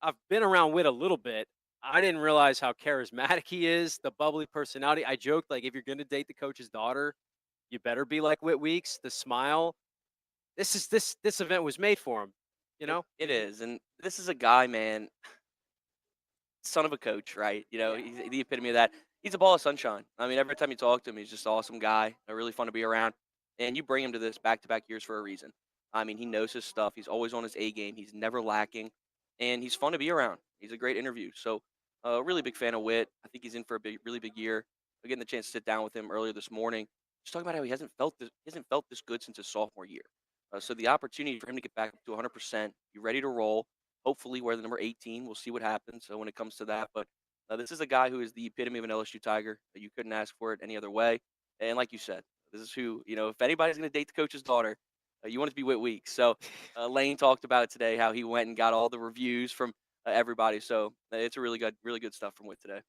I've been around Witt a little bit. I didn't realize how charismatic he is, the bubbly personality. I joked, like, if you're going to date the coach's daughter, you better be like Witt Weeks, the smile. This event was made for him, you know? It is. And this is a guy, man, son of a coach, right? You know, he's the epitome of that. He's a ball of sunshine. I mean, every time you talk to him, he's just an awesome guy, really fun to be around. And you bring him to this back-to-back years for a reason. I mean, he knows his stuff. He's always on his A game. He's never lacking. And he's fun to be around. He's a great interview. So, really big fan of Witt. I think he's in for a really big year. I'm getting the chance to sit down with him earlier this morning. Just talking about how he hasn't felt this good since his sophomore year. So the opportunity for him to get back up to 100%, be ready to roll, hopefully wear the number 18. We'll see what happens when it comes to that. But this is a guy who is the epitome of an LSU Tiger. You couldn't ask for it any other way. And like you said, this is who, you know, if anybody's going to date the coach's daughter, you want it to be Witt Weeks. So Lane talked about it today, how he went and got all the reviews from everybody. So it's a really good stuff from Witt today.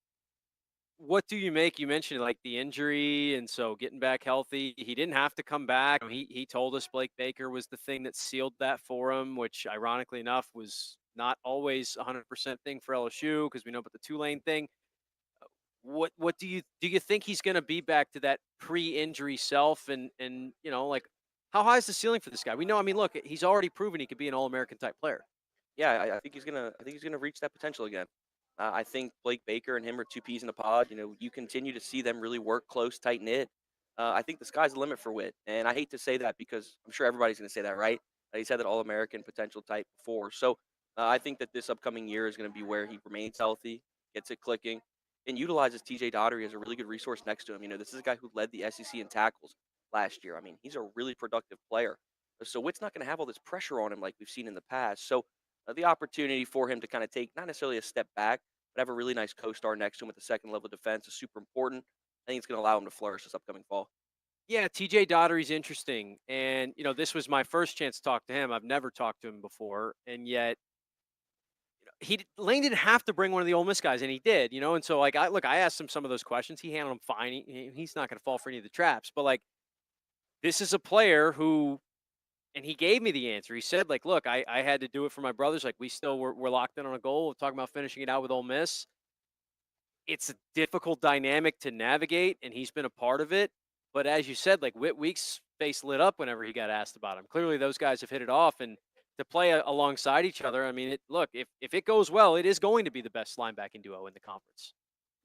What do you make? You mentioned like the injury, and so getting back healthy. He didn't have to come back. He told us Blake Baker was the thing that sealed that for him, which ironically enough was not always 100% thing for LSU because we know about the Tulane thing. What do you think he's going to be back to that pre-injury self, and like how high is the ceiling for this guy? We know. I mean, look, he's already proven he could be an All-American type player. Yeah, I think he's gonna reach that potential again. I think Blake Baker and him are two peas in a pod. You know, you continue to see them really work close, tight knit. I think the sky's the limit for Witt, and I hate to say that because I'm sure everybody's gonna say that, right? He's had that All American potential type before, so I think that this upcoming year is gonna be where he remains healthy, gets it clicking, and utilizes TJ Daugherty as a really good resource next to him. You know, this is a guy who led the SEC in tackles last year. I mean, he's a really productive player. So Witt's not going to have all this pressure on him like we've seen in the past. So the opportunity for him to kind of take not necessarily a step back, but have a really nice co-star next to him with the second level defense is super important. I think it's going to allow him to flourish this upcoming fall. Yeah, TJ Daugherty's interesting, and this was my first chance to talk to him. I've never talked to him before, and yet Lane didn't have to bring one of the Ole Miss guys, and he did. And so like I asked him some of those questions. He handled them fine. He's not going to fall for any of the traps, but like this is a player who. And he gave me the answer. He said, like, look, I had to do it for my brothers. Like, we're locked in on a goal. We're talking about finishing it out with Ole Miss. It's a difficult dynamic to navigate, and he's been a part of it. But as you said, like, Whit Weeks' face lit up whenever he got asked about him. Clearly, those guys have hit it off, and to play alongside each other, I mean, look, if it goes well, it is going to be the best linebacking duo in the conference.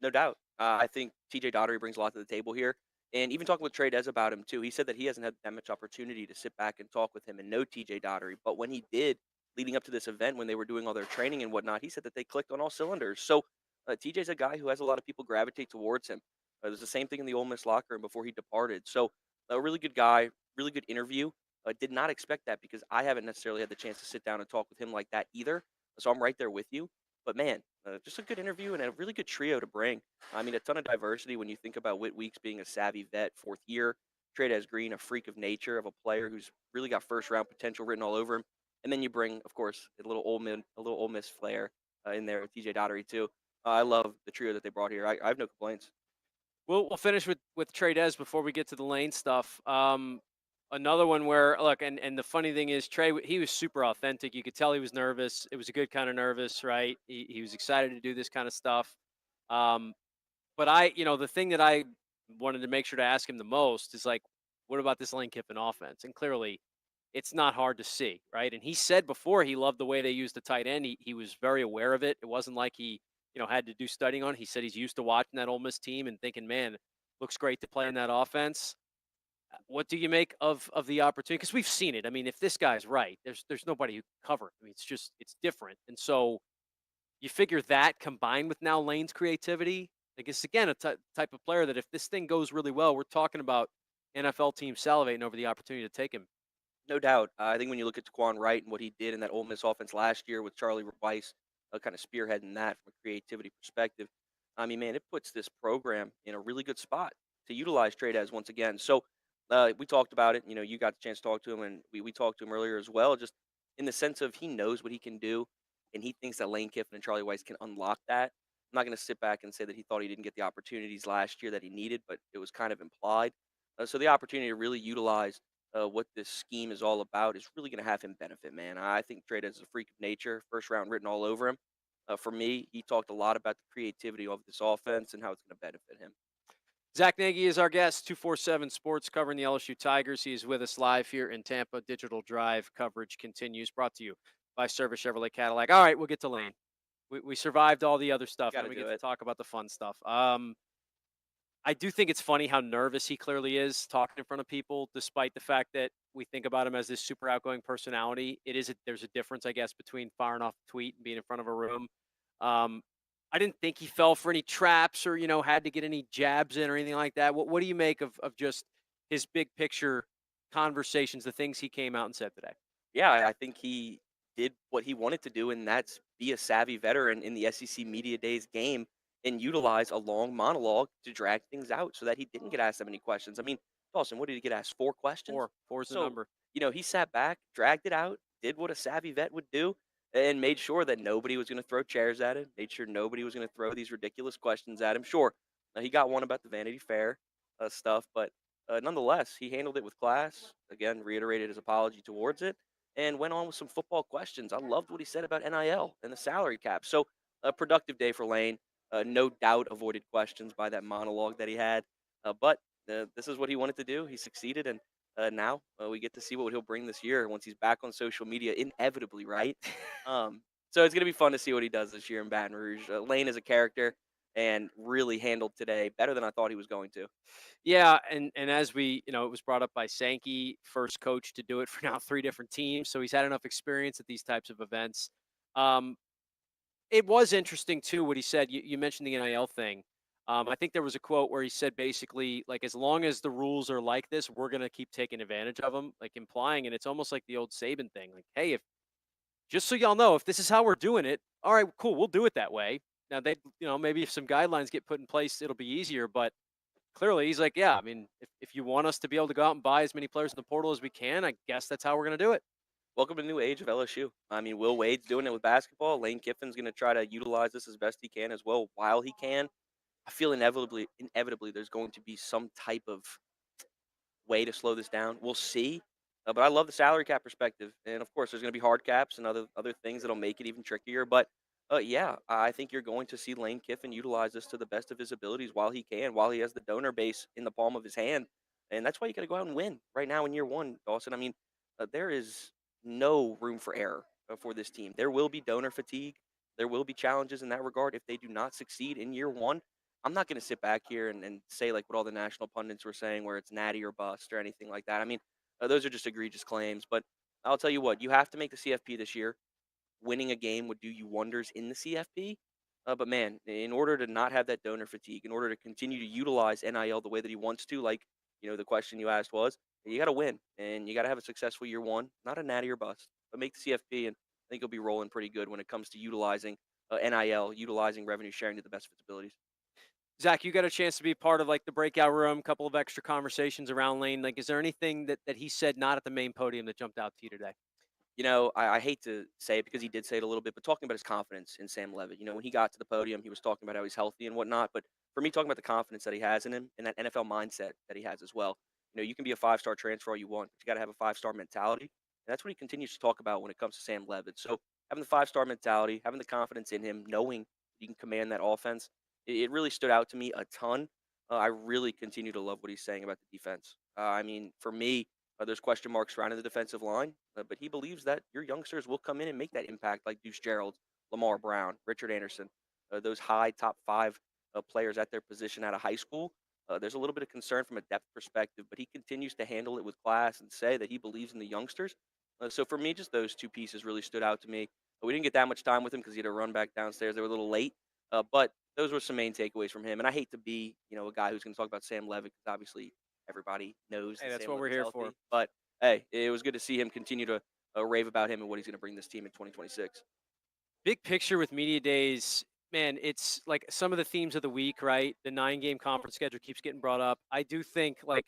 No doubt. I think TJ Daugherty brings a lot to the table here. And even talking with Trey Dez about him, too, he said that he hasn't had that much opportunity to sit back and talk with him and know TJ Daugherty. But when he did, leading up to this event, when they were doing all their training and whatnot, he said that they clicked on all cylinders. So TJ's a guy who has a lot of people gravitate towards him. It was the same thing in the Ole Miss locker room before he departed. So a really good guy, really good interview. Did not expect that because I haven't necessarily had the chance to sit down and talk with him like that either. So I'm right there with you. But man, just a good interview and a really good trio to bring. I mean, a ton of diversity when you think about Whit Weeks being a savvy vet, fourth year. Trey Dez Green, a freak of nature of a player who's really got first round potential written all over him. And then you bring, of course, a little Ole Miss flair in there with TJ Daugherty too. I love the trio that they brought here. I have no complaints. We'll finish with Trey Dez before we get to the Lane stuff. Another one where, look, and the funny thing is, Trey, he was super authentic. You could tell he was nervous. It was a good kind of nervous, right? He was excited to do this kind of stuff. But the thing that I wanted to make sure to ask him the most is like, what about this Lane Kiffin offense? And clearly, it's not hard to see, right? And he said before he loved the way they used the tight end. He was very aware of it. It wasn't like he, had to do studying on it. He said he's used to watching that Ole Miss team and thinking, man, looks great to play in that offense. What do you make of the opportunity? Because we've seen it. I mean, if this guy's right, there's nobody who can cover it. I mean, it's different. And so you figure that combined with now Lane's creativity, I guess, again, a type of player that if this thing goes really well, we're talking about NFL teams salivating over the opportunity to take him. No doubt. I think when you look at Taquan Wright and what he did in that Ole Miss offense last year with Charlie Weiss kind of spearheading that from a creativity perspective, I mean, man, it puts this program in a really good spot to utilize Trey Dez once again. So we talked about it. You got the chance to talk to him, and we talked to him earlier as well, just in the sense of he knows what he can do, and he thinks that Lane Kiffin and Charlie Weiss can unlock that. I'm not going to sit back and say that he thought he didn't get the opportunities last year that he needed, but it was kind of implied. So the opportunity to really utilize what this scheme is all about is really going to have him benefit, man. I think Trey Dez is a freak of nature, first round written all over him. For me, he talked a lot about the creativity of this offense and how it's going to benefit him. Zach Nagy is our guest, 247 Sports, covering the LSU Tigers. He is with us live here in Tampa. Digital Drive coverage continues, brought to you by Service Chevrolet Cadillac. All right, we'll get to Lane. We survived all the other stuff, and we get to talk about the fun stuff. I do think it's funny how nervous he clearly is talking in front of people, despite the fact that we think about him as this super outgoing personality. There's a difference, I guess, between firing off a tweet and being in front of a room. I didn't think he fell for any traps or, had to get any jabs in or anything like that. What do you make of just his big picture conversations, the things he came out and said today? Yeah, I think he did what he wanted to do, and that's be a savvy veteran in the SEC Media Days game and utilize a long monologue to drag things out so that he didn't get asked that many questions. I mean, Dawson, what did he get asked? 4 questions? Four is the So, number. he sat back, dragged it out, did what a savvy vet would do, and made sure that nobody was going to throw chairs at him, made sure nobody was going to throw these ridiculous questions at him. Sure, he got one about the Vanity Fair stuff, but nonetheless, he handled it with class. Again, reiterated his apology towards it, and went on with some football questions. I loved what he said about NIL and the salary cap. So, a productive day for Lane. No doubt avoided questions by that monologue that he had. But this is what he wanted to do. He succeeded, and now we get to see what he'll bring this year once he's back on social media, inevitably, right? So it's going to be fun to see what he does this year in Baton Rouge. Lane is a character and really handled today better than I thought he was going to. Yeah, and as we, it was brought up by Sankey, first coach to do it for now 3 different teams, so he's had enough experience at these types of events. It was interesting too what he said. You mentioned the NIL thing. I think there was a quote where he said basically, like, as long as the rules are like this, we're gonna keep taking advantage of them, like implying, and it's almost like the old Saban thing, like, hey, if just so y'all know, if this is how we're doing it, all right, cool, we'll do it that way. Now they, maybe if some guidelines get put in place, it'll be easier, but clearly he's like, yeah, I mean, if you want us to be able to go out and buy as many players in the portal as we can, I guess that's how we're gonna do it. Welcome to the new age of LSU. I mean, Will Wade's doing it with basketball. Lane Kiffin's going to try to utilize this as best he can as well while he can. I feel inevitably, there's going to be some type of way to slow this down. We'll see. But I love the salary cap perspective, and of course, there's going to be hard caps and other things that'll make it even trickier. But yeah, I think you're going to see Lane Kiffin utilize this to the best of his abilities while he can, while he has the donor base in the palm of his hand, and that's why you got to go out and win right now in year one, Dawson. I mean, there is no room for error for this team. There will be donor fatigue. There will be challenges in that regard if they do not succeed in year one. I'm not going to sit back here and say like what all the national pundits were saying, where it's natty or bust or anything like that. I mean, those are just egregious claims. But I'll tell you what, you have to make the CFP this year. Winning a game would do you wonders in the CFP. But man, in order to not have that donor fatigue, in order to continue to utilize NIL the way that he wants to, like, the question you asked was, you got to win and you got to have a successful year one, not a natty or bust, but make the CFP. And I think he'll be rolling pretty good when it comes to utilizing NIL, utilizing revenue sharing to the best of its abilities. Zach, you got a chance to be part of like the breakout room, a couple of extra conversations around Lane. Like, is there anything that he said not at the main podium that jumped out to you today? I hate to say it because he did say it a little bit, but talking about his confidence in Sam Levitt. When he got to the podium, he was talking about how he's healthy and whatnot. But for me, talking about the confidence that he has in him and that NFL mindset that he has as well. You can be a 5-star transfer all you want, but you got to have a 5-star mentality. And that's what he continues to talk about when it comes to Sam Levitt. So having the 5-star mentality, having the confidence in him, knowing he can command that offense, it really stood out to me a ton. I really continue to love what he's saying about the defense. I mean, for me, there's question marks surrounding the defensive line, but he believes that your youngsters will come in and make that impact, like Deuce Gerald, Lamar Brown, Richard Anderson, those high top 5 players at their position out of high school. There's a little bit of concern from a depth perspective, but he continues to handle it with class and say that he believes in the youngsters. So for me, just those 2 pieces really stood out to me. We didn't get that much time with him because he had to run back downstairs. They were a little late, but those were some main takeaways from him. And I hate to be, a guy who's going to talk about Sam Levitt because obviously everybody knows. Hey, that that's Sam what we're Levitt's here healthy. for. But hey, it was good to see him continue to rave about him and what he's going to bring this team in 2026. Big picture with media days, man, it's like some of the themes of the week, right? The 9-game conference schedule keeps getting brought up. I do think like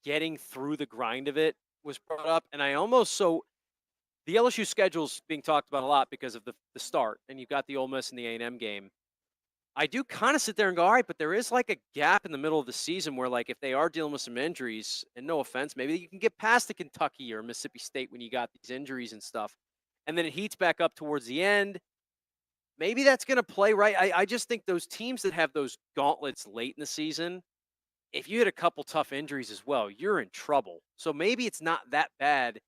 getting through the grind of it was brought up, and the LSU schedule's being talked about a lot because of the start, and you've got the Ole Miss and the A&M game. I do kind of sit there and go, all right, but there is like a gap in the middle of the season where, like, if they are dealing with some injuries, and no offense, maybe you can get past the Kentucky or Mississippi State when you got these injuries and stuff, and then it heats back up towards the end. Maybe that's going to play right. I just think those teams that have those gauntlets late in the season, if you had a couple tough injuries as well, you're in trouble. So maybe it's not that bad.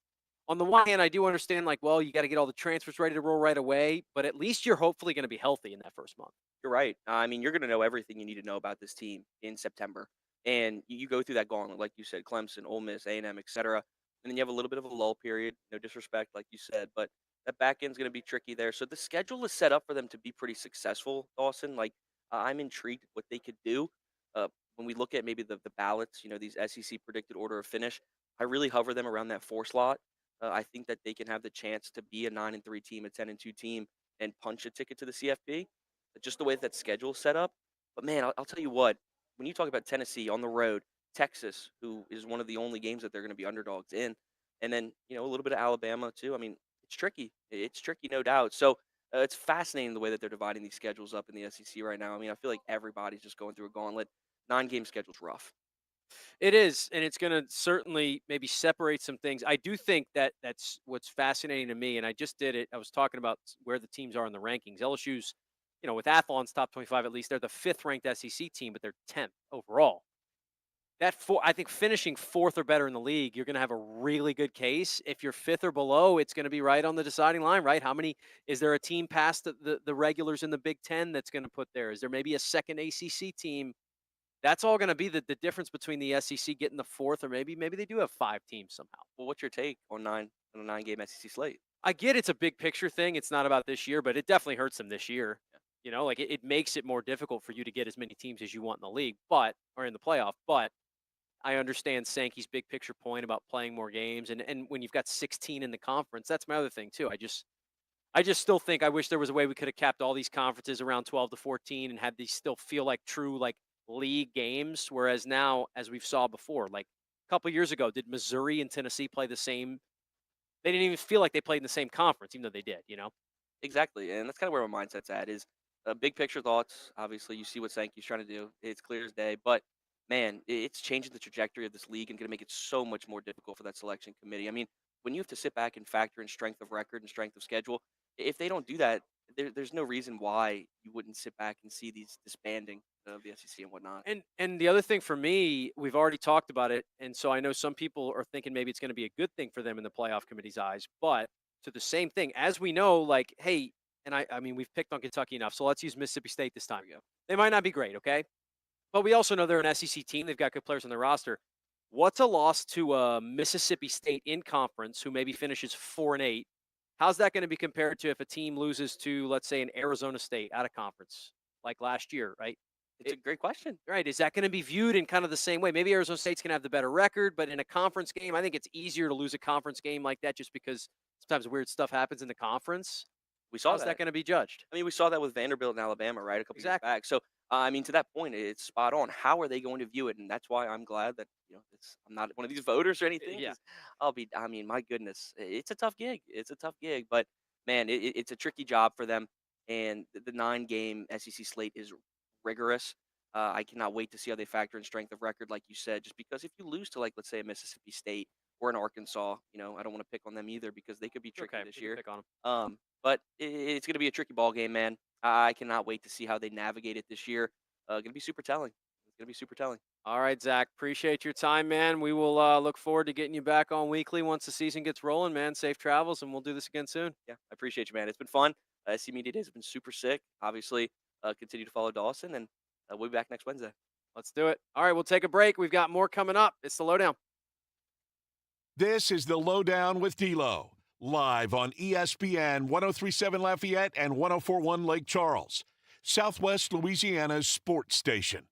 On the one hand, I do understand, like, well, you got to get all the transfers ready to roll right away, but at least you're hopefully going to be healthy in that first month. You're right. I mean, you're going to know everything you need to know about this team in September. And you go through that gauntlet, like you said, Clemson, Ole Miss, A&M, et cetera. And then you have a little bit of a lull period, no disrespect, like you said, but that back end's going to be tricky there. So the schedule is set up for them to be pretty successful, Dawson. Like, I'm intrigued what they could do. When we look at maybe the ballots, these SEC predicted order of finish, I really hover them around that 4 slot. I think that they can have the chance to be a 9-3 team, a 10-2 team, and punch a ticket to the CFP. Just the way that schedule is set up. But man, I'll tell you what, when you talk about Tennessee on the road, Texas, who is one of the only games that they're going to be underdogs in, and then, a little bit of Alabama too. I mean, it's tricky. It's tricky, no doubt. So it's fascinating the way that they're dividing these schedules up in the SEC right now. I mean, I feel like everybody's just going through a gauntlet. 9-game schedule's rough. It is, and it's going to certainly maybe separate some things. I do think that that's what's fascinating to me, and I just did it. I was talking about where the teams are in the rankings. LSU's, with Athlon's top 25 at least, they're the 5th-ranked SEC team, but they're 10th overall. I think finishing 4th or better in the league, you're going to have a really good case. If you're 5th or below, it's going to be right on the deciding line, right? Is there a team past the regulars in the Big Ten that's going to put there? Is there maybe a second ACC team? That's all going to be the difference between the SEC getting the 4th, or maybe they do have 5 teams somehow. Well, what's your take on a 9-game SEC slate? I get it's a big picture thing. It's not about this year, but it definitely hurts them this year. Yeah. It makes it more difficult for you to get as many teams as you want in the league, or in the playoff. But I understand Sankey's big picture point about playing more games, and when you've got 16 in the conference, that's my other thing too. I just still think I wish there was a way we could have capped all these conferences around 12 to 14 and had these still feel like true league games, whereas now, as we've saw before, a couple years ago, did Missouri and Tennessee play the same? They didn't even feel like they played in the same conference, even though they did. Exactly, and that's kind of where my mindset's at. Is big picture thoughts. Obviously, you see what Sankey's trying to do. It's clear as day, but man, it's changing the trajectory of this league and going to make it so much more difficult for that selection committee. I mean, when you have to sit back and factor in strength of record and strength of schedule, if they don't do that, there's no reason why you wouldn't sit back and see these disbanding of the SEC and whatnot. And the other thing for me, we've already talked about it, and so I know some people are thinking maybe it's going to be a good thing for them in the playoff committee's eyes, but to the same thing, as we know, hey, and I mean, we've picked on Kentucky enough, so let's use Mississippi State this time. They might not be great, okay? But we also know they're an SEC team. They've got good players on their roster. What's a loss to Mississippi State in conference who maybe finishes 4-8? How's that going to be compared to if a team loses to, let's say, an Arizona State out of conference like last year, right? It's a great question. Right. Is that going to be viewed in kind of the same way? Maybe Arizona State's going to have the better record, but in a conference game, I think it's easier to lose a conference game like that just because sometimes weird stuff happens in the conference. We saw How's that going to be judged? I mean, we saw that with Vanderbilt and Alabama, right, a couple years back. So, I mean, to that point, it's spot on. How are they going to view it? And that's why I'm glad that, I'm not one of these voters or anything. Yeah. I mean, my goodness, it's a tough gig. It's a tough gig, but man, it's a tricky job for them. And the 9-game SEC slate is rigorous. I cannot wait to see how they factor in strength of record, like you said, just because if you lose to, let's say, a Mississippi State or an Arkansas, I don't want to pick on them either because they could be tricky this year. Pick on them. But it's going to be a tricky ball game, man. I cannot wait to see how they navigate it this year. Going to be super telling. It's going to be super telling. All right, Zach. Appreciate your time, man. We will look forward to getting you back on weekly once the season gets rolling, man. Safe travels, and we'll do this again soon. Yeah, I appreciate you, man. It's been fun. SC Media Days have been super sick. Obviously, continue to follow Dawson, and we'll be back next Wednesday. Let's do it. All right, we'll take a break. We've got more coming up. It's the LohDown. This is the LohDown with D-Loh, live on ESPN 1037 Lafayette and 1041 Lake Charles, Southwest Louisiana's sports station.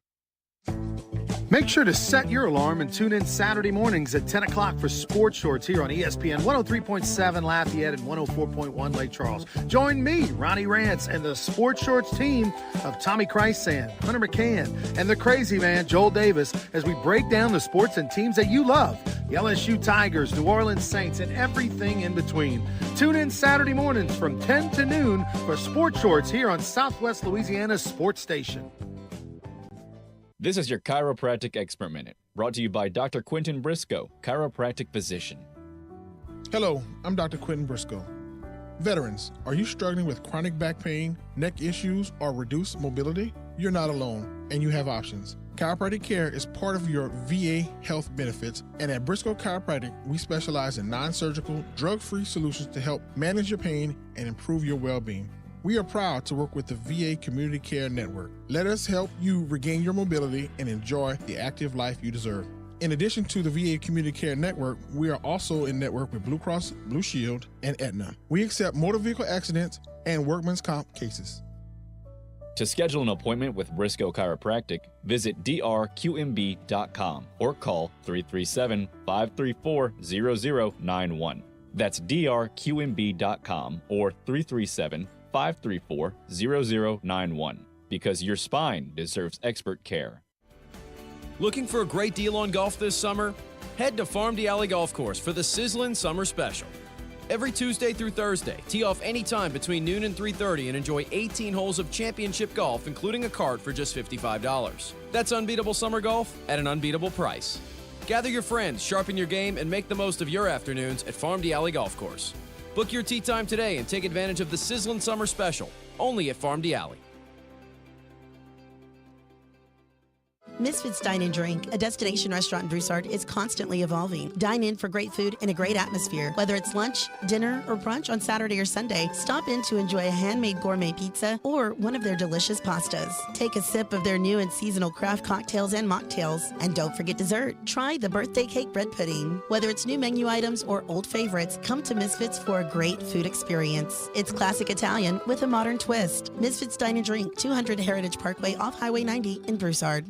Make sure to set your alarm and tune in Saturday mornings at 10 o'clock for Sports Shorts here on ESPN 103.7 Lafayette and 104.1 Lake Charles. Join me, Ronnie Rance, and the Sports Shorts team of Tommy Christsan, Hunter McCann, and the crazy man, Joel Davis, as we break down the sports and teams that you love. The LSU Tigers, New Orleans Saints, and everything in between. Tune in Saturday mornings from 10 to noon for Sports Shorts here on Southwest Louisiana's sports station. This is your Chiropractic Expert Minute, brought to you by Dr. Quentin Briscoe, chiropractic physician. Hello, I'm Dr. Quentin Briscoe. Veterans, are you struggling with chronic back pain, neck issues, or reduced mobility? You're not alone, and you have options. Chiropractic care is part of your VA health benefits, and at Briscoe Chiropractic, we specialize in non-surgical, drug-free solutions to help manage your pain and improve your well-being. We are proud to work with the VA Community Care Network. Let us help you regain your mobility and enjoy the active life you deserve. In addition to the VA Community Care Network, we are also in network with Blue Cross Blue Shield and Aetna. We accept motor vehicle accidents and workman's comp cases. To schedule an appointment with Briscoe Chiropractic, visit drqmb.com or call 337-534-0091. That's drqmb.com or 337-534-0091, because your spine deserves expert care. Looking for a great deal on golf this summer? Head to Farm Alley Golf Course for the Sizzlin' Summer Special. Every Tuesday through Thursday, tee off anytime between noon and 3:30 and enjoy 18 holes of championship golf, including a cart for just $55. That's unbeatable summer golf at an unbeatable price. Gather your friends, sharpen your game, and make the most of your afternoons at Farm Alley Golf Course. Book your tee time today and take advantage of the sizzling summer special, only at Farm Alley. Misfits Dine and Drink, a destination restaurant in Broussard, is constantly evolving. Dine in for great food and a great atmosphere. Whether it's lunch, dinner, or brunch on Saturday or Sunday, stop in to enjoy a handmade gourmet pizza or one of their delicious pastas. Take a sip of their new and seasonal craft cocktails and mocktails. And don't forget dessert. Try the birthday cake bread pudding. Whether it's new menu items or old favorites, come to Misfits for a great food experience. It's classic Italian with a modern twist. Misfits Dine and Drink, 200 Heritage Parkway off Highway 90 in Broussard.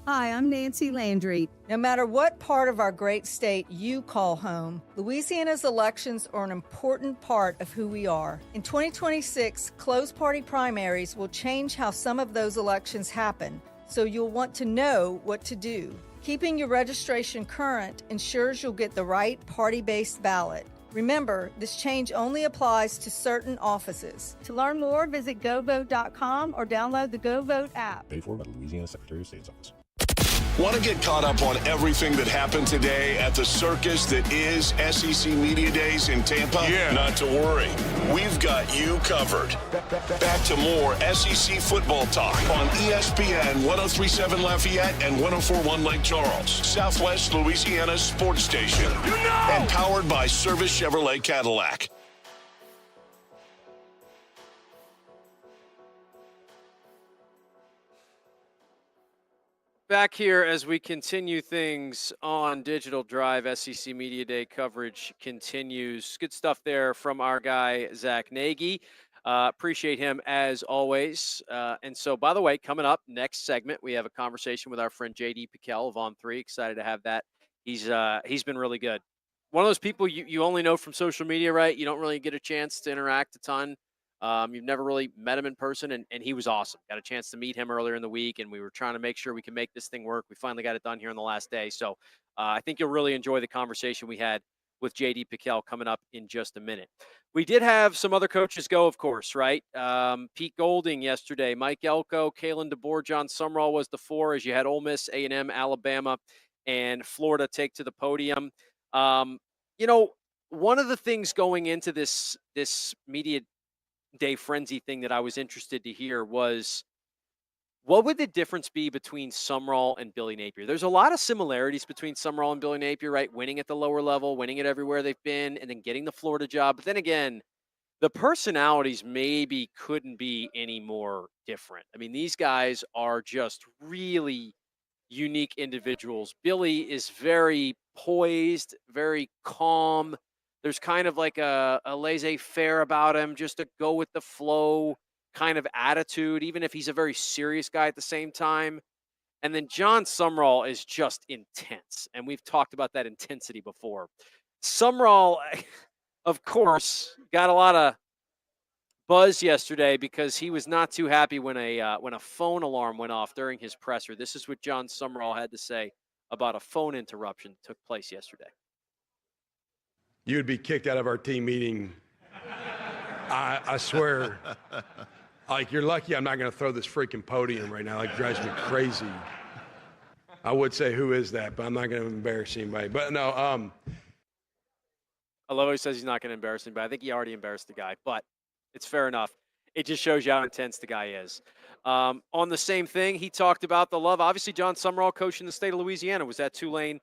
Hi, I'm Nancy Landry. No matter what part of our great state you call home, Louisiana's elections are an important part of who we are. In 2026, closed party primaries will change how some of those elections happen, so you'll want to know what to do. Keeping your registration current ensures you'll get the right party-based ballot. Remember, this change only applies to certain offices. To learn more, visit govote.com or download the GoVote app. Paid for by the Louisiana Secretary of State's office. Want to get caught up on everything that happened today at the circus that is SEC Media Days in Tampa? Yeah. Not to worry. We've got you covered. Back to more SEC football talk on ESPN 1037 Lafayette and 1041 Lake Charles, Southwest Louisiana sports station. And powered by Service Chevrolet Cadillac. Back here as we continue things on Digital Drive. SEC Media Day coverage continues. Good stuff there from our guy, Zach Nagy. Appreciate him as always. And so, by the way, coming up next segment, we have a conversation with our friend J.D. Piquel of On3. Excited to have that. He's been really good. One of those people you only know from social media, right? You don't really get a chance to interact a ton. You've never really met him in person, and he was awesome. Got a chance to meet him earlier in the week, and we were trying to make sure we can make this thing work. We finally got it done here on the last day. So I think you'll really enjoy the conversation we had with J.D. Piquel coming up in just a minute. We did have some other coaches go, of course, right? Pete Golding yesterday, Mike Elko, Kalen DeBoer, John Sumrall was the four, as you had Ole Miss, A&M, Alabama, and Florida take to the podium. One of the things going into this media day frenzy thing that I was interested to hear was, what would the difference be between Sumrall and Billy Napier? There's a lot of similarities between Sumrall and Billy Napier, right? Winning at the lower level, winning it everywhere they've been, and then getting the Florida job. But then again, the personalities maybe couldn't be any more different. I mean, these guys are just really unique individuals. Billy is very poised, very calm. There's kind of like a laissez-faire about him, just a go with the flow kind of attitude, even if he's a very serious guy at the same time. And then John Sumrall is just intense, and we've talked about that intensity before. Sumrall, of course, got a lot of buzz yesterday because he was not too happy when a phone alarm went off during his presser. This is what John Sumrall had to say about a phone interruption that took place yesterday. You would be kicked out of our team meeting. I swear. Like, you're lucky I'm not going to throw this freaking podium right now. Like, it drives me crazy. I would say, who is that? But I'm not going to embarrass anybody. But no. I love how he says he's not going to embarrass anybody. I think he already embarrassed the guy, but it's fair enough. It just shows you how intense the guy is. On the same thing, he talked about the love. Obviously, John Sumrall, coach in the state of Louisiana, was at Tulane.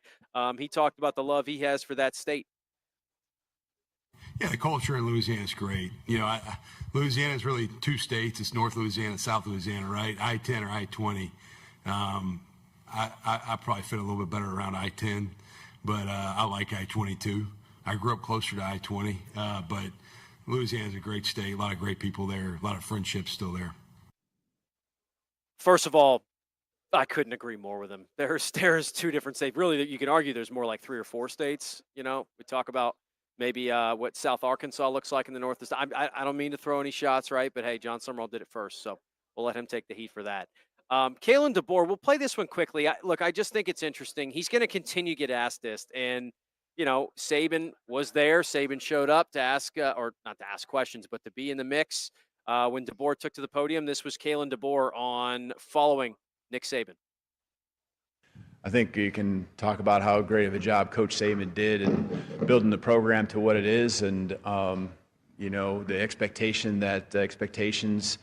He talked about the love he has for that state. Yeah, the culture in Louisiana is great. Louisiana is really two states. It's North Louisiana and South Louisiana, right? I-10 or I-20. I probably fit a little bit better around I-10, but I like I-22. I grew up closer to I-20, but Louisiana is a great state. A lot of great people there. A lot of friendships still there. First of all, I couldn't agree more with him. There's two different states. Really, you can argue there's more like 3 or 4 states. We talk about maybe what South Arkansas looks like in the north. I don't mean to throw any shots, right? But, hey, John Sumrall did it first, so we'll let him take the heat for that. Kalen DeBoer, we'll play this one quickly. I just think it's interesting. He's going to continue to get asked this, and Saban was there. Saban showed up to ask, or not to ask questions, but to be in the mix. When DeBoer took to the podium, this was Kalen DeBoer on following Nick Saban. I think you can talk about how great of a job Coach Saban did in building the program to what it is, and the expectations.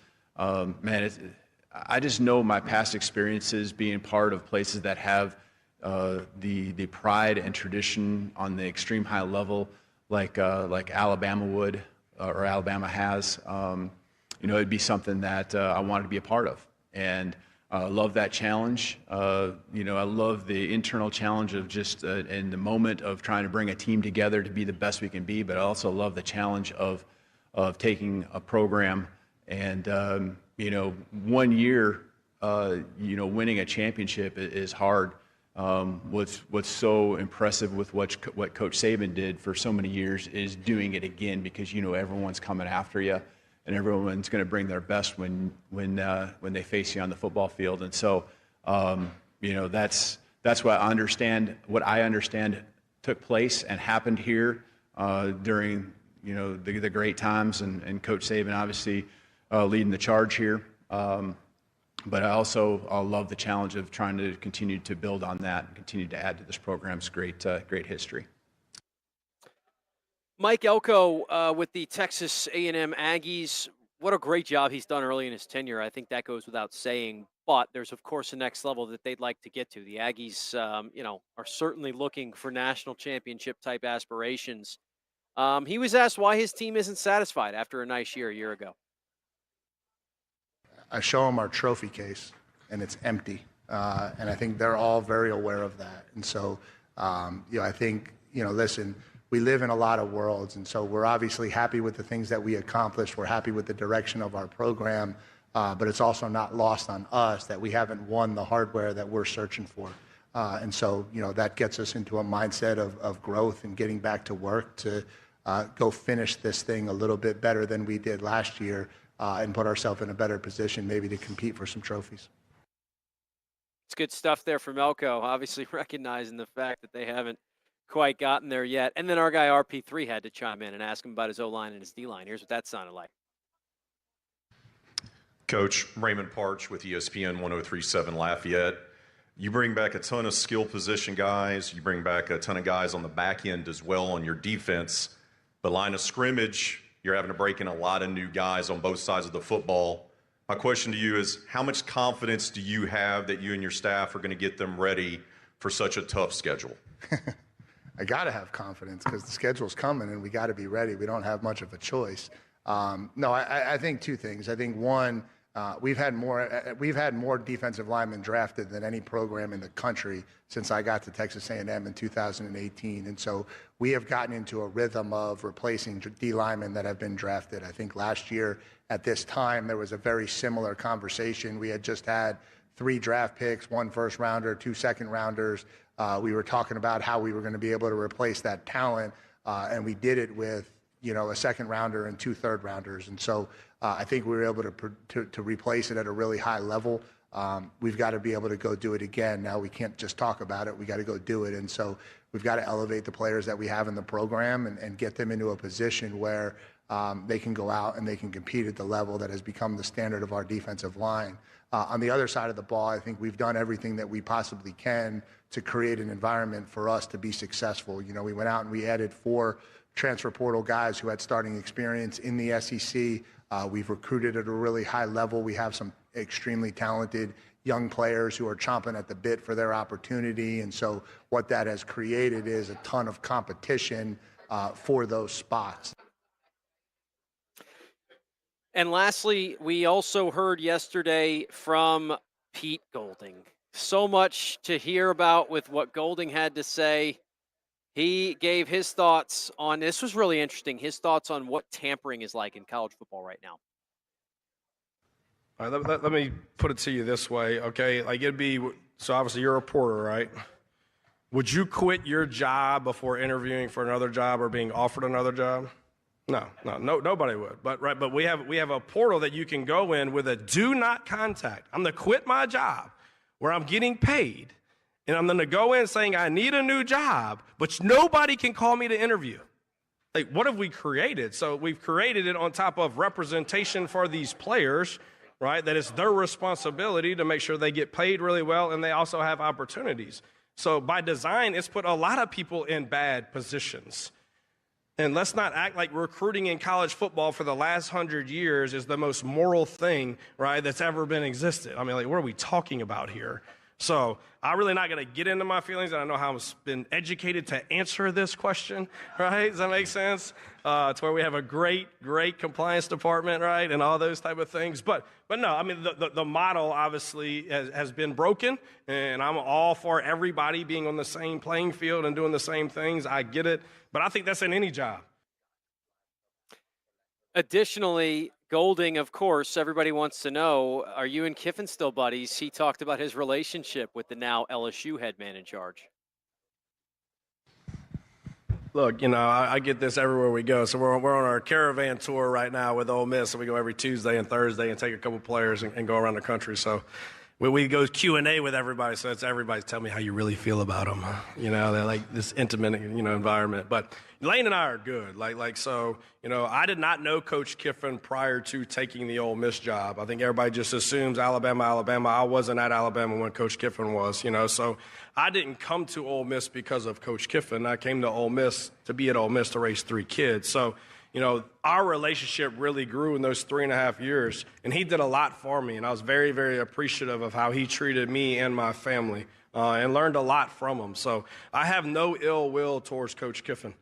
I just know my past experiences being part of places that have the pride and tradition on the extreme high level, like Alabama would or Alabama has. It'd be something that I wanted to be a part of, and I love that challenge. I love the internal challenge of just in the moment of trying to bring a team together to be the best we can be. But I also love the challenge of taking a program and 1 year, winning a championship is hard. What's so impressive with what Coach Saban did for so many years is doing it again, because everyone's coming after you, and everyone's going to bring their best when they face you on the football field. And so, that's what I understand. What I understand took place and happened here during the great times, and Coach Saban obviously leading the charge here. But I also love the challenge of trying to continue to build on that and continue to add to this program's great history. Mike Elko with the Texas A&M Aggies. What a great job he's done early in his tenure. I think that goes without saying. But there's, of course, a next level that they'd like to get to. The Aggies, are certainly looking for national championship-type aspirations. He was asked why his team isn't satisfied after a nice year a year ago. I show them our trophy case, and it's empty. And I think they're all very aware of that. And so, I think, listen, we live in a lot of worlds, and so we're obviously happy with the things that we accomplished. We're happy with the direction of our program, but it's also not lost on us that we haven't won the hardware that we're searching for. And so, that gets us into a mindset of growth and getting back to work to go finish this thing a little bit better than we did last year, and put ourselves in a better position maybe to compete for some trophies. It's good stuff there from Elko, obviously recognizing the fact that they haven't quite gotten there yet. And then our guy RP3 had to chime in and ask him about his O-line and his D-line. Here's what that sounded like. Coach, Raymond Parch with ESPN 103.7 Lafayette. You bring back a ton of skill position guys. You bring back a ton of guys on the back end as well on your defense. The line of scrimmage, you're having to break in a lot of new guys on both sides of the football. My question to you is, how much confidence do you have that you and your staff are going to get them ready for such a tough schedule? I got to have confidence because the schedule's coming and we got to be ready. We don't have much of a choice. I think two things. I think one, we've had more defensive linemen drafted than any program in the country since I got to Texas A&M in 2018. And so we have gotten into a rhythm of replacing D linemen that have been drafted. I think last year at this time, there was a very similar conversation. We had just had 3 draft picks, 1 first rounder, 2 second rounders. We were talking about how we were going to be able to replace that talent. And we did it with, a second rounder and 2 third rounders. And so I think we were able to replace it at a really high level. We've got to be able to go do it again. Now we can't just talk about it. We got to go do it. And so we've got to elevate the players that we have in the program and get them into a position where they can go out and they can compete at the level that has become the standard of our defensive line. On the other side of the ball, I think we've done everything that we possibly can to create an environment for us to be successful. We went out and we added 4 transfer portal guys who had starting experience in the SEC. We've recruited at a really high level. We have some extremely talented young players who are chomping at the bit for their opportunity. And so what that has created is a ton of competition for those spots. And lastly, we also heard yesterday from Pete Golding. So much to hear about with what Golding had to say. He gave his thoughts on, this was really interesting, his thoughts on what tampering is like in college football right now. All right, let me put it to you this way, okay? Like so obviously you're a reporter, right? Would you quit your job before interviewing for another job or being offered another job? No, nobody would. But we have a portal that you can go in with a do not contact. I'm going to quit my job where I'm getting paid And I'm going to go in saying I need a new job, but nobody can call me to interview. Like, what have we created? So we've created it on top of representation for these players, right? That it's their responsibility to make sure they get paid really well and they also have opportunities. So by design, it's put a lot of people in bad positions. And let's not act like recruiting in college football for the last 100 years is the most moral thing, right, that's ever been existed. I mean, like, what are we talking about here? So I'm really not going to get into my feelings, and I know how I've been educated to answer this question, right? Does that make sense? It's where we have a great compliance department, right, and all those type of things. But no, I mean, the model obviously has been broken, and I'm all for everybody being on the same playing field and doing the same things. I get it, but I think that's in any job. Additionally, Golding, of course, everybody wants to know, are you and Kiffin still buddies? He talked about his relationship with the now LSU head man in charge. Look, I get this everywhere we go. So we're on our caravan tour right now with Ole Miss, and we go every Tuesday and Thursday and take a couple players and go around the country. So we go Q&A with everybody, so it's everybody tell me how you really feel about them. They're like this intimate, environment. But Lane and I are good. So, I did not know Coach Kiffin prior to taking the Ole Miss job. I think everybody just assumes Alabama. I wasn't at Alabama when Coach Kiffin was, So I didn't come to Ole Miss because of Coach Kiffin. I came to Ole Miss to be at Ole Miss to raise 3 kids. So, our relationship really grew in those 3.5 years, and he did a lot for me, and I was very, very appreciative of how he treated me and my family, and learned a lot from him. So I have no ill will towards Coach Kiffin.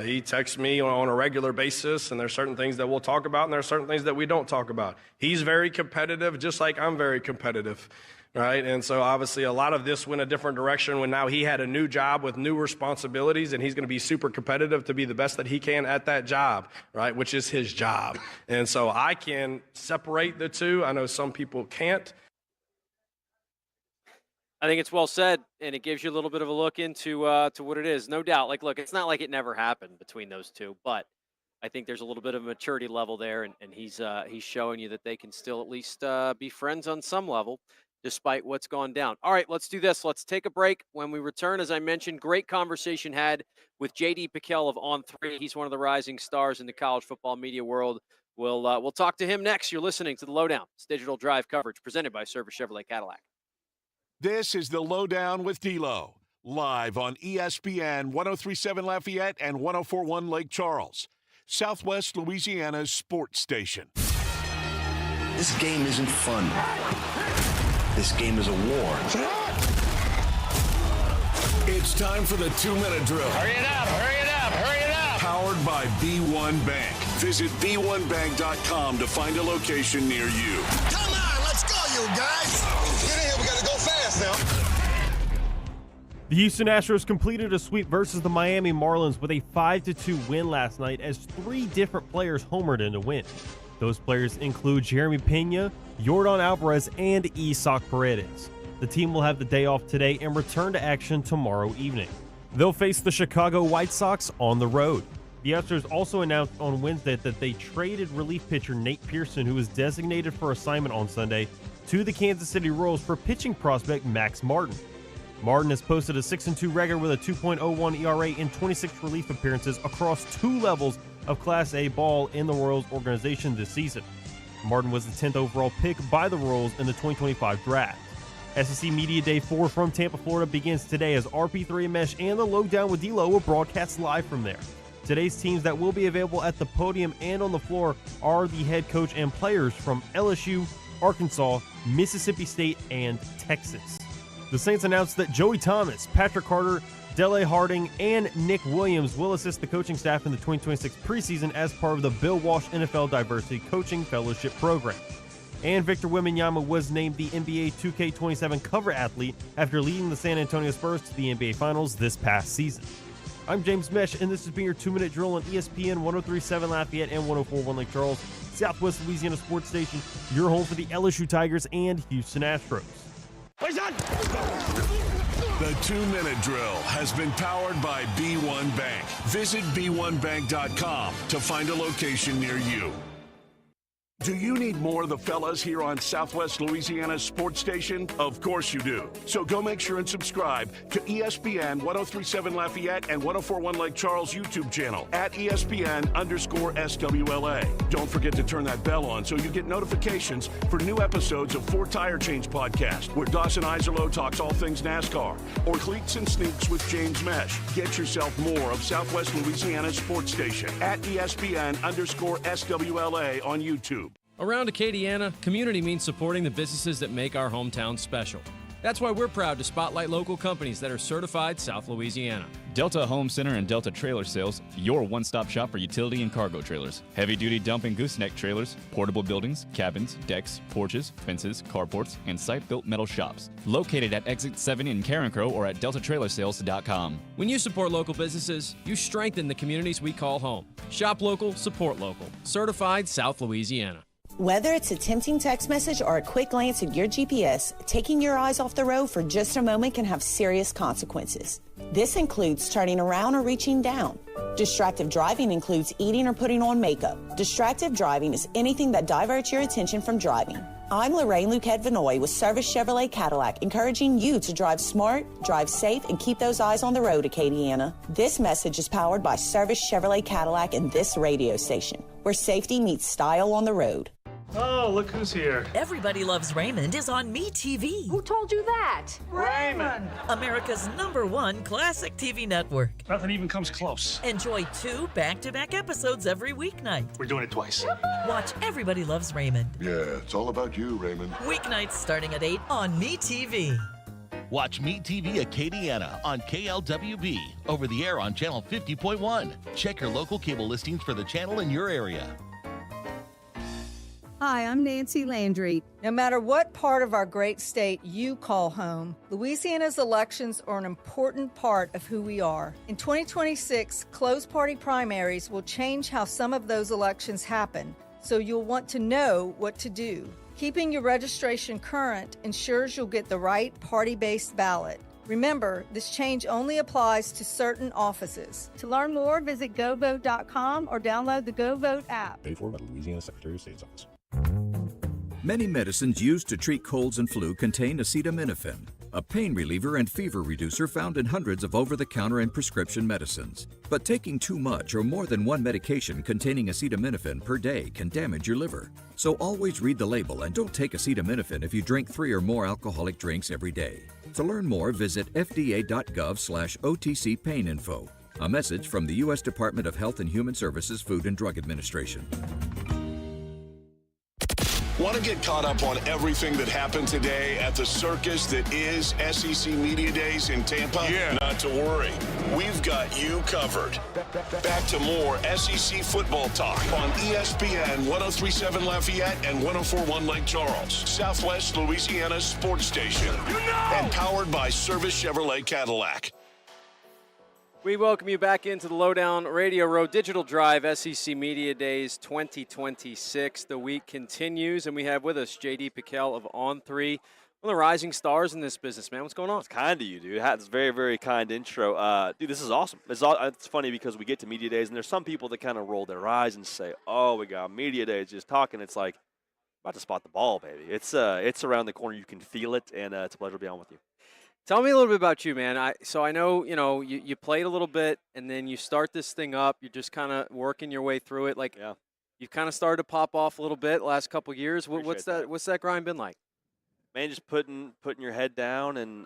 He texts me on a regular basis, and there's certain things that we'll talk about, and there's certain things that we don't talk about. He's very competitive, just like I'm very competitive. Right, and so obviously a lot of this went a different direction when now he had a new job with new responsibilities, and he's going to be super competitive to be the best that he can at that job, right, which is his job. And so I can separate the two. I know some people can't. I think it's well said, and it gives you a little bit of a look into to what it is. No doubt. Look, it's not like it never happened between those two, but I think there's a little bit of a maturity level there, and he's showing you that they can still at least be friends on some level, despite what's gone down. All right, let's do this. Let's take a break. When we return, as I mentioned, great conversation had with J.D. Piquel of On3. He's one of the rising stars in the college football media world. We'll talk to him next. You're listening to the LohDown. It's digital drive coverage presented by Service Chevrolet Cadillac. This is the LohDown with D-Loh, live on ESPN 103.7 Lafayette and 104.1 Lake Charles, Southwest Louisiana's sports station. This game isn't fun. This game is a war. It's time for the 2-minute drill. Hurry it up, hurry it up, hurry it up. Powered by B1 Bank. Visit b1bank.com to find a location near you. Come on, let's go, you guys. Get in here, we got to go fast now. The Houston Astros completed a sweep versus the Miami Marlins with a 5-2 win last night as 3 different players homered in the win. Those players include Jeremy Pena, Yordan Alvarez, and Isaac Paredes. The team will have the day off today and return to action tomorrow evening. They'll face the Chicago White Sox on the road. The Astros also announced on Wednesday that they traded relief pitcher Nate Pearson, who was designated for assignment on Sunday, to the Kansas City Royals for pitching prospect Max Martin. Martin has posted a 6-2 record with a 2.01 ERA in 26 relief appearances across 2 levels of Class A ball in the Royals organization this season. Martin was the 10th overall pick by the Royals in the 2025 draft. SEC Media Day 4 from Tampa, Florida begins today as RP3 Mesh and the LohDown with D-Loh will broadcast live from there. Today's teams that will be available at the podium and on the floor are the head coach and players from LSU, Arkansas, Mississippi State, and Texas. The Saints announced that Joey Thomas, Patrick Carter, Dele Harding, and Nick Williams will assist the coaching staff in the 2026 preseason as part of the Bill Walsh NFL Diversity Coaching Fellowship Program. And Victor Wembanyama was named the NBA 2K27 cover athlete after leading the San Antonio Spurs to the NBA Finals this past season. I'm James Mesh, and this has been your 2-minute drill on ESPN 103.7 Lafayette and 104.1 Lake Charles, Southwest Louisiana sports station, your home for the LSU Tigers and Houston Astros. The 2-minute drill has been powered by B1 Bank. Visit b1bank.com to find a location near you. Do you need more of the fellas here on Southwest Louisiana's sports station? Of course you do. So go make sure and subscribe to ESPN 1037 Lafayette and 1041 Lake Charles YouTube channel at ESPN_SWLA. Don't forget to turn that bell on so you get notifications for new episodes of Four Tire Change Podcast, where Dawson Iserloh talks all things NASCAR, or Cleats and Sneaks with James Mesh. Get yourself more of Southwest Louisiana's sports station at ESPN_SWLA on YouTube. Around Acadiana, community means supporting the businesses that make our hometown special. That's why we're proud to spotlight local companies that are certified South Louisiana. Delta Home Center and Delta Trailer Sales, your one-stop shop for utility and cargo trailers. Heavy-duty dump and gooseneck trailers, portable buildings, cabins, decks, porches, fences, carports, and site-built metal shops. Located at Exit 7 in Carencro or at deltatrailersales.com. When you support local businesses, you strengthen the communities we call home. Shop local, support local. Certified South Louisiana. Whether it's a tempting text message or a quick glance at your GPS, taking your eyes off the road for just a moment can have serious consequences. This includes turning around or reaching down. Distractive driving includes eating or putting on makeup. Distractive driving is anything that diverts your attention from driving. I'm Lorraine Luquette Vinoy with Service Chevrolet Cadillac, encouraging you to drive smart, drive safe, and keep those eyes on the road, Acadiana. This message is powered by Service Chevrolet Cadillac and this radio station, where safety meets style on the road. Oh, look who's here. Everybody Loves Raymond is on MeTV. Who told you that? Raymond! America's #1 classic TV network. Nothing even comes close. Enjoy 2 back-to-back episodes every weeknight. We're doing it twice. Watch Everybody Loves Raymond. Yeah, it's all about you, Raymond. Weeknights starting at 8 on MeTV. Watch MeTV Acadiana on KLWB, over the air on channel 50.1. Check your local cable listings for the channel in your area. Hi, I'm Nancy Landry. No matter what part of our great state you call home, Louisiana's elections are an important part of who we are. In 2026, closed party primaries will change how some of those elections happen, so you'll want to know what to do. Keeping your registration current ensures you'll get the right party-based ballot. Remember, this change only applies to certain offices. To learn more, visit govote.com or download the GoVote app. Paid for by the Louisiana Secretary of State's office. Many medicines used to treat colds and flu contain acetaminophen, a pain reliever and fever reducer found in hundreds of over-the-counter and prescription medicines. But taking too much or more than one medication containing acetaminophen per day can damage your liver. So always read the label and don't take acetaminophen if you drink 3 or more alcoholic drinks every day. To learn more, visit fda.gov/OTC pain info. A message from the U.S. Department of Health and Human Services Food and Drug Administration. Want to get caught up on everything that happened today at the circus that is SEC Media Days in Tampa? Yeah. Not to worry. We've got you covered. Back to more SEC football talk on ESPN 1037 Lafayette and 1041 Lake Charles, Southwest Louisiana's sports station. And powered by Service Chevrolet Cadillac. We welcome you back into the LohDown Radio Row Digital Drive SEC Media Days 2026. The week continues, and we have with us J.D. Piquel of On3, one of the rising stars in this business, man. What's going on? It's kind of you, dude. That's a very, very kind intro. Dude, this is awesome. It's funny because we get to Media Days, and there's some people that kind of roll their eyes and say, oh, we got Media Days just talking. It's like, about to spot the ball, baby. It's around the corner. You can feel it, and it's a pleasure to be on with you. Tell me a little bit about you, man. I know, you played a little bit, and then you start this thing up. You're just kind of working your way through it. Like, you've kind of started to pop off a little bit last couple of years. What's that grind been like? Man, just putting your head down and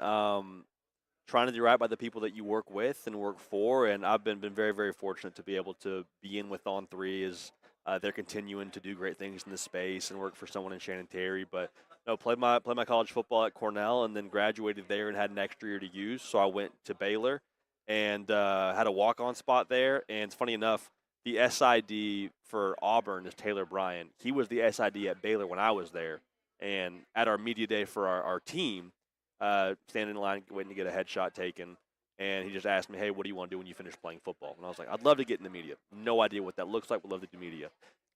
trying to do right by the people that you work with and work for. And I've been very, very fortunate to be able to be in with On3 as they're continuing to do great things in this space and work for someone in Shannon Terry. But played my college football at Cornell and then graduated there and had an extra year to use. So I went to Baylor and had a walk-on spot there. And it's funny enough, the SID for Auburn is Taylor Bryan. He was the SID at Baylor when I was there. And at our media day for our team, standing in line waiting to get a headshot taken, and he just asked me, hey, what do you want to do when you finish playing football? And I was like, I'd love to get in the media. No idea what that looks like. Would love to do media.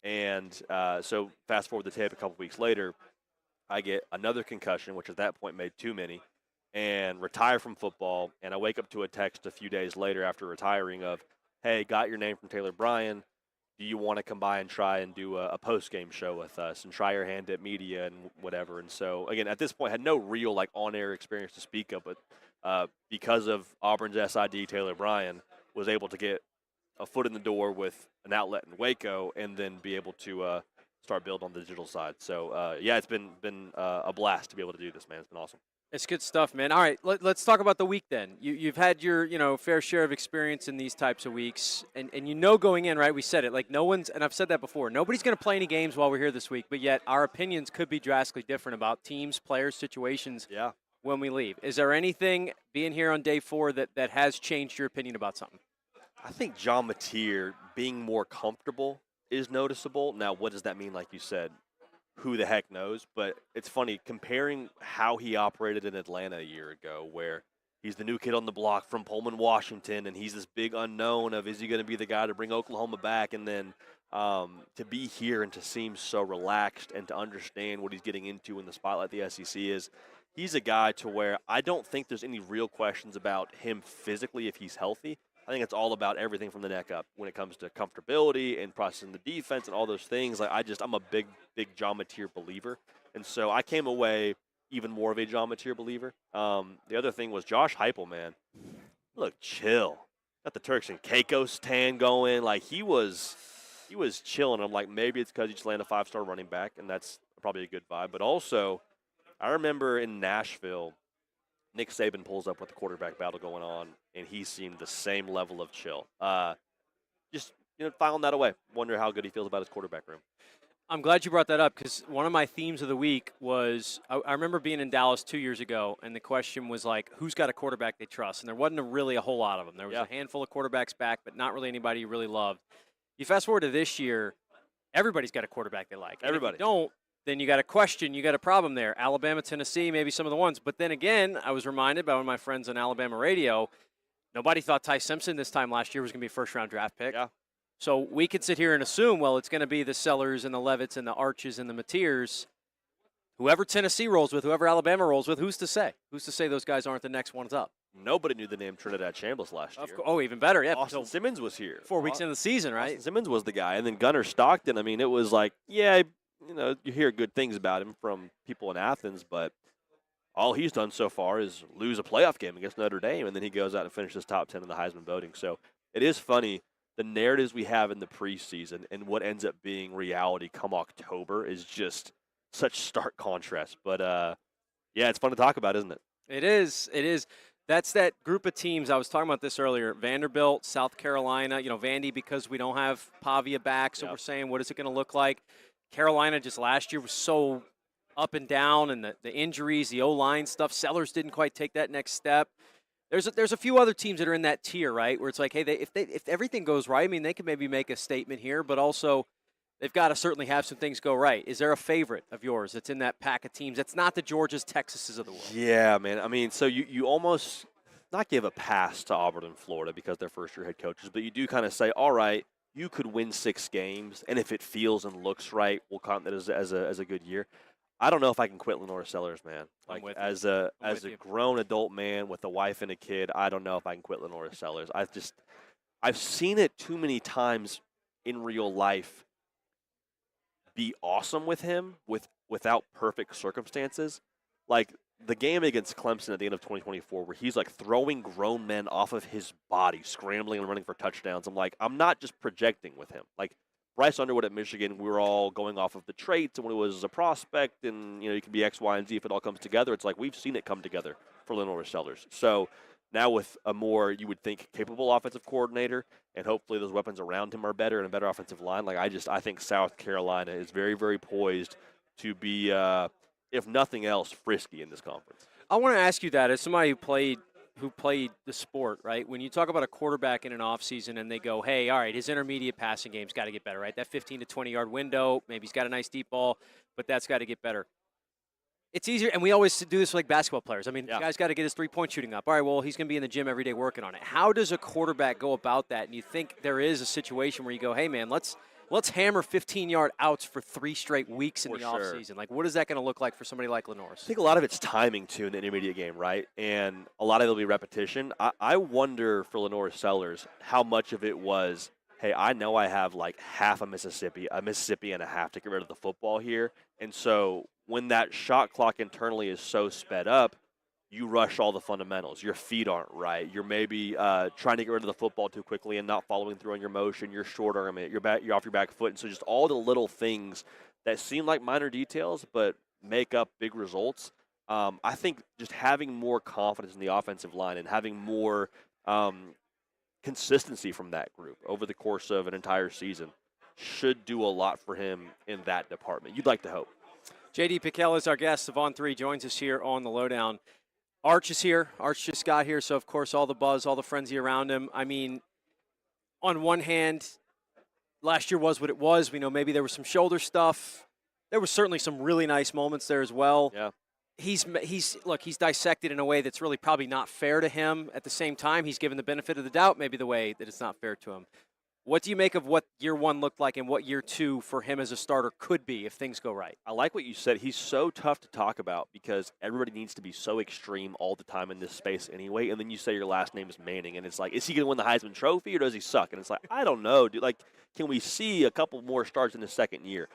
And so fast forward the tape a couple weeks later, I get another concussion, which at that point made too many, and retire from football. And I wake up to a text a few days later after retiring of, hey, got your name from Taylor Bryan. do you want to come by and try and do a post-game show with us and try your hand at media and whatever? And so, again, at this point, had no real, like, on-air experience to speak of, but because of Auburn's SID, Taylor Bryan, was able to get a foot in the door with an outlet in Waco and then be able to start building on the digital side. So, yeah, it's been a blast to be able to do this, man. It's been awesome. It's good stuff, man. All right, let's talk about the week then. You've had your fair share of experience in these types of weeks, and going in, right? We said it, like no one's, and I've said that before, nobody's going to play any games while we're here this week, but yet our opinions could be drastically different about teams, players, situations when we leave. Is there anything being here on day 4 that has changed your opinion about something? I think John Mateer being more comfortable is noticeable. Now, what does that mean, like you said? Who the heck knows? But it's funny comparing how he operated in Atlanta a year ago, where he's the new kid on the block from Pullman, Washington, and he's this big unknown of, is he going to be the guy to bring Oklahoma back? And then to be here and to seem so relaxed and to understand what he's getting into in the spotlight the SEC is, he's a guy to where I don't think there's any real questions about him physically if he's healthy. I think it's all about everything from the neck up when it comes to comfortability and processing the defense and all those things. Like I'm a big John Mateer believer. And so I came away even more of a John Mateer believer. The other thing was Josh Heupel, man. Look, chill. Got the Turks and Caicos tan going. Like he was chilling. I'm like, maybe it's because he just landed a 5-star running back, and that's probably a good vibe. But also, I remember in Nashville, Nick Saban pulls up with the quarterback battle going on, and he seemed the same level of chill. Just filing that away. Wonder how good he feels about his quarterback room. I'm glad you brought that up because one of my themes of the week was I remember being in Dallas 2 years ago, and the question was like, who's got a quarterback they trust? And there wasn't really a whole lot of them. There was a handful of quarterbacks back, but not really anybody you really loved. You fast forward to this year, everybody's got a quarterback they like. Everybody. And if you don't, then you got a question, you got a problem there. Alabama, Tennessee, maybe some of the ones. But then again, I was reminded by one of my friends on Alabama radio, nobody thought Ty Simpson this time last year was going to be a first-round draft pick. Yeah. So we could sit here and assume, well, it's going to be the Sellers and the Levitts and the Arches and the Mateers. Whoever Tennessee rolls with, whoever Alabama rolls with, who's to say? Who's to say those guys aren't the next ones up? Nobody knew the name Trinidad Chambliss last year. Oh, even better, yeah. Austin Simmons was here. 4 weeks into the season, right? Austin Simmons was the guy. And then Gunnar Stockton, I mean, it was like, you hear good things about him from people in Athens, but all he's done so far is lose a playoff game against Notre Dame, and then he goes out and finishes top 10 in the Heisman voting. So it is funny. The narratives we have in the preseason and what ends up being reality come October is just such stark contrast. But, it's fun to talk about, isn't it? It is. It is. That's that group of teams. I was talking about this earlier. Vanderbilt, South Carolina, Vandy, because we don't have Pavia back, so we're saying, what is it going to look like? Carolina just last year was so up and down, and the injuries, the O-line stuff. Sellers didn't quite take that next step. There's a few other teams that are in that tier, right, where it's like, hey, if everything goes right, I mean, they can maybe make a statement here, but also they've got to certainly have some things go right. Is there a favorite of yours that's in that pack of teams that's not the Georgias, Texases of the world? Yeah, man. I mean, so you almost not give a pass to Auburn and Florida because they're first-year head coaches, but you do kind of say, all right, you could win 6 games, and if it feels and looks right, we'll count that as a good year. I don't know if I can quit Lenora Sellers, man. Like as a grown adult man with a wife and a kid, I don't know if I can quit Lenora Sellers. I've seen it too many times in real life be awesome with him without perfect circumstances. Like the game against Clemson at the end of 2024 where he's like throwing grown men off of his body, scrambling and running for touchdowns. I'm not just projecting with him. Like Bryce Underwood at Michigan, we were all going off of the traits and when it was a prospect and, you can be X, Y, and Z if it all comes together. It's like we've seen it come together for Lenora Sellers. So now with a more, you would think, capable offensive coordinator and hopefully those weapons around him are better and a better offensive line, I think South Carolina is very, very poised to be, if nothing else, frisky in this conference. I want to ask you that as somebody who played the sport, right? When you talk about a quarterback in an offseason and they go, hey, all right, his intermediate passing game's got to get better, right? That 15 to 20-yard window, maybe he's got a nice deep ball, but that's got to get better. It's easier, and we always do this with like basketball players. I mean, the guy's got to get his three-point shooting up. All right, well, he's going to be in the gym every day working on it. How does a quarterback go about that? And you think there is a situation where you go, hey, man, let's hammer 15-yard outs for 3 straight weeks in the offseason. Like, what is that going to look like for somebody like Lenora? I think a lot of it's timing, too, in the intermediate game, right? And a lot of it will be repetition. I wonder for Lenora Sellers how much of it was, hey, I know I have like half a Mississippi and a half to get rid of the football here. And so when that shot clock internally is so sped up, you rush all the fundamentals. Your feet aren't right. You're maybe trying to get rid of the football too quickly and not following through on your motion. You're short arm it. You're off your back foot. And so just all the little things that seem like minor details but make up big results. I think just having more confidence in the offensive line and having more consistency from that group over the course of an entire season should do a lot for him in that department. You'd like to hope. J.D. Piquel is our guest. Savon 3 joins us here on the LohDown. Arch is here. Arch just got here, so of course all the buzz, all the frenzy around him. I mean, on one hand, last year was what it was. We know maybe there was some shoulder stuff. There was certainly some really nice moments there as well. Yeah. He's dissected in a way that's really probably not fair to him. At the same time, he's given the benefit of the doubt, maybe the way that it's not fair to him. What do you make of what year one looked like and what year two for him as a starter could be if things go right? I like what you said. He's so tough to talk about because everybody needs to be so extreme all the time in this space anyway. And then you say your last name is Manning, and it's like, is he going to win the Heisman Trophy or does he suck? And it's like, I don't know, dude. Like, can we see a couple more starts in his second year?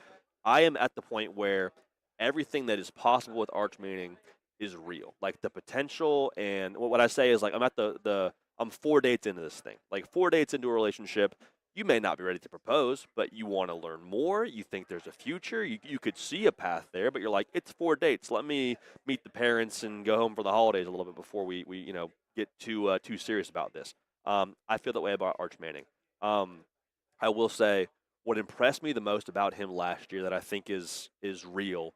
I am at the point where everything that is possible with Arch Manning is real. Like the potential, and what I say is like I'm 4 dates into this thing. Like 4 dates into a relationship. You may not be ready to propose, but you want to learn more. You think there's a future. You could see a path there, but you're like, it's 4 dates. Let me meet the parents and go home for the holidays a little bit before we get too serious about this. I feel that way about Arch Manning. I will say what impressed me the most about him last year that I think is real,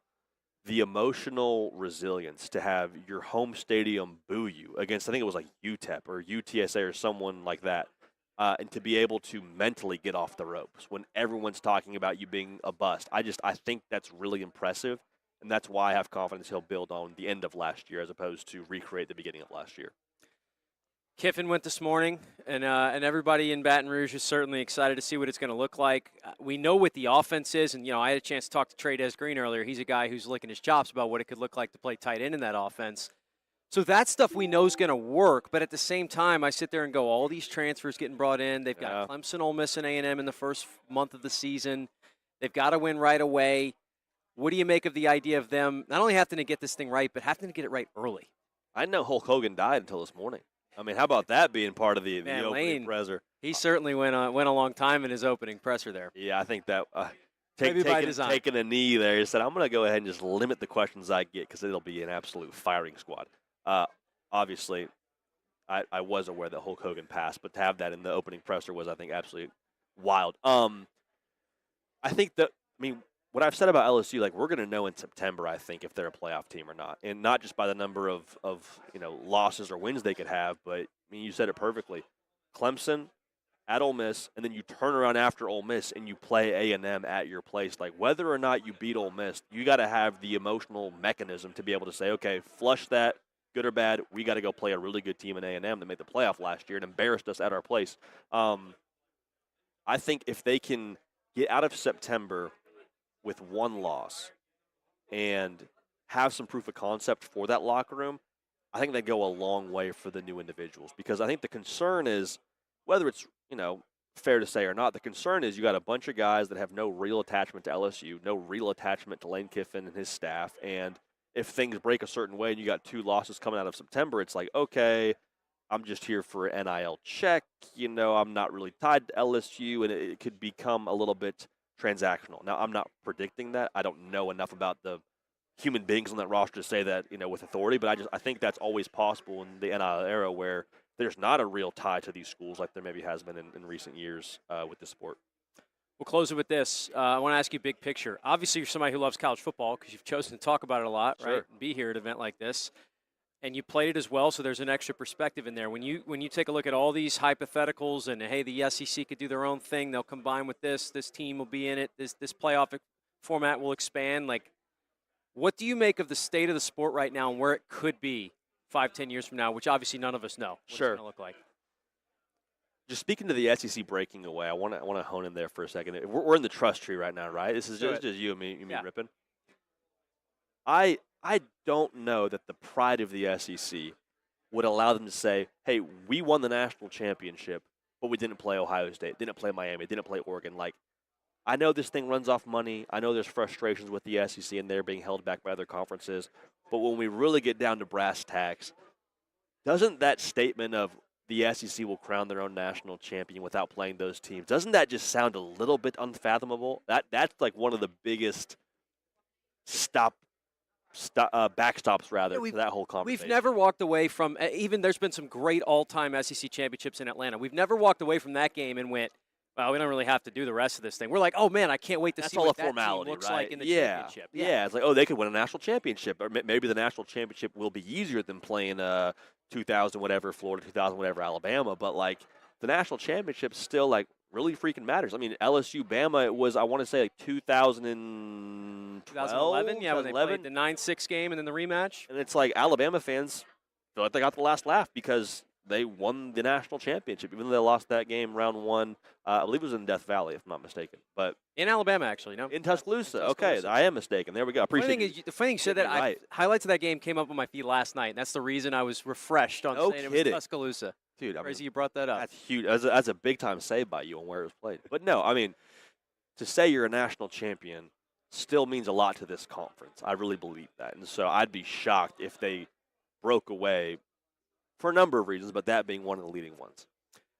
the emotional resilience to have your home stadium boo you against, I think it was like UTEP or UTSA or someone like that. And to be able to mentally get off the ropes when everyone's talking about you being a bust. I think that's really impressive, and that's why I have confidence he'll build on the end of last year as opposed to recreate the beginning of last year. Kiffin went this morning, and everybody in Baton Rouge is certainly excited to see what it's going to look like. We know what the offense is, and I had a chance to talk to Trey Des Green earlier. He's a guy who's licking his chops about what it could look like to play tight end in that offense. So that stuff we know is going to work, but at the same time, I sit there and go, all these transfers getting brought in. They've got Clemson, Ole Miss, and A&M in the first month of the season. They've got to win right away. What do you make of the idea of them not only having to get this thing right, but having to get it right early? I didn't know Hulk Hogan died until this morning. I mean, how about that being part of the opening Lane, presser? He certainly went a long time in his opening presser there. Yeah, I think that taking a knee there, he said, I'm going to go ahead and just limit the questions I get because it'll be an absolute firing squad. Obviously, I was aware that Hulk Hogan passed, but to have that in the opening presser was, I think, absolutely wild. I think what I've said about LSU, like we're going to know in September, I think, if they're a playoff team or not, and not just by the number of losses or wins they could have, but I mean, you said it perfectly. Clemson at Ole Miss, and then you turn around after Ole Miss and you play A&M at your place. Like whether or not you beat Ole Miss, you got to have the emotional mechanism to be able to say, okay, flush that. Good or bad, we got to go play a really good team in A&M that made the playoff last year and embarrassed us at our place. I think if they can get out of September with one loss and have some proof of concept for that locker room, I think they go a long way for the new individuals. Because I think the concern is, whether it's fair to say or not, the concern is you got a bunch of guys that have no real attachment to LSU, no real attachment to Lane Kiffin and his staff, and if things break a certain way and you got 2 losses coming out of September, it's like, okay, I'm just here for an NIL check. I'm not really tied to LSU, and it could become a little bit transactional. Now, I'm not predicting that. I don't know enough about the human beings on that roster to say that, with authority, but I think that's always possible in the NIL era where there's not a real tie to these schools like there maybe has been in recent years with the sport. We'll close it with this. I want to ask you big picture. Obviously, you're somebody who loves college football because you've chosen to talk about it a lot, sure, right? And be here at an event like this. And you played it as well, so there's an extra perspective in there. When you take a look at all these hypotheticals and, hey, the SEC could do their own thing, they'll combine with this team will be in it, this playoff format will expand. Like, what do you make of the state of the sport right now and where it could be 5-10 years from now, which obviously none of us know what it's going to look like? Just speaking to the SEC breaking away, I want to hone in there for a second. We're in the trust tree right now, right? This is just you and me, ripping. I don't know that the pride of the SEC would allow them to say, hey, we won the national championship, but we didn't play Ohio State, didn't play Miami, didn't play Oregon. Like, I know this thing runs off money. I know there's frustrations with the SEC and they're being held back by other conferences. But when we really get down to brass tacks, doesn't that statement of the SEC will crown their own national champion without playing those teams, doesn't that just sound a little bit unfathomable? That's like one of the biggest backstops rather to that whole conversation. We've never walked away from, even there's been some great all-time SEC championships in Atlanta. We've never walked away from that game and went, well, we don't really have to do the rest of this thing. We're like, oh, man, I can't wait to see what that team looks like in the championship. Yeah, it's like, oh, they could win a national championship. Or maybe the national championship will be easier than playing 2000 whatever Florida, 2000 whatever Alabama. But, like, the national championship still, like, really freaking matters. I mean, LSU, Bama, it was, I want to say, like 2011? Yeah, when they played the 9-6 game and then the rematch. And it's like Alabama fans feel like they got the last laugh because they won the national championship, even though they lost that game round one. I believe it was in Death Valley, if I'm not mistaken. But in Alabama, actually, no? In Tuscaloosa. Okay, I am mistaken. There we go. I appreciate the funny thing you said that, highlights of that game came up on my feed last night, and that's the reason I was refreshed on saying it was Tuscaloosa. Dude, crazy you brought that up. That's huge. That's a big-time save by you on where it was played. But no, I mean, to say you're a national champion still means a lot to this conference. I really believe that. And so I'd be shocked if they broke away for a number of reasons, but that being one of the leading ones.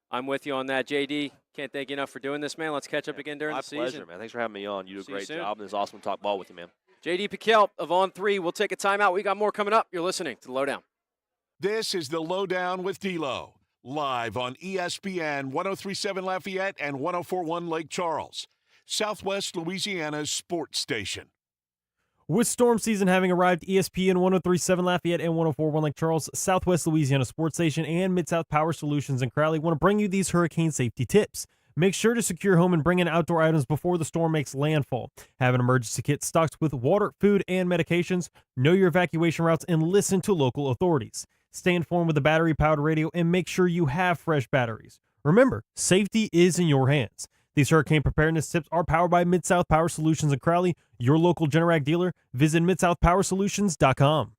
I'm with you on that, JD. Can't thank you enough for doing this, man. Let's catch up again during the season. My pleasure, man. Thanks for having me on. You do a great job, and it's awesome to talk ball with you, man. JD Piquel of On 3. We'll take a timeout. We got more coming up. You're listening to the LohDown. This is the LohDown with D-Loh, live on ESPN 1037 Lafayette and 1041 Lake Charles, Southwest Louisiana's sports station. With storm season having arrived, ESPN 1037 Lafayette and 1041 Lake Charles, Southwest Louisiana Sports Station, and Mid-South Power Solutions in Crowley want to bring you these hurricane safety tips. Make sure to secure your home and bring in outdoor items before the storm makes landfall. Have an emergency kit stocked with water, food, and medications. Know your evacuation routes and listen to local authorities. Stay informed with the battery-powered radio and make sure you have fresh batteries. Remember, safety is in your hands. These hurricane preparedness tips are powered by Mid-South Power Solutions in Crowley, your local Generac dealer. Visit midsouthpowersolutions.com.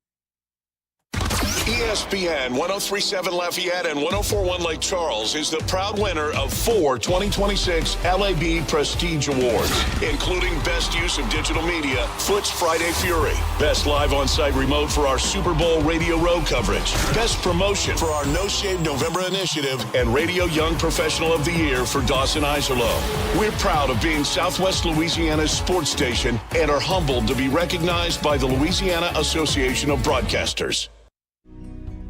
ESPN 1037 Lafayette and 1041 Lake Charles is the proud winner of 4 2026 LAB Prestige Awards, including Best Use of Digital Media, Foot's Friday Fury, Best Live On-Site Remote for our Super Bowl Radio Road coverage, Best Promotion for our No Shave November initiative, and Radio Young Professional of the Year for Dawson Iserloh. We're proud of being Southwest Louisiana's sports station and are humbled to be recognized by the Louisiana Association of Broadcasters.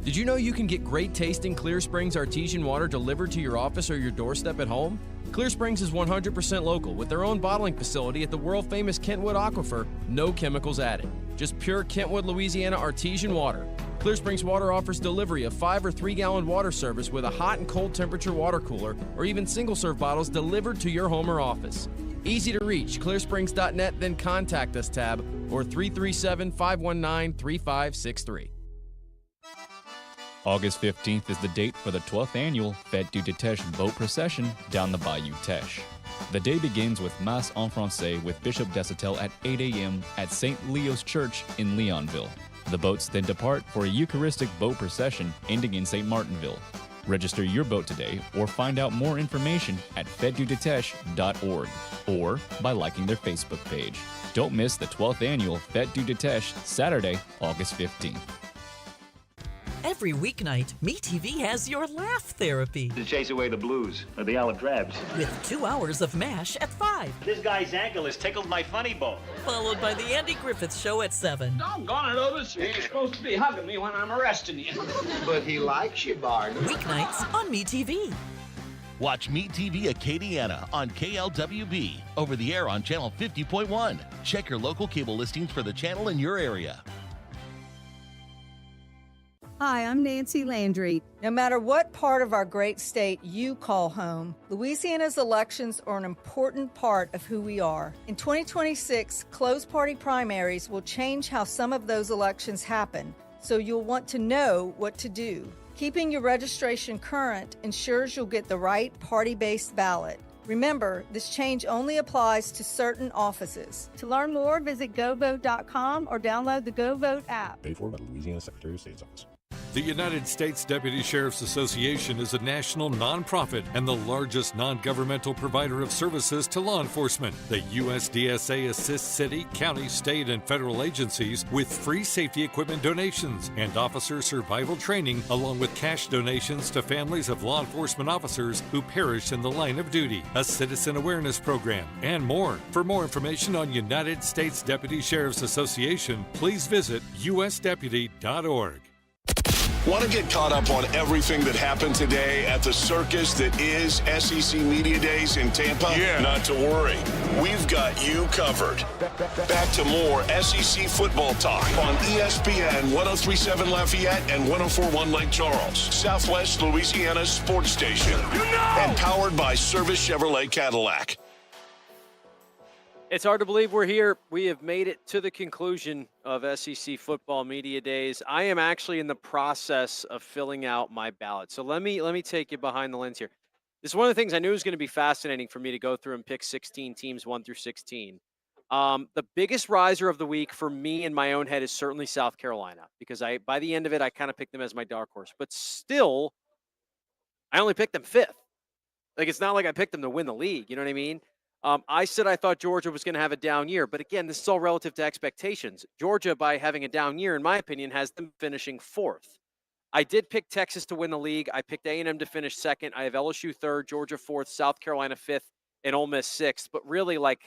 Did you know you can get great tasting Clear Springs artesian water delivered to your office or your doorstep at home? Clear Springs is 100% local with their own bottling facility at the world-famous Kentwood Aquifer, no chemicals added. Just pure Kentwood, Louisiana artesian water. Clear Springs Water offers delivery of 5 or 3-gallon water service with a hot and cold temperature water cooler or even single-serve bottles delivered to your home or office. Easy to reach, clearsprings.net, then contact us tab or 337-519-3563. August 15th is the date for the 12th annual Fête du Teche boat procession down the Bayou Teche. The day begins with Mass en Francais with Bishop Desautels at 8 a.m. at St. Leo's Church in Leonville. The boats then depart for a Eucharistic boat procession ending in St. Martinville. Register your boat today or find out more information at fêtedudeteche.org or by liking their Facebook page. Don't miss the 12th annual Fête du Teche, Saturday, August 15th. Every weeknight, MeTV has your laugh therapy. To chase away the blues or the olive drabs. With 2 hours of MASH at 5. This guy's ankle has tickled my funny bone. Followed by the Andy Griffith Show at 7. Doggone it, Otis. He's supposed to be hugging me when I'm arresting you. But he likes you, Barney. Weeknights on MeTV. Watch Meet TV Acadiana on KLWB, over the air on Channel 50.1. Check your local cable listings for the channel in your area. Hi, I'm Nancy Landry. No matter what part of our great state you call home, Louisiana's elections are an important part of who we are. In 2026, closed party primaries will change how some of those elections happen, so you'll want to know what to do. Keeping your registration current ensures you'll get the right party-based ballot. Remember, this change only applies to certain offices. To learn more, visit govote.com or download the GoVote app. Paid for by the Louisiana Secretary of State's Office. The United States Deputy Sheriff's Association is a national nonprofit and the largest non-governmental provider of services to law enforcement. The USDSA assists city, county, state, and federal agencies with free safety equipment donations and officer survival training, along with cash donations to families of law enforcement officers who perished in the line of duty, a citizen awareness program, and more. For more information on United States Deputy Sheriff's Association, please visit usdeputy.org. Want to get caught up on everything that happened today at the circus that is SEC Media Days in Tampa? Yeah. Not to worry. We've got you covered. Back to more SEC football talk on ESPN 103.7 Lafayette and 104.1 Lake Charles, Southwest Louisiana's sports station. And powered by Service Chevrolet Cadillac. It's hard to believe we're here. We have made it to the conclusion of SEC Football Media Days. I am actually in the process of filling out my ballot. So let me take you behind the lens here. This is one of the things I knew was going to be fascinating for me to go through and pick 16 teams, 1 through 16. The biggest riser of the week for me in my own head is certainly South Carolina, because by the end of it, I kind of picked them as my dark horse. But still, I only picked them 5th. Like, it's not like I picked them to win the league. You know what I mean? I said I thought Georgia was going to have a down year, but again, this is all relative to expectations. Georgia, by having a down year, in my opinion, has them finishing 4th. I did pick Texas to win the league. I picked A&M to finish 2nd. I have LSU 3rd, Georgia 4th, South Carolina 5th, and Ole Miss 6th. But really, like,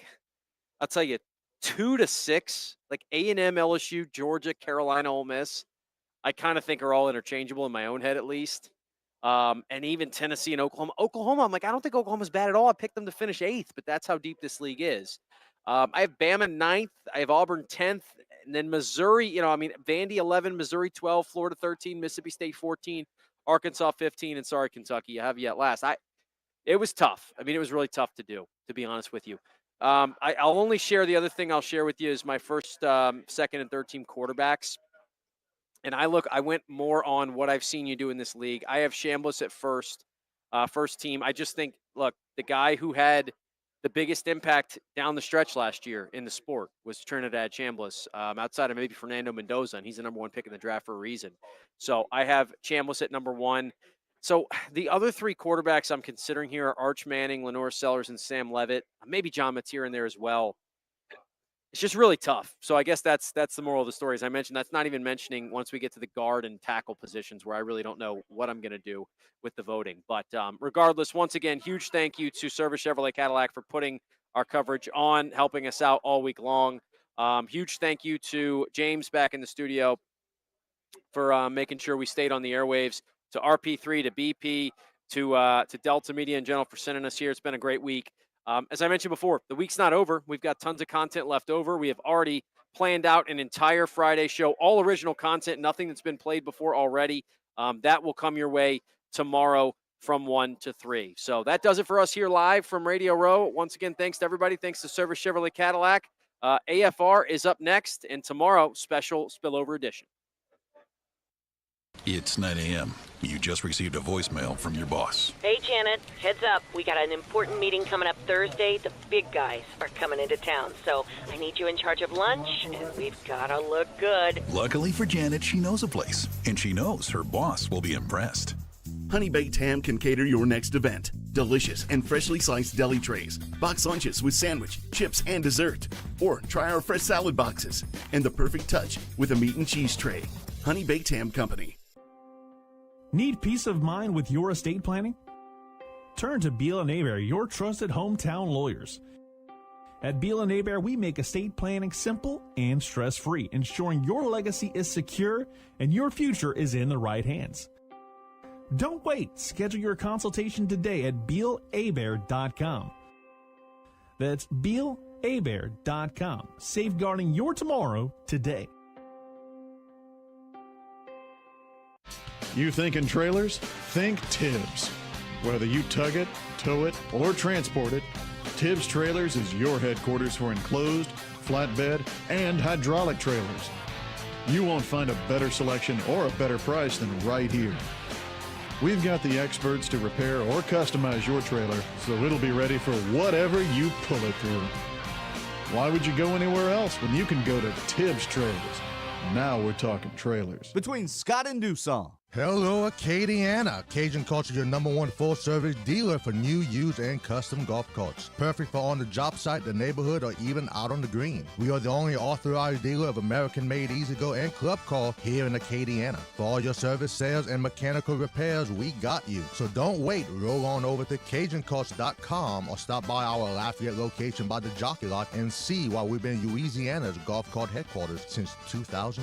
I'll tell you, 2 to 6, like A&M, LSU, Georgia, Carolina, Ole Miss, I kind of think are all interchangeable in my own head, at least. And even Tennessee and Oklahoma. I'm like, I don't think Oklahoma's bad at all. I picked them to finish 8th, but that's how deep this league is. I have Bama 9th. I have Auburn 10th. And then Missouri, Vandy 11, Missouri 12, Florida 13, Mississippi State 14, Arkansas 15, and sorry, Kentucky, I have you at last. It was tough. I mean, it was really tough to do, to be honest with you. I'll only share the other thing I'll share with you is my first, second, and third team quarterbacks. And I went more on what I've seen you do in this league. I have Chambliss at first team. I just think, look, the guy who had the biggest impact down the stretch last year in the sport was Trinidad Chambliss, outside of maybe Fernando Mendoza, and he's the number 1 pick in the draft for a reason. So I have Chambliss at number 1. So the other 3 quarterbacks I'm considering here are Arch Manning, Lenore Sellers, and Sam Levitt. Maybe John Mateer in there as well. It's just really tough. So I guess that's the moral of the story. As I mentioned, that's not even mentioning once we get to the guard and tackle positions where I really don't know what I'm going to do with the voting. But regardless, once again, huge thank you to Service Chevrolet Cadillac for putting our coverage on, helping us out all week long. Huge thank you to James back in the studio for making sure we stayed on the airwaves, to RP3, to BP, to Delta Media in general for sending us here. It's been a great week. As I mentioned before, the week's not over. We've got tons of content left over. We have already planned out an entire Friday show, all original content, nothing that's been played before already. That will come your way tomorrow from 1 to 3. So that does it for us here live from Radio Row. Once again, thanks to everybody. Thanks to Service Chevrolet Cadillac. AFR is up next, and tomorrow, special spillover edition. It's 9 a.m. You just received a voicemail from your boss. Hey, Janet. Heads up. We got an important meeting coming up Thursday. The big guys are coming into town, so I need you in charge of lunch, and we've got to look good. Luckily for Janet, she knows a place, and she knows her boss will be impressed. Honey Baked Ham can cater your next event. Delicious and freshly sliced deli trays, box lunches with sandwich, chips, and dessert. Or try our fresh salad boxes and the perfect touch with a meat and cheese tray. Honey Baked Ham Company. Need peace of mind with your estate planning? Turn to Beal & Hebert, your trusted hometown lawyers. At Beal & Hebert, we make estate planning simple and stress-free, ensuring your legacy is secure and your future is in the right hands. Don't wait. Schedule your consultation today at BealHebert.com. That's BealHebert.com. Safeguarding your tomorrow today. You thinking trailers? Think Tibbs. Whether you tug it, tow it, or transport it, Tibbs Trailers is your headquarters for enclosed, flatbed, and hydraulic trailers. You won't find a better selection or a better price than right here. We've got the experts to repair or customize your trailer so it'll be ready for whatever you pull it through. Why would you go anywhere else when you can go to Tibbs Trailers? Now we're talking trailers. Between Scott and Doosan, Hello, Acadiana. Cajun Carts is your #1 full-service dealer for new, used, and custom golf carts. Perfect for on the job site, the neighborhood, or even out on the green. We are the only authorized dealer of American-made E-Z-GO and Club Car here in Acadiana. For all your service, sales, and mechanical repairs, we got you. So don't wait. Roll on over to CajunCarts.com or stop by our Lafayette location by the Jockey Lot and see why we've been Louisiana's golf cart headquarters since 2000.